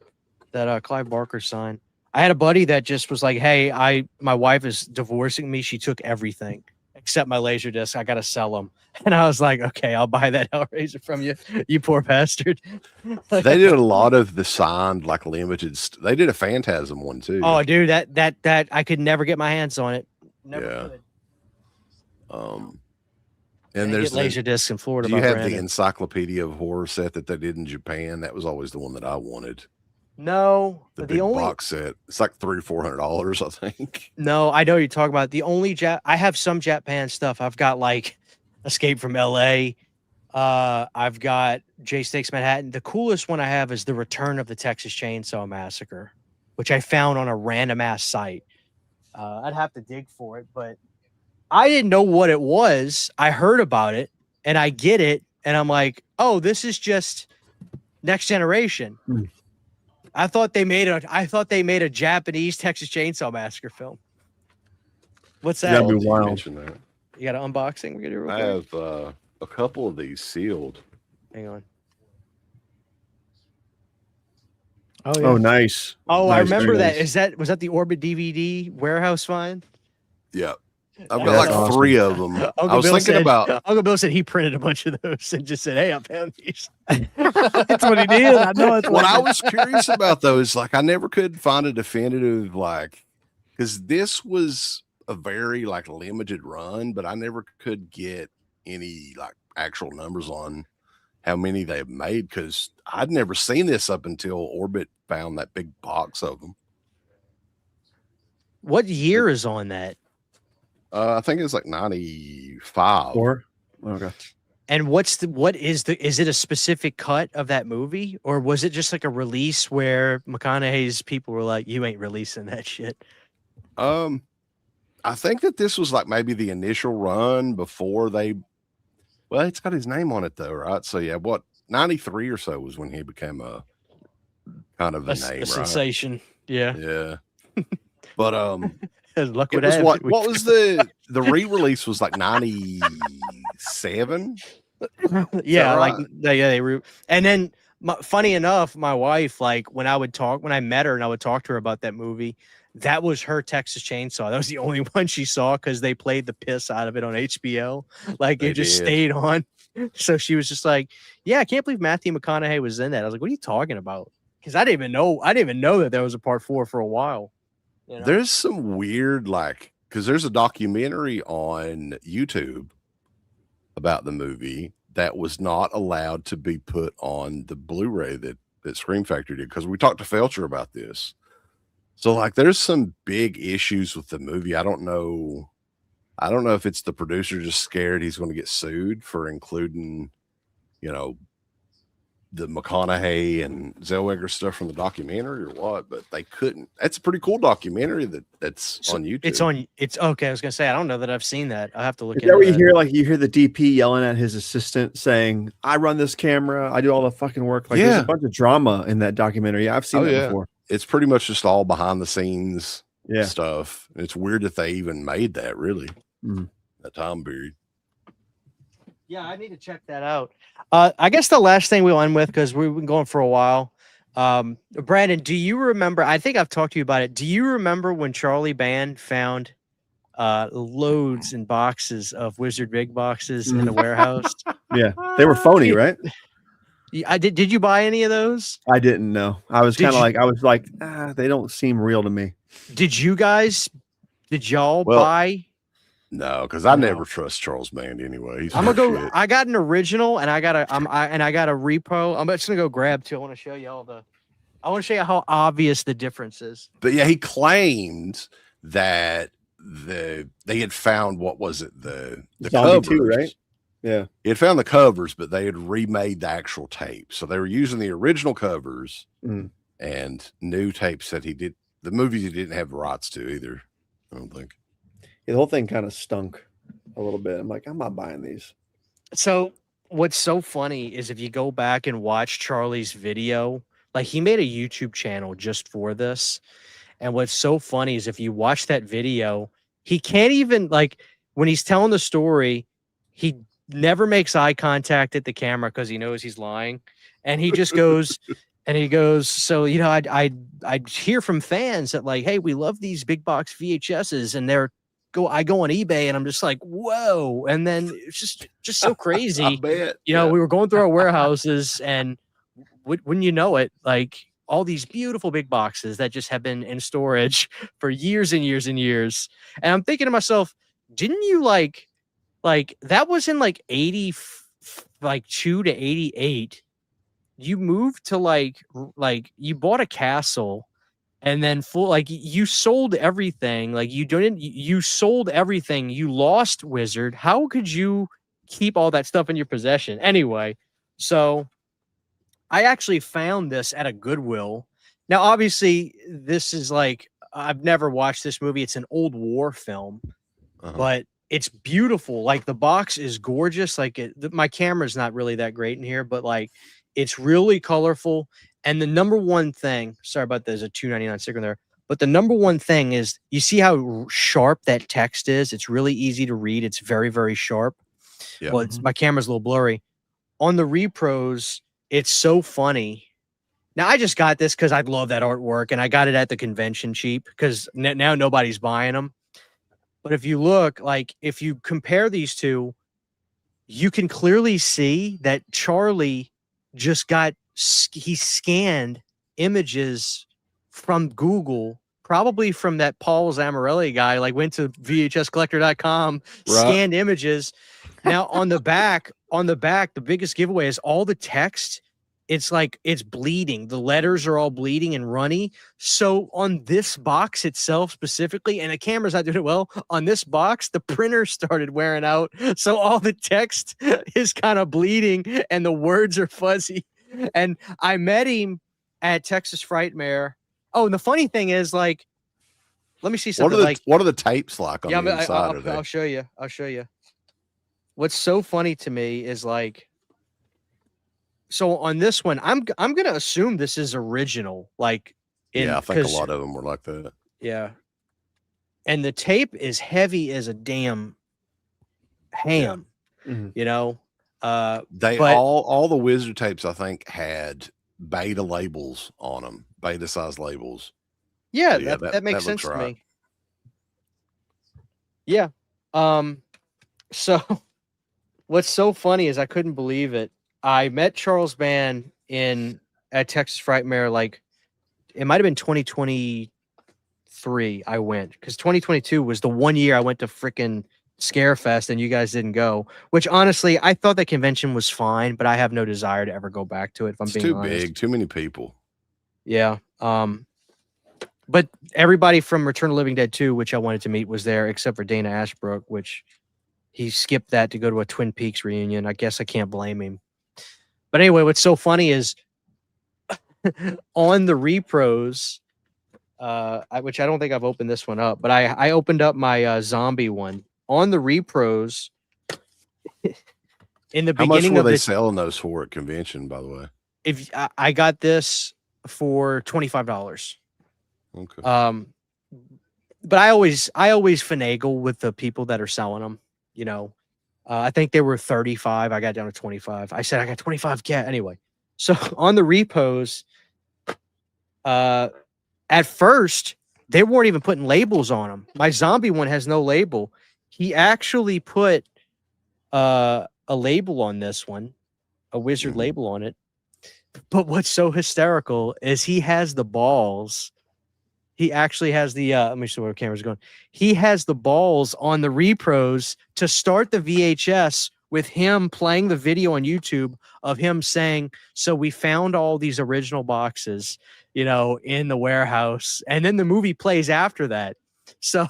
Barker signed. I had a buddy that just was like, "Hey, my wife is divorcing me. She took everything except my Laserdisc. I gotta sell them." And I was like, "Okay, I'll buy that Hellraiser from you, you poor bastard." They did a lot of the signed, like, limited. They did a Phantasm one too. Oh, dude, that I could never get my hands on it. Never could. And there's Laserdiscs in Florida. Do you have the Encyclopedia of Horror set that they did in Japan? That was always the one that I wanted. No, the big box set. It's like $300-400, I think. No, I know what you're talking about. The only I have some Japan stuff. I've got like Escape from L.A. I've got J Stakes Manhattan. The coolest one I have is The Return of the Texas Chainsaw Massacre, which I found on a random ass site. I'd have to dig for it, but I didn't know what it was. I heard about it and I get it, and I'm like, oh, this is just Next Generation. I thought they made a Japanese Texas Chainsaw Massacre film. What's that? That'd be wild. That. You got an unboxing? We're gonna do real I quick? have a couple of these sealed. Hang on. Oh, yeah. Oh, nice. Oh, Nice, I remember very that. nice. Was that the Orbit DVD warehouse find? Yeah. I've That's got like awesome. 3 of them. I was Bill thinking said, about. Uncle Bill said he printed a bunch of those and just said, "Hey, I found these." That's what he did. I know it's What I was curious about, though, is like I never could find a definitive, like, because this was a very like limited run, but I never could get any like actual numbers on how many they've made, because I'd never seen this up until Orbit found that big box of them. What year is on that? I think it's like 95. Okay. And is it a specific cut of that movie, or was it just like a release where McConaughey's people were like, "You ain't releasing that shit"? I think that this was like maybe the initial run before they. Well, it's got his name on it though, right? So yeah, 93 or so was when he became a kind of a name, right? Sensation. Yeah. Yeah. But Look it was what was the re-release was like 97. Yeah, right? and then funny enough, my wife, like when I met her and I would talk to her about that movie, that was her Texas Chainsaw. That was the only one she saw because they played the piss out of it on HBO. Like it just stayed on. So she was just like, "Yeah, I can't believe Matthew McConaughey was in that." I was like, "What are you talking about?" Because I didn't even know that there was a part 4 for a while. You know? There's some weird, like, because there's a documentary on YouTube about the movie that was not allowed to be put on the Blu-ray that Scream Factory did, because we talked to Felcher about this. So like there's some big issues with the movie. I don't know if it's the producer just scared he's going to get sued for including, the McConaughey and Zellweger stuff from the documentary or what, but they couldn't. That's a pretty cool documentary that's on YouTube. It's okay. I was gonna say, I don't know that I've seen that. I'll have to look Is into that where you that. hear the DP yelling at his assistant saying, "I run this camera, I do all the fucking work." Like there's a bunch of drama in that documentary. I've seen that before. It's pretty much just all behind the scenes Yeah. stuff. It's weird that they even made that, really. Mhm. That time period. Yeah, I need to check that out. I guess the last thing we'll end with, because we've been going for a while. Brandon, do you remember? I think I've talked to you about it. Do you remember when Charlie Band found loads and boxes of Wizard Big boxes in the warehouse? Yeah. They were phony, right? I did. Did you buy any of those? I didn't know. I was Did kind of you- like, I was like, they don't seem real to me. Did you guys? Did y'all Well, buy? No, because I No. never trust Charles Band anyway. He's I'm gonna full of go. shit. I got an original, and I got a. I got a repo. I'm just gonna go grab two. I want to show you all the. I want to show you how obvious the difference is. But yeah, he claimed that they had found, what was it, the Zombie 2, covers, right? Yeah. He had found the covers, but they had remade the actual tape. So they were using the original covers and new tapes that he did. The movies he didn't have the rights to either, I don't think. The whole thing kind of stunk a little bit. I'm like, I'm not buying these. So what's so funny is if you go back and watch Charlie's video, like he made a YouTube channel just for this. And what's so funny is if you watch that video, he can't even, like, when he's telling the story, he never makes eye contact at the camera because he knows he's lying. And he just goes and he goes, so, you know, I'd hear from fans that like, hey, we love these big box VHSs, and I go on eBay and I'm just like, whoa. And then it's just so crazy. I bet. You know, we were going through our warehouses, and when you know it, like all these beautiful big boxes that just have been in storage for years and years and years. And I'm thinking to myself, didn't you like that was in like 82 to 88. You moved to like you bought a castle. And then you sold everything. Like you sold everything. You lost Wizard. How could you keep all that stuff in your possession? Anyway, so I actually found this at a Goodwill. Now, obviously, this is like, I've never watched this movie. It's an old war film, but it's beautiful. Like the box is gorgeous. Like my camera's not really that great in here, but like it's really colorful. And the number one thing, sorry about there's a $2.99 sticker there, but the number one thing is, you see how sharp that text is? It's really easy to read. It's very, very sharp. Yeah. Well, my camera's a little blurry. On the repros, it's so funny. Now, I just got this because I love that artwork, and I got it at the convention cheap because now nobody's buying them. But if you look, like, if you compare these two, you can clearly see that Charlie just he scanned images from Google, probably from that Paul Zamorelli guy, like went to VHScollector.com, scanned images. Now on the back, the biggest giveaway is all the text. It's like, it's bleeding. The letters are all bleeding and runny. So on this box itself specifically, and the camera's not doing it well, on this box, the printer started wearing out. So all the text is kind of bleeding and the words are fuzzy. And I met him at Texas Frightmare. Oh, and the funny thing is, like, let me see something. What are the tapes like on the inside of it? I'll show you. I'll show you. What's so funny to me is, like, so on this one, I'm gonna assume this is original. Like, I think a lot of them were like that. Yeah. And the tape is heavy as a damn ham. Yeah. You know. They all the Wizard tapes, I think, had beta labels on them, beta size labels. Yeah, So, that makes sense to right. me. Yeah. So what's so funny is I couldn't believe it. I met Charles Band at Texas Frightmare, like it might have been 2023 I went, because 2022 was the one year I went to freaking Scarefest and you guys didn't go, which honestly I thought that convention was fine, but I have no desire to ever go back to it if I'm being honest. Too big, too many people. Yeah. But everybody from Return of the Living Dead 2, which I wanted to meet, was there, except for Dana Ashbrook, which he skipped that to go to a Twin Peaks reunion. I guess I can't blame him. But anyway, what's so funny is on the repros, which I don't think I've opened this one up, but I opened up my zombie one. On the repros, in the beginning How much were of they selling those for at convention, by the way? If I got this for $25. Okay. But I always finagle with the people that are selling them. You know, I think they were 35. I got down to 25. I said I got 25. Yeah. Anyway, so on the repos, at first they weren't even putting labels on them. My zombie one has no label. He actually put a label on this one, a Wizard label on it. But what's so hysterical is he has the balls. He actually has the let me see where the camera's going. He has the balls on the repros to start the VHS with him playing the video on YouTube of him saying, so we found all these original boxes, you know, in the warehouse. And then the movie plays after that. So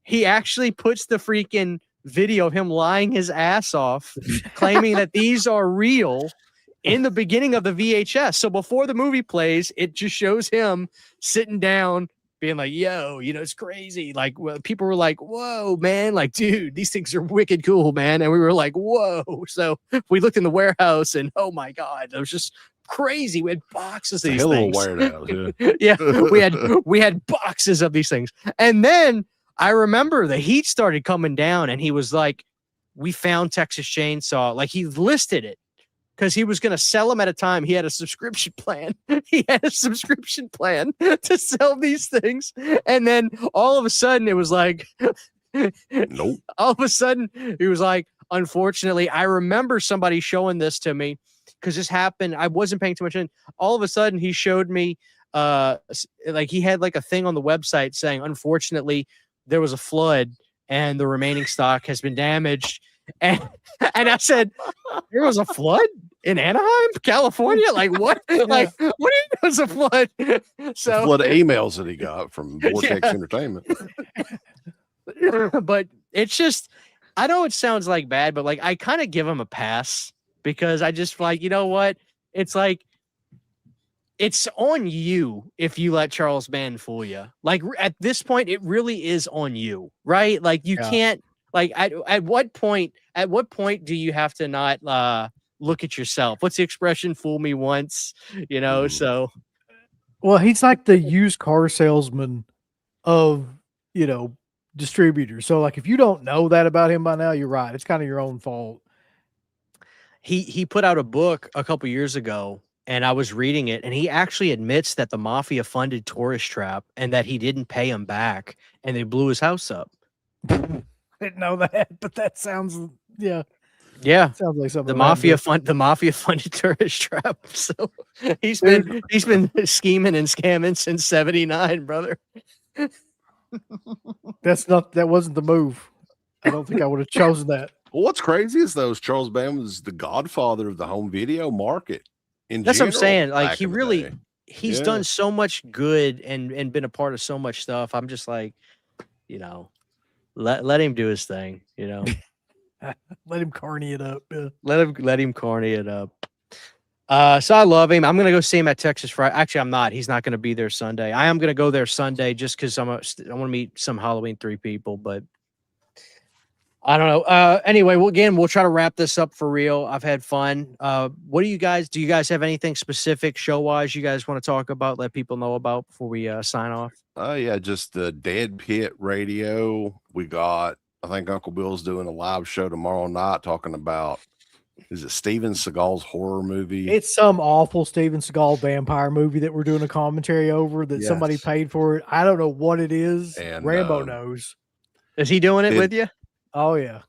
he actually puts the freaking video of him lying his ass off, claiming that these are real in the beginning of the VHS. So before the movie plays, it just shows him sitting down being like, yo, you know, it's crazy. Like, well, people were like, whoa, man, like, dude, these things are wicked cool, man. And we were like, whoa. So we looked in the warehouse and oh my God, it was just crazy. We had boxes of these things. Warehouse, Yeah, we had boxes of these things. And then I remember the heat started coming down and he was like, we found Texas Chainsaw. Like he listed it because he was going to sell them at a time. He had a subscription plan. He had a subscription plan to sell these things. And then all of a sudden it was like, nope. All of a sudden he was like, unfortunately, I remember somebody showing this to me because this happened. I wasn't paying too much attention. All of a sudden he showed me like he had like a thing on the website saying, unfortunately, there was a flood and the remaining stock has been damaged. And I said, there was a flood in Anaheim, California? Like what? Like what do you mean there was a flood? So the flood of emails that he got from Vortex Entertainment. But it's just, I know it sounds like bad, but like I kind of give him a pass because I just like, you know what? It's like it's on you if you let Charles Band fool you. Like at this point, it really is on you, right? Like you can't. Like at what point do you have to not look at yourself? What's the expression? Fool me once, you know. So, well, he's like the used car salesman of, you know, distributors. So, like, if you don't know that about him by now, you're right. It's kind of your own fault. He put out a book a couple years ago, and I was reading it, and he actually admits that the mafia funded Tourist Trap and that he didn't pay him back, and they blew his house up. I didn't know that, but that sounds yeah sounds like something. The mafia funded Tourist Trap. So he's been scheming and scamming since '79, brother. That wasn't the move. I don't think I would have chosen that. Well, what's crazy is though, Charles Band was the godfather of the home video market. That's what I'm saying. Like he's Yeah. done so much good and been a part of so much stuff. I'm just like, you know, let him do his thing, you know. Let him carny it up. Yeah. Let him carny it up. So I love him. I'm gonna go see him at Texas Friday. Actually, I'm not. He's not gonna be there Sunday. I am gonna go there Sunday just because I want to meet some Halloween 3 people, but I don't know. Anyway, we'll try to wrap this up for real. I've had fun. What do you guys have anything specific show wise you guys want to talk about? Let people know about before we sign off. Yeah, just the Deadpit radio. We got, I think Uncle Bill's doing a live show tomorrow night talking about, is it Steven Seagal's horror movie? It's some awful Steven Seagal vampire movie that we're doing a commentary over that somebody paid for it. I don't know what it is. And Rambo knows. Is he doing it with you? Oh yeah.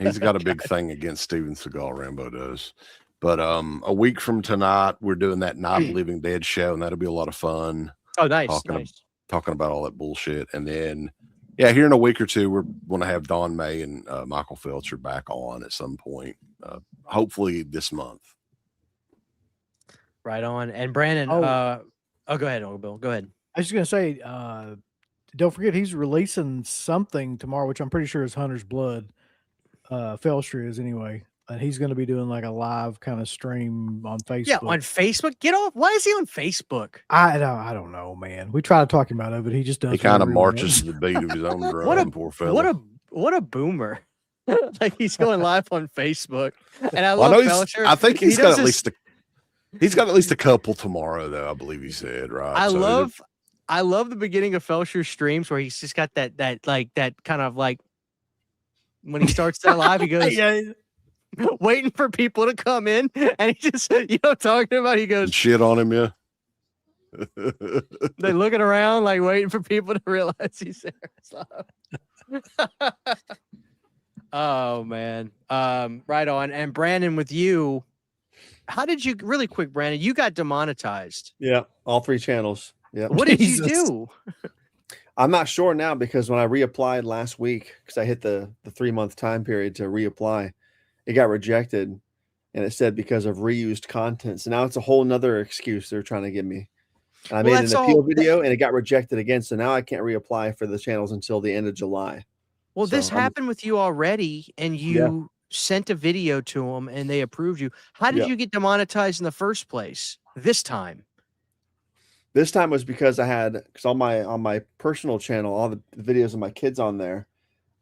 He's got a big thing against Steven Seagal, Rambo does. But a week from tonight, we're doing that Night of the Living Dead show, and that'll be a lot of fun. Oh, nice. Talking about all that bullshit. And then, yeah, here in a week or two, we're going to have Don May and Michael Felcher back on at some point, hopefully this month. Right on. And Brandon, go ahead, Uncle Bill. Go ahead. I was just going to say, don't forget he's releasing something tomorrow, which I'm pretty sure is Hunter's Blood. Felcher is anyway. And he's going to be doing like a live kind of stream on Facebook. Yeah, on Facebook. Get off. Why is he on Facebook? I don't know, man. We try to talk him out of it. He just does. He kind of marches to the beat of his own drum. Poor fella. What a boomer. Like he's going live on Facebook. And I love Felcher. I think he's got at least a couple tomorrow, though. I believe he said, right? I love the beginning of Felcher's streams where he's just got that kind of like when he starts that live, he goes, waiting for people to come in, and he just, talking about, he goes, shit on him, yeah. They're looking around, like waiting for people to realize he's there. Oh man, right on. And Brandon, with you, how did you really quick, Brandon? You got demonetized. Yeah, all 3 channels. Yeah. What did you Jesus. do? I'm not sure now because when I reapplied last week, because I hit the 3-month time period to reapply, it got rejected, and it said because of reused content. So now it's a whole nother excuse they're trying to give me. And I Well, made that's an appeal all- video, and it got rejected again. So now I can't reapply for the channels until the end of July. Well, So this I'm- happened with you already, and you sent a video to them, and they approved you. How did Yeah. you get demonetized in the first place this time? This time was because I had, because on my personal channel, all the videos of my kids on there,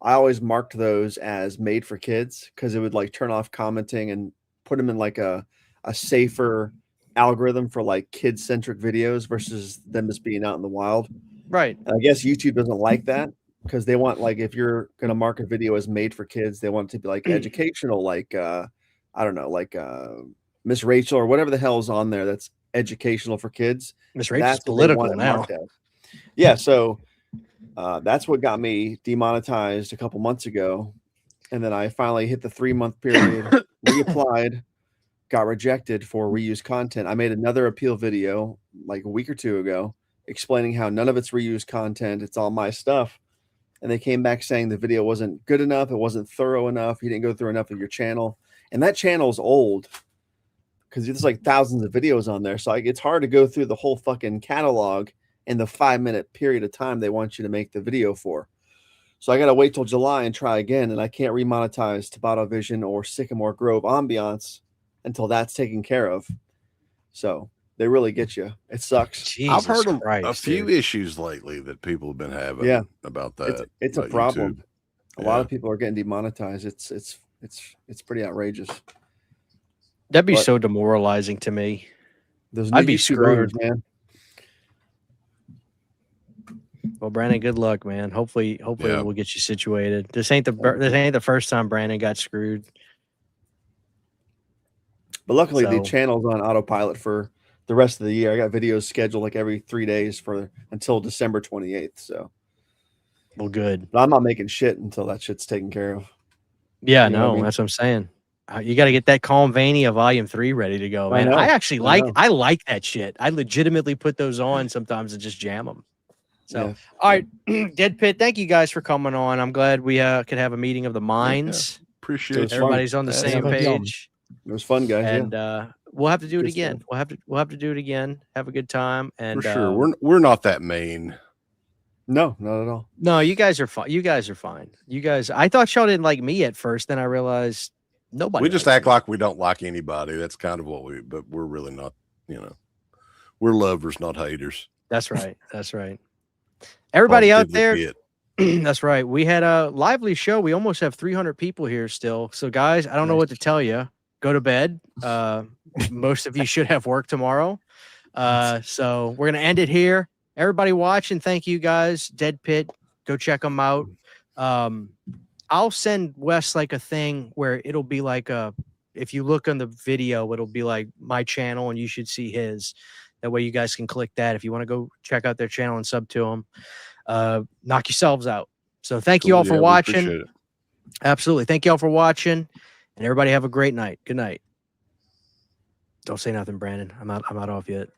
I always marked those as made for kids because it would like turn off commenting and put them in like a safer algorithm for like kid centric videos versus them just being out in the wild. Right. And I guess YouTube doesn't like that because they want, like, if you're going to mark a video as made for kids, they want it to be like educational, like I don't know, like Miss Rachel or whatever the hell's on there that's educational for kids. Miss Rachel's That's what they political want it now. marked as. Yeah, so that's what got me demonetized a couple months ago, and then I finally hit the 3-month period, reapplied, got rejected for reused content. I made another appeal video like a week or 2 ago explaining how none of it's reused content, it's all my stuff. And they came back saying the video wasn't good enough, it wasn't thorough enough, you didn't go through enough of your channel. And that channel's old because there's like thousands of videos on there. So it's hard to go through the whole fucking catalog in the 5-minute period of time they want you to make the video for. So I got to wait till July and try again. And I can't remonetize Tabata Vision or Sycamore Grove Ambiance until that's taken care of. So they really get you. It sucks. Jesus I've heard a Christ, few dude. issues lately that people have been having about that. It's a about problem. YouTube. A lot of people are getting demonetized. It's pretty outrageous. That'd be But- so demoralizing to me. Those I'd new be YouTube owners, screwed. man. Well, Brandon, good luck, man. Hopefully Yeah. we'll get you situated. This ain't the first time Brandon got screwed. But luckily, the So- channel's on autopilot for the rest of the year. I got videos scheduled like every 3 days until December 28th. So, Well, good. but I'm not making shit until that shit's taken care of. Yeah, You know what I no, mean? that's what I'm saying. You got to get that Calm Vania Volume 3 ready to go, I man. know, I actually I know. I like that shit. I legitimately put those on sometimes and just jam them. So, Yeah. all right, Deadpit, thank you guys for coming on. I'm glad we could have a meeting of the minds. Appreciate It's you. fun. Everybody's on the Yeah, same no problem. page. It was fun, guys. And we'll have to do it Good again. stuff. We'll have to do it again. Have a good time. And For sure. We're not that mean. No, not at all. no, you guys are fine. You guys are fine. You guys, I thought y'all didn't like me at first. Then I realized nobody. We just likes act me. like we don't like anybody. That's kind of what but we're really not, we're lovers, not haters. That's right. That's right. Everybody out Positively there. fit. That's right. We had a lively show. We almost have 300 people here still. So, guys, I don't know what to tell you. Go to bed. Most of you should have work tomorrow. So we're gonna end it here. Everybody watching, thank you guys. Deadpit, go check them out. I'll send Wes like a thing where it'll be like if you look on the video, it'll be like my channel, and you should see his. That way, you guys can click that if you want to go check out their channel and sub to them. Knock yourselves out. So thank you all Cool. for Yeah, we watching. appreciate it. Absolutely. Thank you all for watching, and everybody have a great night. Good night. Don't say nothing, Brandon. I'm not off yet.